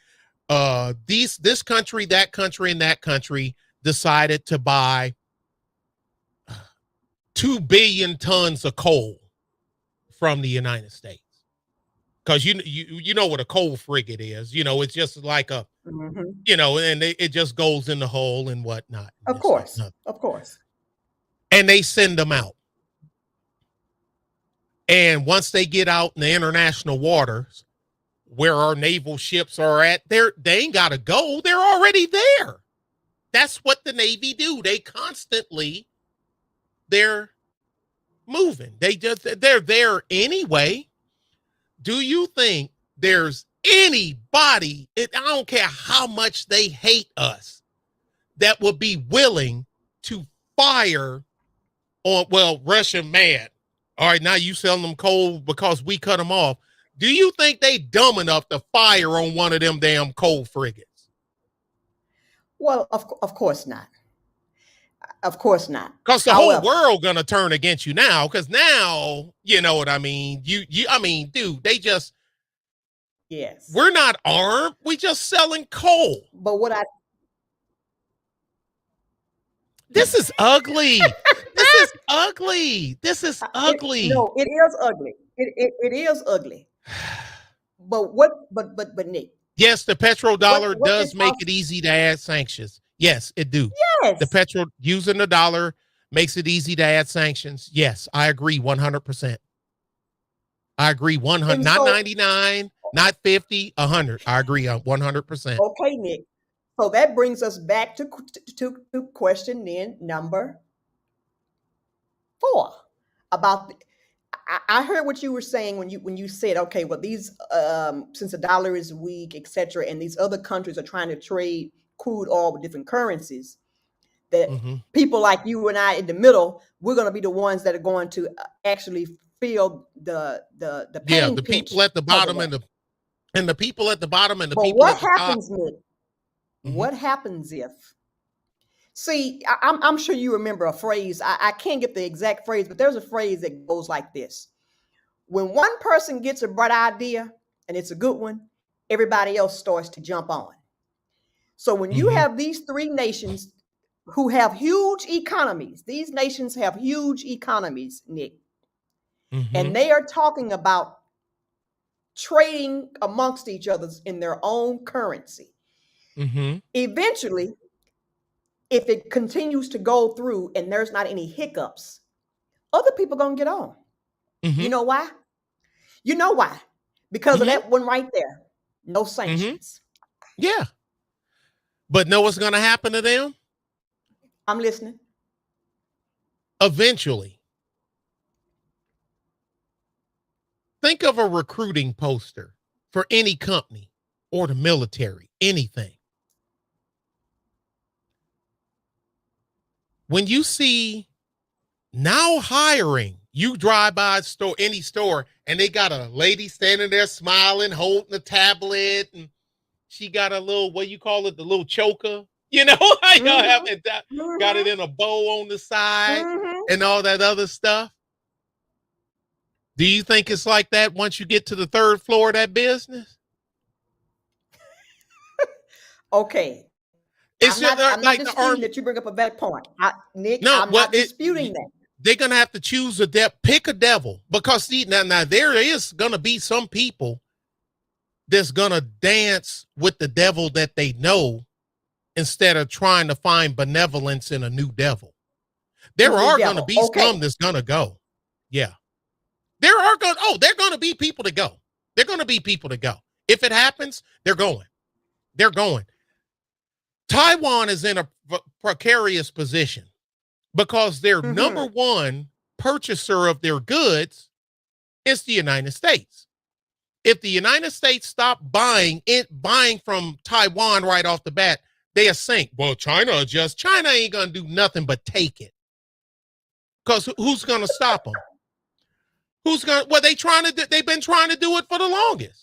this country, that country, and that country decided to buy 2 billion tons of coal from the United States. Because you know what a coal frigate is. It's just like a and it just goes in the hole and whatnot. Of course. And they send them out. And once they get out in the international waters where our naval ships are at, they ain't got to go. They're already there. That's what the Navy do. They constantly, they're moving. They're there anyway. Do you think there's anybody, I don't care how much they hate us, that would be willing to fire on, well, Russian mad. All right, now you selling them coal because we cut them off. Do you think they dumb enough to fire on one of them damn coal frigates? Well, of course not. Of course not. Because the whole world gonna turn against you now. Because now, you know what I mean. I mean, dude, they just. Yes. We're not armed. We just selling coal. But This is ugly. This is ugly. This is ugly. No, it is ugly. It is ugly. But Nick. Yes, the petrodollar does make it easy to add sanctions. Yes, it do. Yes. Using the dollar makes it easy to add sanctions. Yes, I agree 100%. I agree 100, not 99, not 50, 100. I agree on 100%. Okay, Nick. So that brings us back to question then number 4 about I heard what you were saying when you said, okay, well, these since the dollar is weak, etc., and these other countries are trying to trade crude oil with different currencies, that people like you and I in the middle, we're going to be the ones that are going to actually feel the pain. Yeah, the people at the bottom and the people at the bottom and the but people what at the happens, top. Nick? What happens if? See, I'm sure you remember a phrase. I can't get the exact phrase, but there's a phrase that goes like this. When one person gets a bright idea and it's a good one, everybody else starts to jump on. So when you have these 3 nations who have huge economies, these nations have huge economies, Nick, and they are talking about trading amongst each other in their own currency. Eventually, if it continues to go through and there's not any hiccups, other people are going to get on. You know why? You know why? Because of that one right there. No sanctions. Yeah. But know what's going to happen to them? I'm listening. Eventually. Think of a recruiting poster for any company or the military, anything. when you see now hiring, you drive by a store, any store, and they got a lady standing there smiling, holding a tablet, and she got a little, what you call it, the little choker. You know, how y'all have it, got it in a bow on the side and all that other stuff. Do you think it's like that once you get to the third floor of that business? Okay. It's I'm not like disputing that you bring up a valid point. Nick, no, I'm not disputing that. They're going to have to choose pick a devil, because see, now there is going to be some people that's going to dance with the devil that they know instead of trying to find benevolence in a new devil. There are going to be some that's going to go. Yeah. They're going to be people to go. They're going to be people to go. If it happens, they're going. They're going. Taiwan is in a precarious position because their number one purchaser of their goods is the United States. If the United States stopped buying from Taiwan right off the bat, they'll sink. Well, China ain't going to do nothing but take it. Because who's going to stop them? They've been trying to do it for the longest.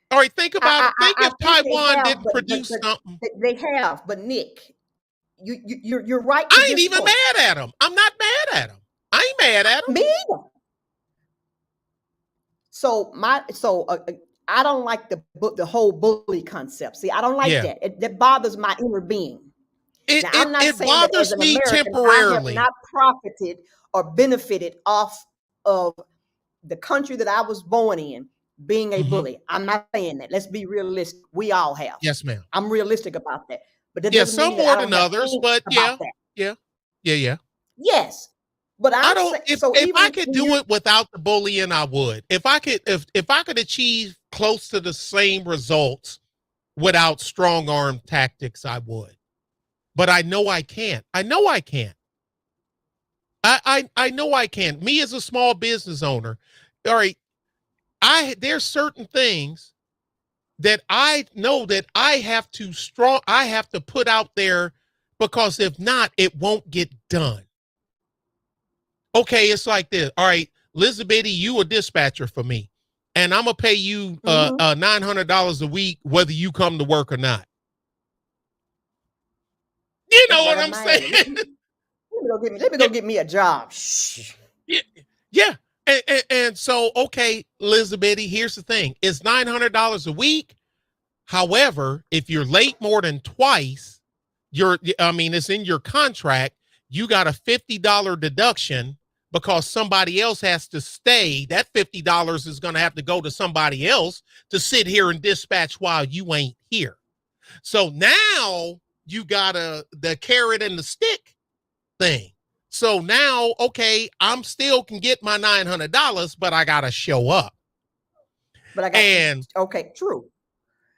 All right, think about it. Think if Taiwan didn't produce something. They have, but Nick, you're right. I ain't even mad at them. I'm not mad at them. I ain't mad at them. Me either. So I don't like the whole bully concept. See, I don't like that. That bothers my inner being. It bothers me American, temporarily. I have not profited or benefited off of the country that I was born in being a bully. I'm not saying that. Let's be realistic. We all have. Yes, ma'am. I'm realistic about that. But that doesn't mean some more than others. But yeah. Yes. But I don't. If I could do it without the bullying, I would. If I could achieve close to the same results without strong arm tactics, I would. But I know I can't. I know I can't. I know I can't. Me as a small business owner, all right. There's certain things that I know that I have to put out there, because if not, it won't get done. Okay, it's like this. All right, Elizabeth, you a dispatcher for me, and I'm gonna pay you $900 a week whether you come to work or not. You know what I'm saying? Let me go get me a job. Yeah. And so, okay, Elizabeth, here's the thing. It's $900 a week. However, if you're late more than twice, it's in your contract, you got a $50 deduction because somebody else has to stay. That $50 is going to have to go to somebody else to sit here and dispatch while you ain't here. So now you got the carrot and the stick thing. So now, okay, I'm still can get my $900, but I got to show up. Okay, true.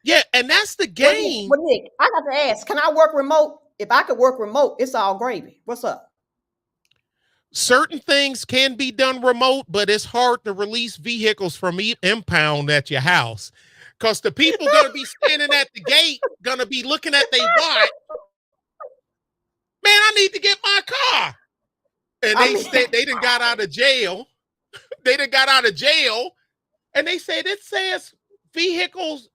Yeah, and that's the game. But Nick, I got to ask, can I work remote? If I could work remote, it's all gravy. What's up? Certain things can be done remote, but it's hard to release vehicles from impound at your house, because the people going to be standing at the gate, going to be looking at their watch. Man, I need to get my car. And they done got out of jail. And they said it says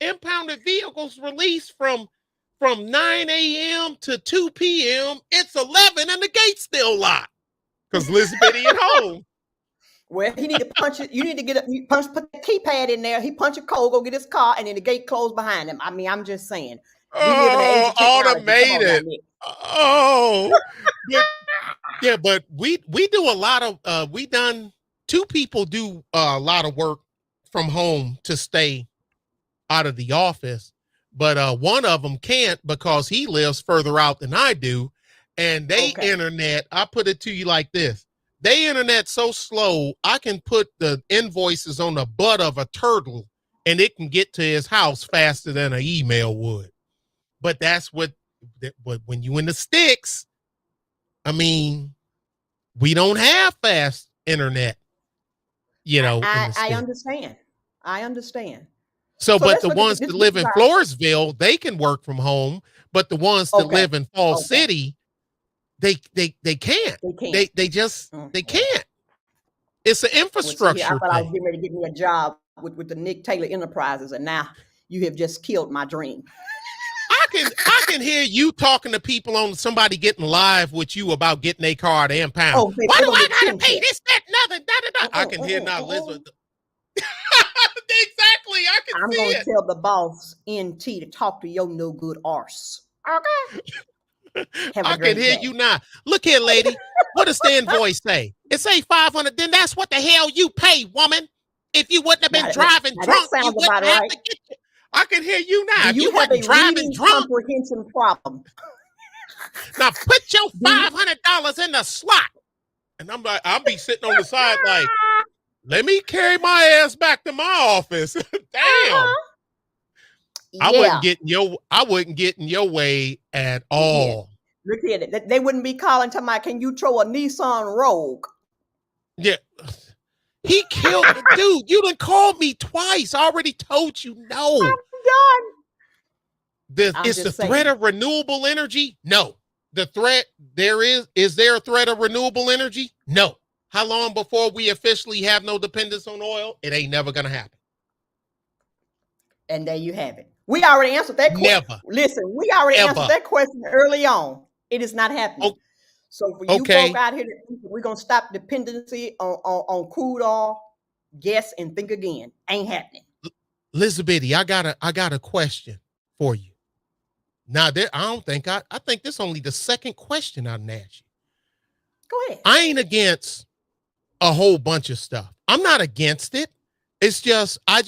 impounded vehicles released from 9 a.m. to 2 p.m. It's 11 and the gate's still locked because Elizabeth ain't home. Well, he need to punch it. You need to put the keypad in there. He punch a code, go get his car, and then the gate closed behind him. I mean, I'm just saying. Automated. But we do a lot of two people do a lot of work from home to stay out of the office, but one of them can't because he lives further out than I do, and internet, I put it to you like this. They internet so slow, I can put the invoices on the butt of a turtle and it can get to his house faster than an email would. But that's what when you in the sticks, I mean, we don't have fast internet, I understand. So but the ones that live in Floresville, they can work from home, but the ones that live in Falls City, they can't. They can't. They just they Well, can't. It's an see here, I infrastructure thought I was thing. getting ready to get me a job with the Nick Taylor Enterprises, and now you have just killed my dream. I can hear you talking to people on somebody getting live with you about getting their car at impound. Oh, baby, Why they're do gonna I get gotta 10 pay tips. this, that, and other? Da, da, da. I can hear now, Elizabeth. Exactly, I can I'm see gonna it. tell the boss NT to talk to your no good arse. Okay. Have a I can great hear day. you now. Look here, lady. What does the invoice say? It say 500. Then that's what the hell you pay, woman. If you wouldn't have been driving Now that drunk, you sounds about wouldn't have right. to get you. I can hear you now. Do If you you have wasn't a driving reading drunk, comprehension problem? now put your Do you? $500 in the slot. And I'm like, I'll be sitting on the side like, let me carry my ass back to my office. Damn. Yeah. I wouldn't get in your way at Yeah. all. Look at it. They wouldn't be calling to my, can you throw a Nissan Rogue? Yeah. He killed the dude. You done called me twice. I already told you no. I'm done. I'm It's the just threat saying. of renewable energy? No. The threat is there a threat of renewable energy? No. How long before we officially have no dependence on oil? It ain't never gonna happen. And there you have it. We already answered that question. Never. Listen, we already answered Ever. that question early on. It is not happening. Oh, So for you okay. folk out here, that think we're gonna stop dependency on crude oil. Guess and think again. Ain't happening. Elizabeth, I got a question for you. Now, I think this is only the second question I've asked you. Go ahead. I ain't against a whole bunch of stuff. I'm not against it. It's just I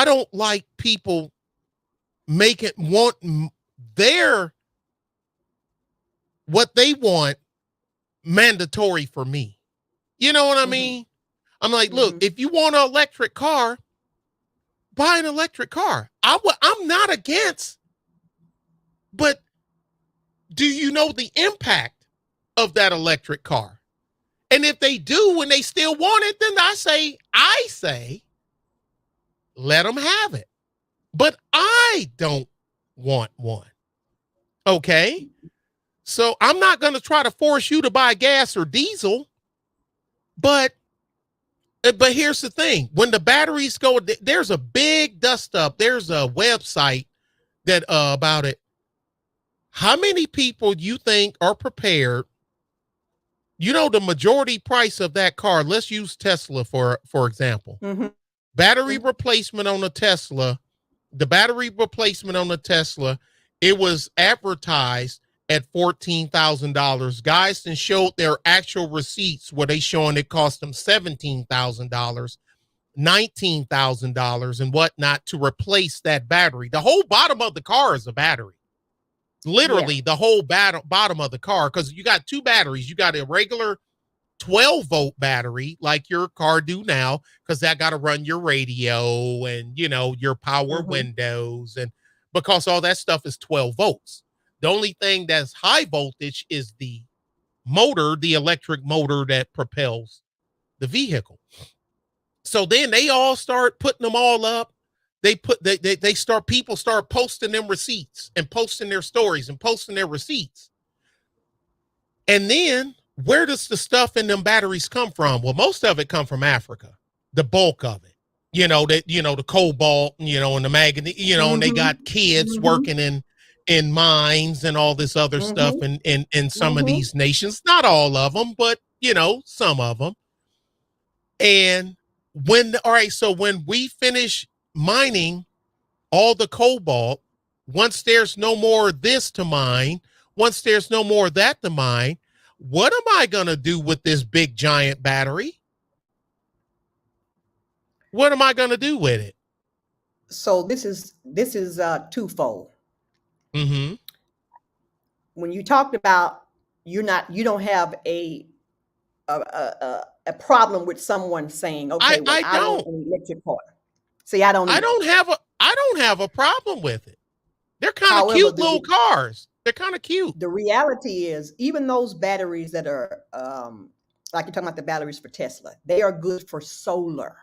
don't like people making what they want mandatory for me. You know what I mean? I'm like, look, if you want an electric car, buy an electric car. I'm not against, but do you know the impact of that electric car? And if they do and they still want it, then I say, let them have it. But I don't want one. Okay? So I'm not going to try to force you to buy gas or diesel. But here's the thing. When the batteries go, there's a big dust up. There's a website that about it. How many people you think are prepared? You know, the majority price of that car, let's use Tesla for example. Battery replacement on a Tesla, it was advertised at $14,000. Guys then showed their actual receipts where they showing it cost them $17,000, $19,000 and whatnot to replace that battery. The whole bottom of the car is a battery. Literally the whole bottom of the car, because you got two batteries. You got a regular 12-volt battery like your car do now, because that got to run your radio and, you know, your power windows, and because all that stuff is 12 volts. The only thing that's high voltage is the motor, the electric motor that propels the vehicle. So then they all start putting them all up. People start posting them receipts and posting their stories and posting their receipts. And then where does the stuff in them batteries come from? Well, most of it come from Africa, the bulk of it. You know, the cobalt, you know, and the manganese, you know, and they got kids working in mines and all this other stuff in some of these nations. Not all of them, but, you know, some of them. And so when we finish mining all the cobalt, once there's no more of this to mine, once there's no more of that to mine, what am I going to do with this big giant battery? What am I going to do with it? So this is twofold. When you talked about you don't have a problem with someone saying, okay, well, I don't want an electric car. See, I don't have a problem with it. They're kind of cute little cars. They're kind of cute. The reality is, even those batteries that are like you're talking about the batteries for Tesla, they are good for solar.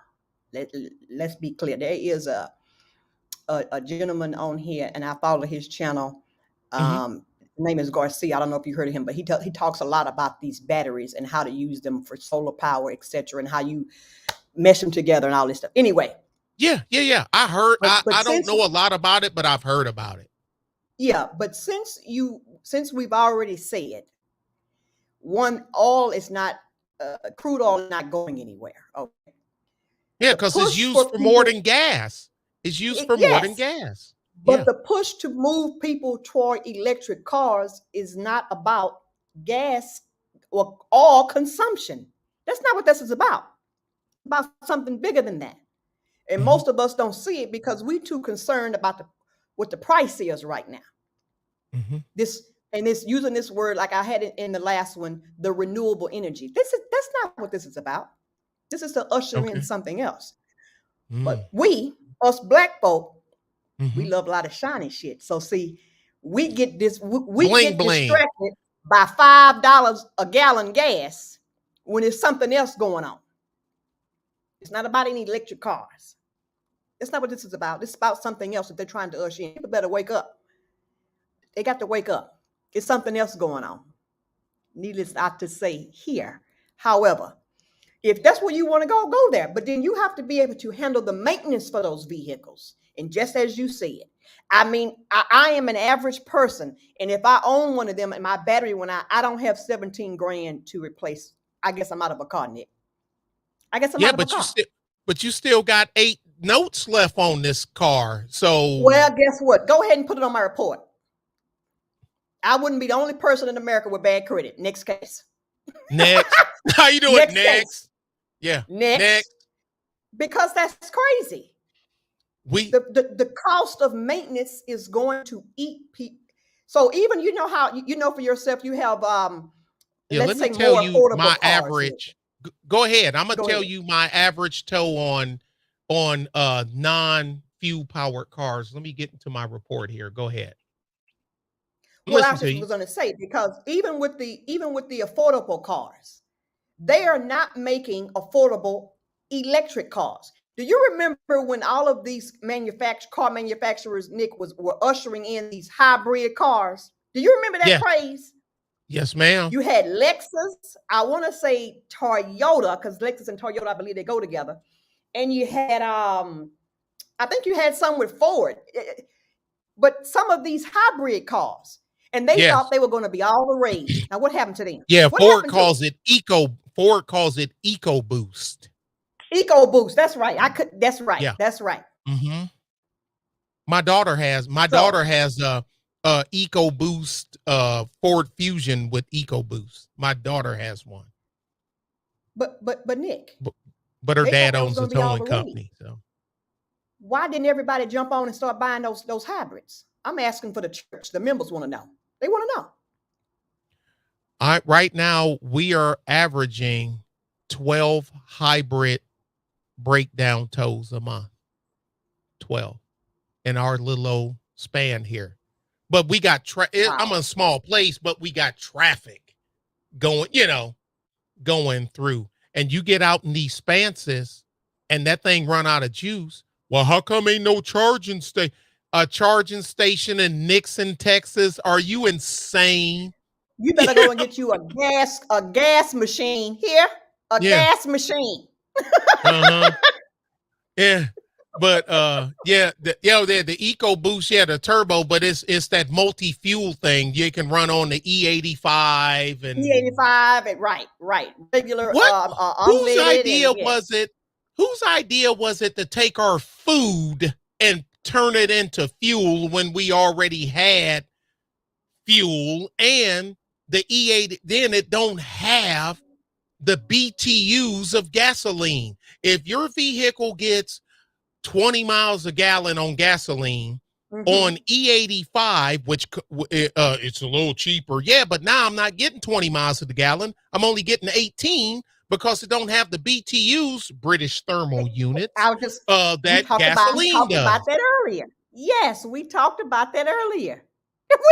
Let's be clear. There is a gentleman on here, and I follow his channel. name is Garcia. I don't know if you heard of him, but he talks a lot about these batteries and how to use them for solar power, etc., and how you mesh them together and all this stuff. Anyway, Yeah. I heard. but I don't since know a lot about it, but I've heard about it. yeah, but since we've already said oil is not crude oil is not going anywhere. Okay, Yeah, the because it's push used for for more people, than gas. It's used for more than yes, gas. but Yeah. the push to move people toward electric cars is not about gas or oil consumption. That's not what this is about. It's about something bigger than that. And Mm-hmm. most of us don't see it because we're too concerned about what the price is right now. Mm-hmm. This using this word like I had it in the last one, the renewable energy. That's not what this is about. This is to usher in Okay. something else. Mm. But us black folk, we Mm-hmm. love a lot of shiny shit. So see, we get Bling get bling. distracted by $5 a gallon gas when there's something else going on. It's not about any electric cars. That's not what this is about. It's about something else that they're trying to usher in. People better wake up. They got to wake up. It's something else going on. Needless not to say here. However, if that's where you want to go there. But then you have to be able to handle the maintenance for those vehicles. And just as you said, I mean, I am an average person. And if I own one of them and my battery went out, I don't have 17 grand to replace. I guess I'm out of a car, Nick. I guess I'm Yeah, out of a car. but you still got 8 notes left on this car. So Well, guess what? Go ahead and put it on my report. I wouldn't be the only person in America with bad credit. Next case. next. How you doing? Next Next. case. Yeah. Next. Because that's crazy. We The cost of maintenance is going to eat people. So even you know how you know for yourself you have Yeah, let's let me say tell more you affordable my cars. average. Go ahead. I'm gonna Go tell ahead. you my average tow on non-fuel powered cars. Let me get into my report here. Go ahead. Well, I Listen to just you. was going to say because even with the affordable cars, they are not making affordable electric cars. Do you remember when all of these car manufacturers, Nick, were ushering in these hybrid cars? Do you remember that Yeah. craze? Yes, ma'am. You had Lexus, I want to say Toyota, because Lexus and Toyota, I believe they go together. And you had I think you had some with Ford, but some of these hybrid cars, and they Yes. thought they were going to be all the rage. Now, what happened to them? Yeah, What Ford happened to calls it EcoBoost. EcoBoost? That's right. That's right. Yeah. That's right. Mm-hmm. My daughter has EcoBoost Ford Fusion with EcoBoost. My daughter has one. But Nick, But her they dad thought that was owns a going to be all towing the rage. company. So Why didn't everybody jump on and start buying those hybrids? I'm asking for the church. The members want to know. They want to know. right now we are averaging 12 hybrid breakdown tows a month. 12 in our little old span here. But we got Wow. I'm a small place, but we got traffic going, going through. And you get out in these spanses and that thing run out of juice. Well, how come ain't no charging station? A charging station in Nixon, Texas? Are you insane? You better go and get you a gas machine here. Yeah. Gas machine. Uh-huh. Yeah. But the EcoBoost, the turbo, but it's that multi-fuel thing. You can run on the E85 and E85 and right. Regular what? Whose unleaded. idea was it? Whose idea was it to take our food and turn it into fuel when we already had fuel and the E80? Then it don't have the BTUs of gasoline. If your vehicle gets 20 miles a gallon on gasoline on E85, which it's a little cheaper. Yeah, but now I'm not getting 20 miles to the gallon. I'm only getting 18 because it don't have the BTUs, British thermal units, that gasoline does. About that earlier. Yes, we talked about that earlier.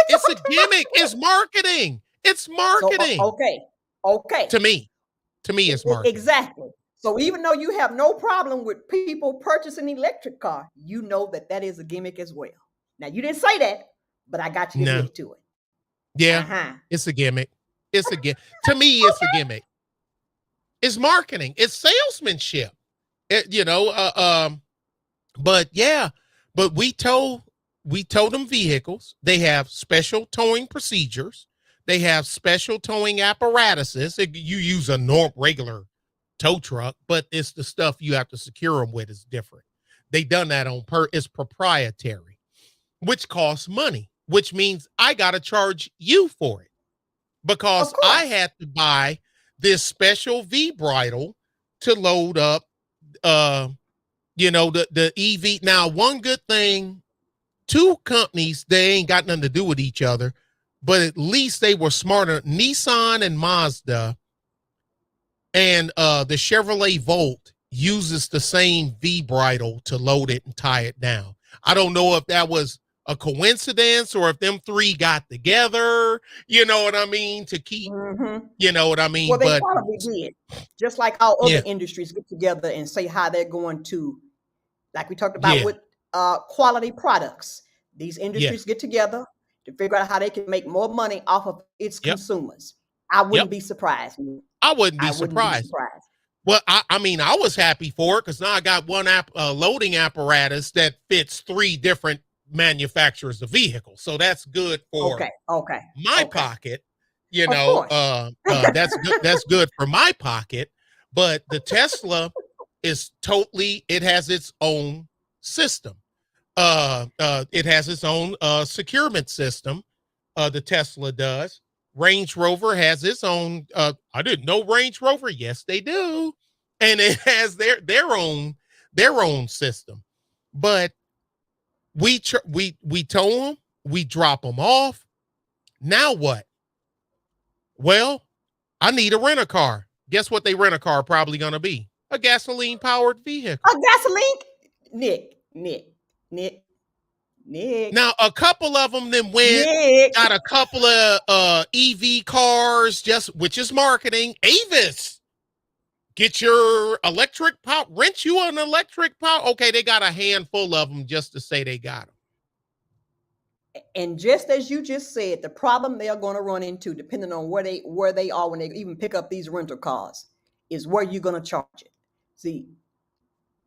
It's a gimmick. It's marketing. It's marketing. So, okay. To me, it's marketing. Exactly. So even though you have no problem with people purchasing an electric car, you know that is a gimmick as well. Now, you didn't say that, but I got you to get to it. Yeah, Uh-huh. it's a gimmick. It's a gimmick. To me, it's a gimmick. It's marketing. It's salesmanship. You know, but yeah, but we tow them vehicles. They have special towing procedures. They have special towing apparatuses. You use a regular tow truck, but it's the stuff you have to secure them with is different. They done that it's proprietary, which costs money, which means I got to charge you for it because Of I course. had to buy this special V bridle to load up, uh, the EV. Now, one good thing, two companies, they ain't got nothing to do with each other, but at least they were smarter. Nissan and Mazda and the Chevrolet Volt uses the same V bridle to load it and tie it down. I don't know if that was a coincidence or if them three got together, you know what I mean, to keep, Mm-hmm. you know what I mean? Well, they But probably did. Just like how other yeah, industries get together and say how they're going to, like we talked about yeah, with quality products. These yeah, industries get together to figure out how they can make more money off of its yep, consumers. I yep. wouldn't be surprised. I wouldn't be I wouldn't be surprised. surprised. Well, I mean, I was happy for it because now I got one loading apparatus that fits three different manufacturers of vehicles. So that's good for Okay, okay, my okay. pocket. Of course. That's good. That's good for my pocket. But the Tesla is totally. It has its own system. It has its own securement system. The Tesla does. Range Rover has its own. I didn't know Range Rover. Yes, they do, and it has their own system. But we tow them, we drop them off. Now what? Well, I need a rent a car. Guess what? They rent a car probably gonna be a gasoline powered vehicle. A gasoline? Nick, Nick, Now, a couple of them then went, Nick. got a couple of EV cars, just which is marketing. Avis, get your electric power, rent you an electric power. Okay, they got a handful of them just to say they got them. And just as you just said, the problem they are going to run into, depending on where they are when they even pick up these rental cars, is where you're going to charge it. See,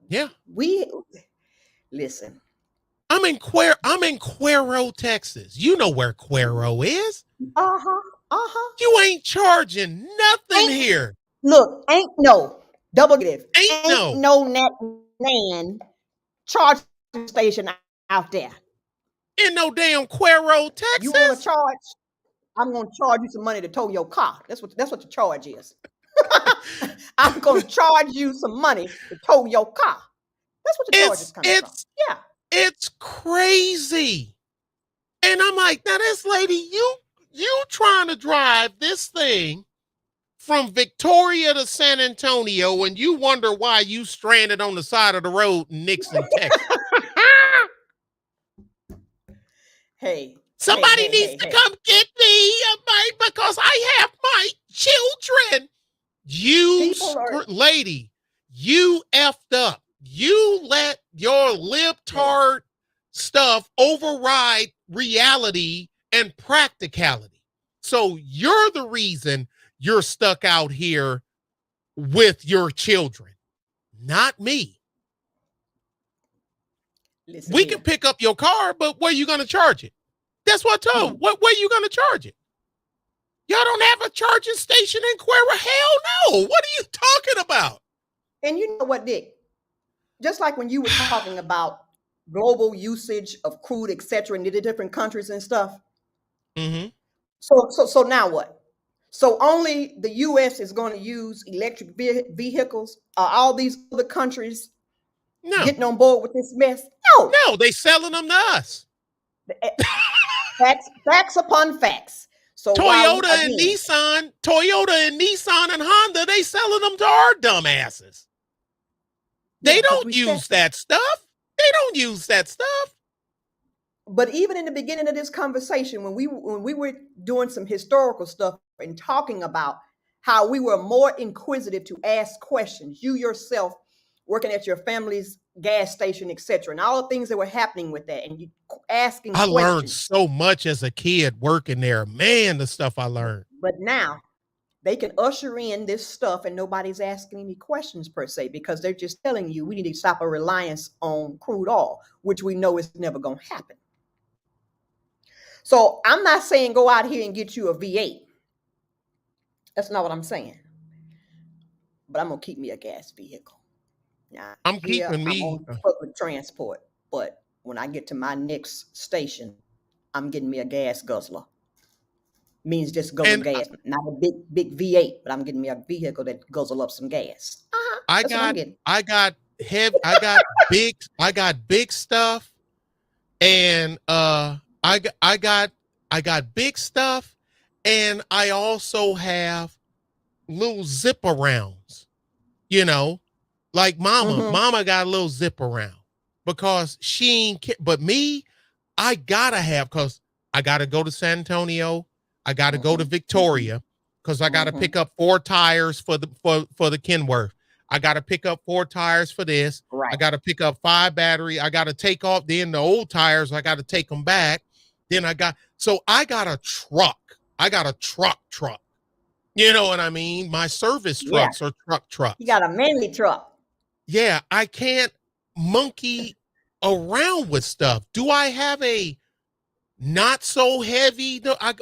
Yeah, we listen. I'm in Cuero, Texas. You know where Cuero is. Uh-huh. You ain't charging nothing Ain't, here. look, ain't no double negative. Ain't Ain't no. no net man charging station out there. In no damn Cuero, You want Texas. to charge? I'm going to charge you some money to tow your car. That's what the charge is. I'm going to charge you some money to tow your car. That's what the charge is coming from. Yeah. It's crazy. And I'm like, now this lady, you trying to drive this thing from Victoria to San Antonio and you wonder why you stranded on the side of the road in Nixon, Texas. Somebody needs to come get me, because I have my children. Lady, you effed up. You let your libtard stuff override reality and practicality. So you're the reason you're stuck out here with your children, not me. Listen we here. can pick up your car, but where are you going to charge it? That's what I told. Where are you going to charge it? Y'all don't have a charging station in Cuero? Hell no. What are you talking about? And you know what, Dick? Just like when you were talking about global usage of crude, etc., in the different countries and stuff. Mm-hmm. So now what? So only the U.S. is going to use electric vehicles? Are all these other countries getting on board with this mess? No, they selling them to us. Facts upon facts. So Toyota and Nissan and Honda, they selling them to our dumbasses. They don't use that stuff. They don't use that stuff. But even in the beginning of this conversation, when we were doing some historical stuff and talking about how we were more inquisitive to ask questions, you yourself working at your family's gas station, etc., and all the things that were happening with that, and you asking I learned questions. so much as a kid working there. Man, the stuff I learned. But now they can usher in this stuff and nobody's asking any questions per se, because they're just telling you we need to stop a reliance on crude oil, which we know is never going to happen. So I'm not saying go out here and get you a V8. That's not what I'm saying. But I'm going to keep me a gas vehicle. Now, I'm keeping me on public transport, but when I get to my next station, I'm getting me a gas guzzler. Means just guzzle gas, not a big V8, but I'm getting me a vehicle that guzzle up some gas. I got big stuff, and I got big stuff, and I also have little zip arounds, you know, like mama got a little zip around because she ain't, but me, I gotta have, cause I gotta go to San Antonio. I got to go to Victoria because I got to pick up 4 tires for the Kenworth. I got to pick up 4 tires for this. Right. I got to pick up 5 battery. I got to take off then the old tires. I got to take them back. Then I got a truck. I got a truck. You know what I mean? My service trucks are trucks. You got a manly truck. Yeah, I can't monkey around with stuff. Do I have a not so heavy? No, I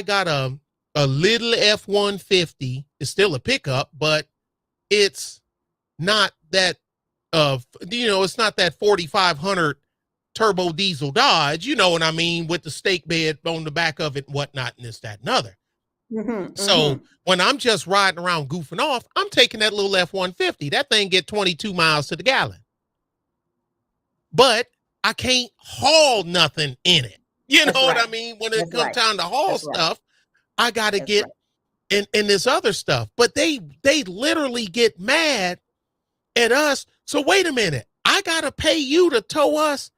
got a little F-150. It's still a pickup, but it's not that it's not that 4,500 turbo diesel Dodge, you know what I mean, with the stake bed on the back of it and whatnot, and this, that, and other. So when I'm just riding around goofing off, I'm taking that little F-150. That thing get 22 miles to the gallon. But I can't haul nothing in it. You know what I mean? When it comes time to haul stuff, I got to get in this other stuff. But they literally get mad at us. So wait a minute. I got to pay you to tow us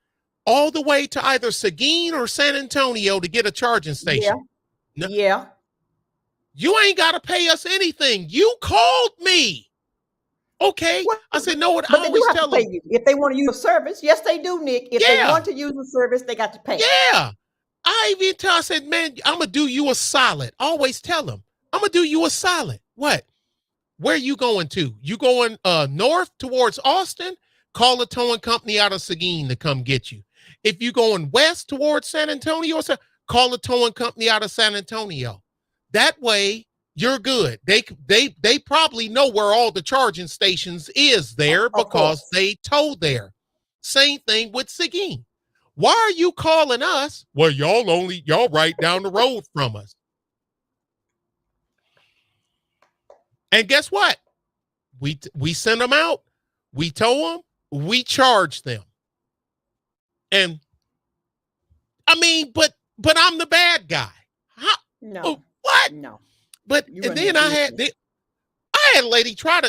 all the way to either Seguin or San Antonio to get a charging station. Yeah. You ain't got to pay us anything. You called me. Okay. Well, I said, no, what I always tell them. If they want to use a service, yes, they do, Nick. If they want to use a service, they got to pay. Yeah. I said, man, I'm going to do you a solid. I always tell them, I'm going to do you a solid. What? Where you going to? You going north towards Austin? Call a towing company out of Seguin to come get you. If you going west towards San Antonio, call a towing company out of San Antonio. That way, you're good. They probably know where all the charging stations is there because they tow there. Same thing with Seguin. Why are you calling us? Well, y'all right down the road from us. And guess what? We send them out. We tow them. We charge them. And I mean, but I'm the bad guy. How? No. What? No. But and then I had a lady try,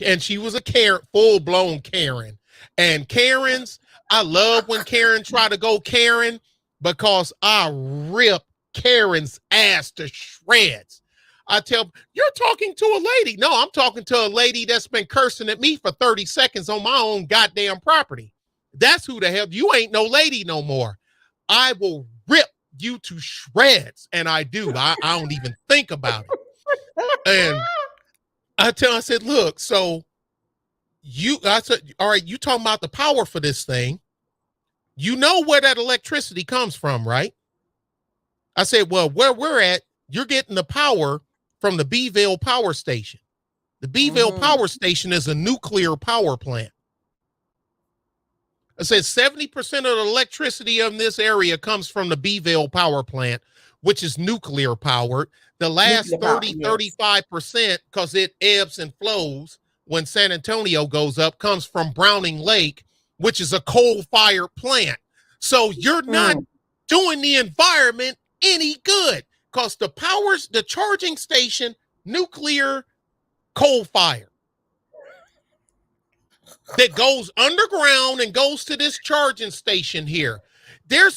and she was a Karen, full-blown Karen. And Karens, I love when Karen try to go Karen because I rip Karen's ass to shreds. I tell, you're talking to a lady. No, I'm talking to a lady that's been cursing at me for 30 seconds on my own goddamn property. That's who the hell, you ain't no lady no more. I will rip you to shreds. And I do. I don't even think about it. And I said, look, so I said, all right, you talking about the power for this thing. You know where that electricity comes from, right? I said, well, where we're at, you're getting the power from the Beeville Power Station. The Beeville Power Station is a nuclear power plant. I said 70% of the electricity in this area comes from the Beeville Power Plant, which is nuclear powered. The last 35%, because it ebbs and flows when San Antonio goes up, comes from Browning Lake, which is a coal-fired plant. So you're not doing the environment any good because the charging station, nuclear, coal-fired. That goes underground and goes to this charging station here. There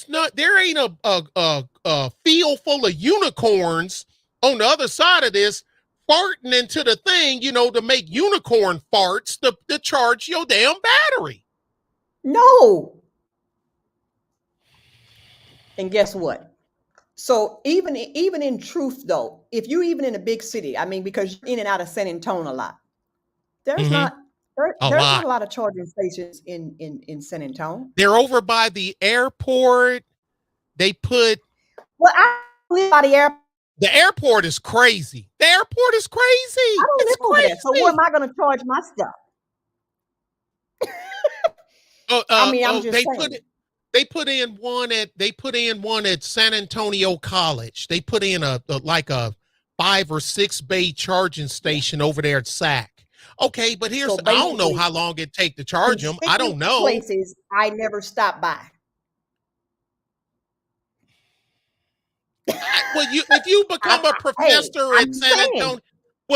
ain't a field full of unicorns on the other side of this farting into the thing, to make unicorn farts to charge your damn battery. No. And guess what? So even in truth, though, if you even in a big city, I mean, because you're in and out of San Antonio a lot, there's Mm-hmm. not A there's not lot. a lot of charging stations in San Antonio. They're over by the airport. They put. Well, I live by the airport. The airport is crazy. The airport is crazy. I don't It's live over there. So where am crazy. I going to charge my stuff? I mean, I'm just saying. They put in one at San Antonio College. They put in a 5 or 6 bay charging station over there at SAC. Okay, but I don't know how long it take to charge them. I don't know. Places I never stop by. Well, if you become a professor at San Antonio,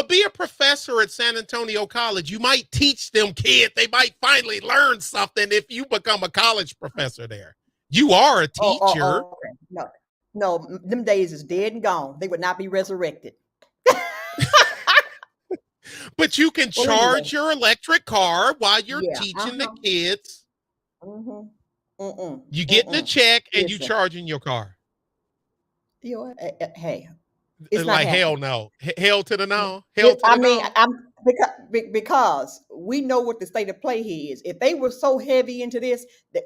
be a professor at San Antonio College. You might teach them kids. They might finally learn something if you become a college professor there. You are a teacher. Okay. No, them days is dead and gone. They would not be resurrected. But you can charge your electric car while you're teaching the kids. You getting a check and you charging your car. Hey, it's like hell no, hell to the no, hell to the no. Because we know what the state of play here is. If they were so heavy into this,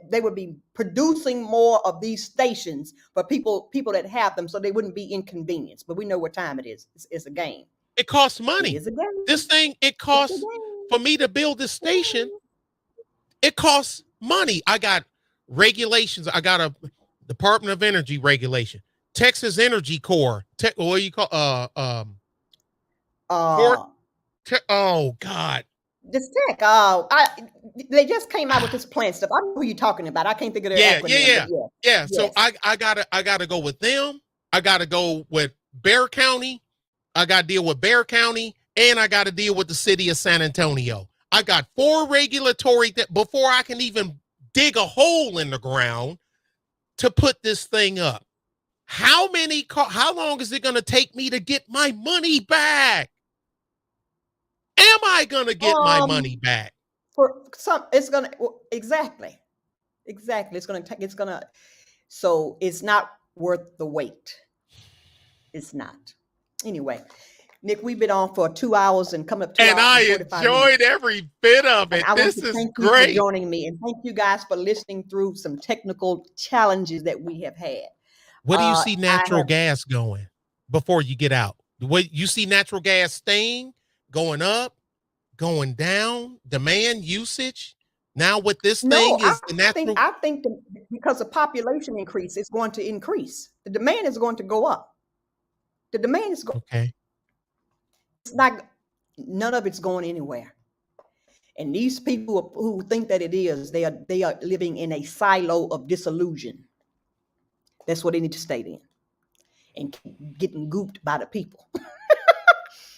they would be producing more of these stations for people that have them, so they wouldn't be inconvenienced. But we know what time it is. It's a game. It costs money. It is a game. This thing, it costs for me to build this station. It costs money. I got regulations. I got a Department of Energy regulation. Texas Energy Corps. What do you call oh God. This tech. They just came out with this plan stuff. I know who you're talking about. I can't think of their acronym. Yeah. So I gotta go with them. I gotta go with Bexar County. I gotta deal with Bexar County, and I gotta deal with the city of San Antonio. I got 4 regulatory before I can even dig a hole in the ground to put this thing up. How long is it going to take me to get my money back? Am I going to get my money back? For some, it's going to exactly. It's going to so it's not worth the wait. It's not. Anyway, Nick, we've been on for 2 hours and coming up 2 hours. And I enjoyed every bit of it. This is thank great. You for joining me, and thank you guys for listening through some technical challenges that we have had. Where do you see natural gas going before you get out? The way you see natural gas staying, going up, going down, demand usage. Now with this thing is the natural. I think because the population increase is going to increase. The demand is going to go up. The demand is going. Okay. It's not. None of it's going anywhere. And these people who think that it is, they are living in a silo of disillusion. That's what they need to stay in and keep getting gooped by the people.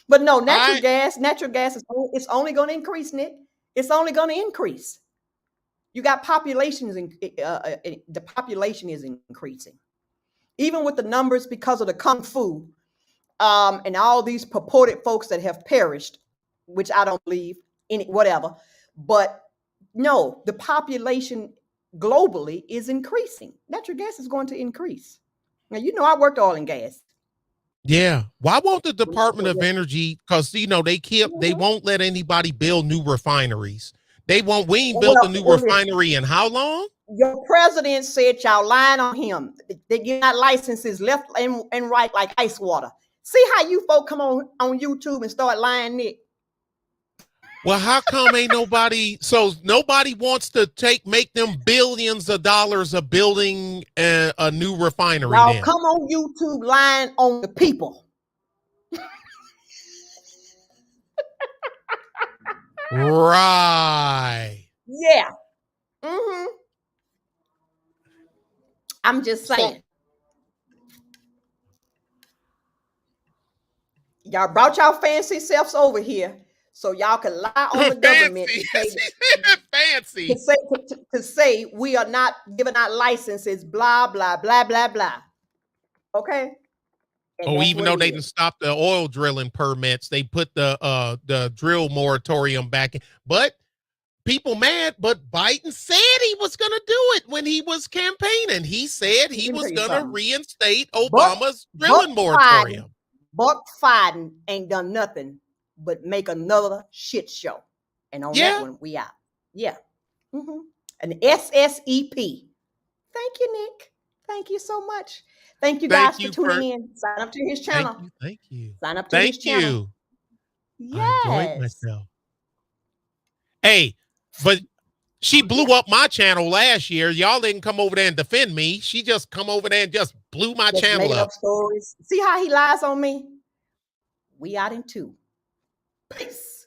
But no, natural gas is only going to increase, Nick. It's only going to increase. You got populations, the population is increasing. Even with the numbers because of the Kung Fu and all these purported folks that have perished, which I don't believe in whatever. But no, the population globally is increasing. Natural gas is going to increase. Now, I worked oil and gas. Yeah. Why won't the Department of Energy, because they won't let anybody build new refineries. We ain't built a new refinery in how long? Your president said y'all lying on him. They get out licenses left and right like ice water. See how you folk come on YouTube and start lying, Nick. Well, how come ain't nobody? So nobody wants to make them billions of dollars of building a new refinery. Y'all come on YouTube lying on the people. Right. Yeah. Mm-hmm. I'm just saying. Y'all brought y'all fancy selves over here so y'all can lie on the government to say we are not giving out licenses, blah, blah, blah, blah, blah. Okay? And Oh, that's even what though it they is. didn't stop the oil drilling permits, they put the drill moratorium back in. But people mad, but Biden said he was going to do it when he was campaigning. He said he Let me tell was you going to something. reinstate Buck, Obama's Buck drilling Fiden, moratorium. Buck Fiden ain't done nothing but make another shit show. And on that Yeah. one, we out. Yeah. An SSEP. Thank you, Nick. Thank you so much. Thank you Thank guys for you tuning for, in. Sign up to his thank channel. you. Thank you. Sign up to his Thank channel. you. I enjoyed Yes. myself. Hey, but she blew up my channel last year. Y'all didn't come over there and defend me. She just come over there and just blew my Just channel making up. up stories. See how he lies on me? We out in 2. Peace.